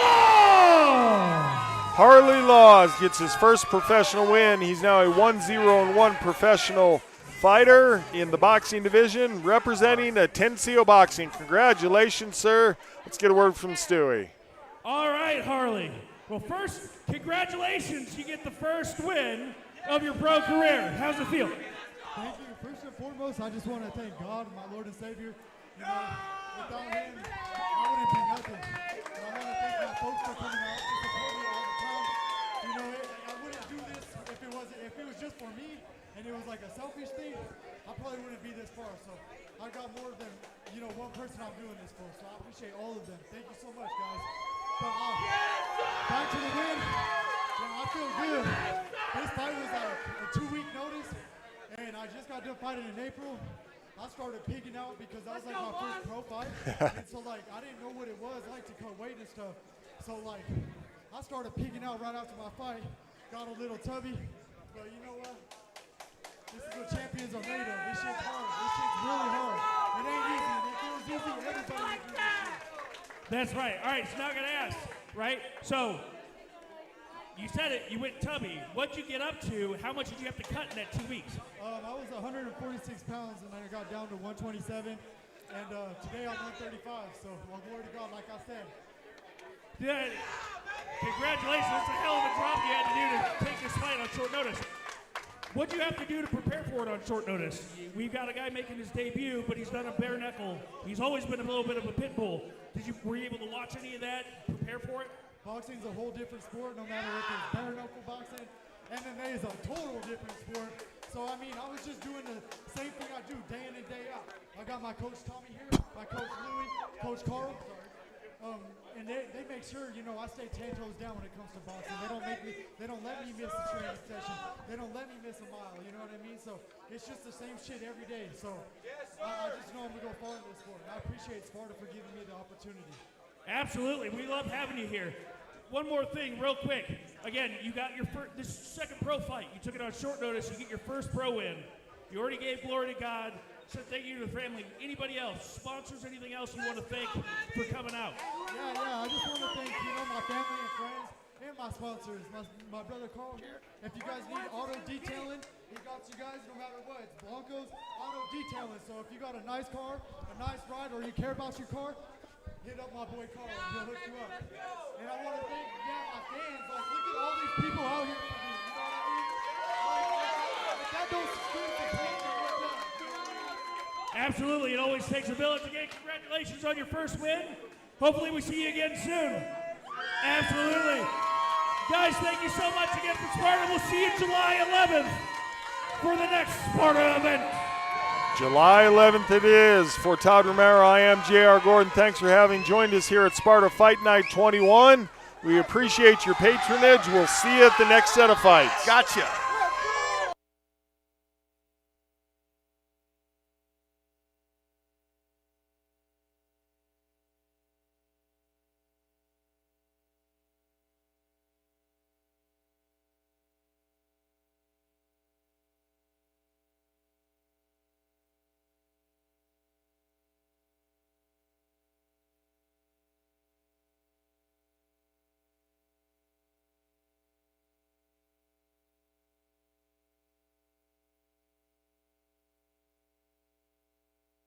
Laws! Harley Laws gets his first professional win. He's now a 1-0-1 professional fighter in the boxing division, representing Atencio Boxing. Congratulations, sir. Let's get a word from Stewie. All right, Harley. Well, first, congratulations. You get the first win of your pro career. How's it feel? Thank you. First and foremost, I just want to thank God, my Lord and Savior. You know, without Him, I wouldn't be nothing. And I want to thank my folks for coming out to support me all the time. You know, I wouldn't do this if it was just for me and it was like a selfish thing. I probably wouldn't be this far. So I got more than one person I'm doing this for. So I appreciate all of them. Thank you so much, guys. But back to the win. Yeah, I feel good. This fight was a 2-week notice, and I just got done fighting in April. I started pigging out because that was like my first pro fight, and so like I didn't know what it was like to cut weight and stuff. So like I started pigging out right after my fight. Got a little tubby, but you know what? This is what champions are made of. This shit's hard. This shit's really hard. It ain't easy. If it was easy, everybody would do this shit. That's right. All right, so now I'm going to ask, right? So you said it, you went tubby. What'd you get up to? How much did you have to cut in that 2 weeks? I was 146 pounds, and then I got down to 127. And today I'm 135, so well, glory to God, like I said. Yeah, congratulations. That's a hell of a drop you had to do to take this fight on short notice. What'd you have to do to prepare for it on short notice? We've got a guy making his debut, but he's done a bare knuckle. He's always been a little bit of a pit bull. Were you able to watch any of that, prepare for it? Boxing's a whole different sport, no matter if it's bare knuckle boxing. MMA is a total different sport. So, I mean, I was just doing the same thing I do day in and day out. I got my coach Tommy here, my coach Louie, Coach Carl, and they make sure, you know, I stay 10 toes down when it comes to boxing. They don't let me miss a training session. They don't let me miss a mile, you know what I mean? So it's just the same shit every day. So I just know I'm gonna go far in this sport. I appreciate Sparta for giving me the opportunity. Absolutely, we love having you here. One more thing, real quick. Again, you got your this second pro fight. You took it on short notice. You get your first pro win. You already gave glory to God. Said thank you to the family. Anybody else, sponsors, anything else you want to thank for coming out? Yeah. I just want to thank, you know, my family and friends and my sponsors. My brother Carl here. If you guys need auto detailing, he got you guys no matter what. It's Blanco's Auto Detailing. So if you got a nice car, a nice ride, or you care about your car, hit up my boy Carl. He'll hook you up. And I want to thank my fans. Like, look at all these people out here for me. You know what I mean? Like that don't scream the pain that we're done. Absolutely, it always takes a village. Again, congratulations on your first win. Hopefully we see you again soon. Absolutely. Guys, thank you so much again for Sparta. We'll see you July 11th for the next Sparta event. July 11th it is. For Todd Romero, I am J.R. Gordon. Thanks for having joined us here at Sparta Fight Night 21. We appreciate your patronage. We'll see you at the next set of fights. Gotcha.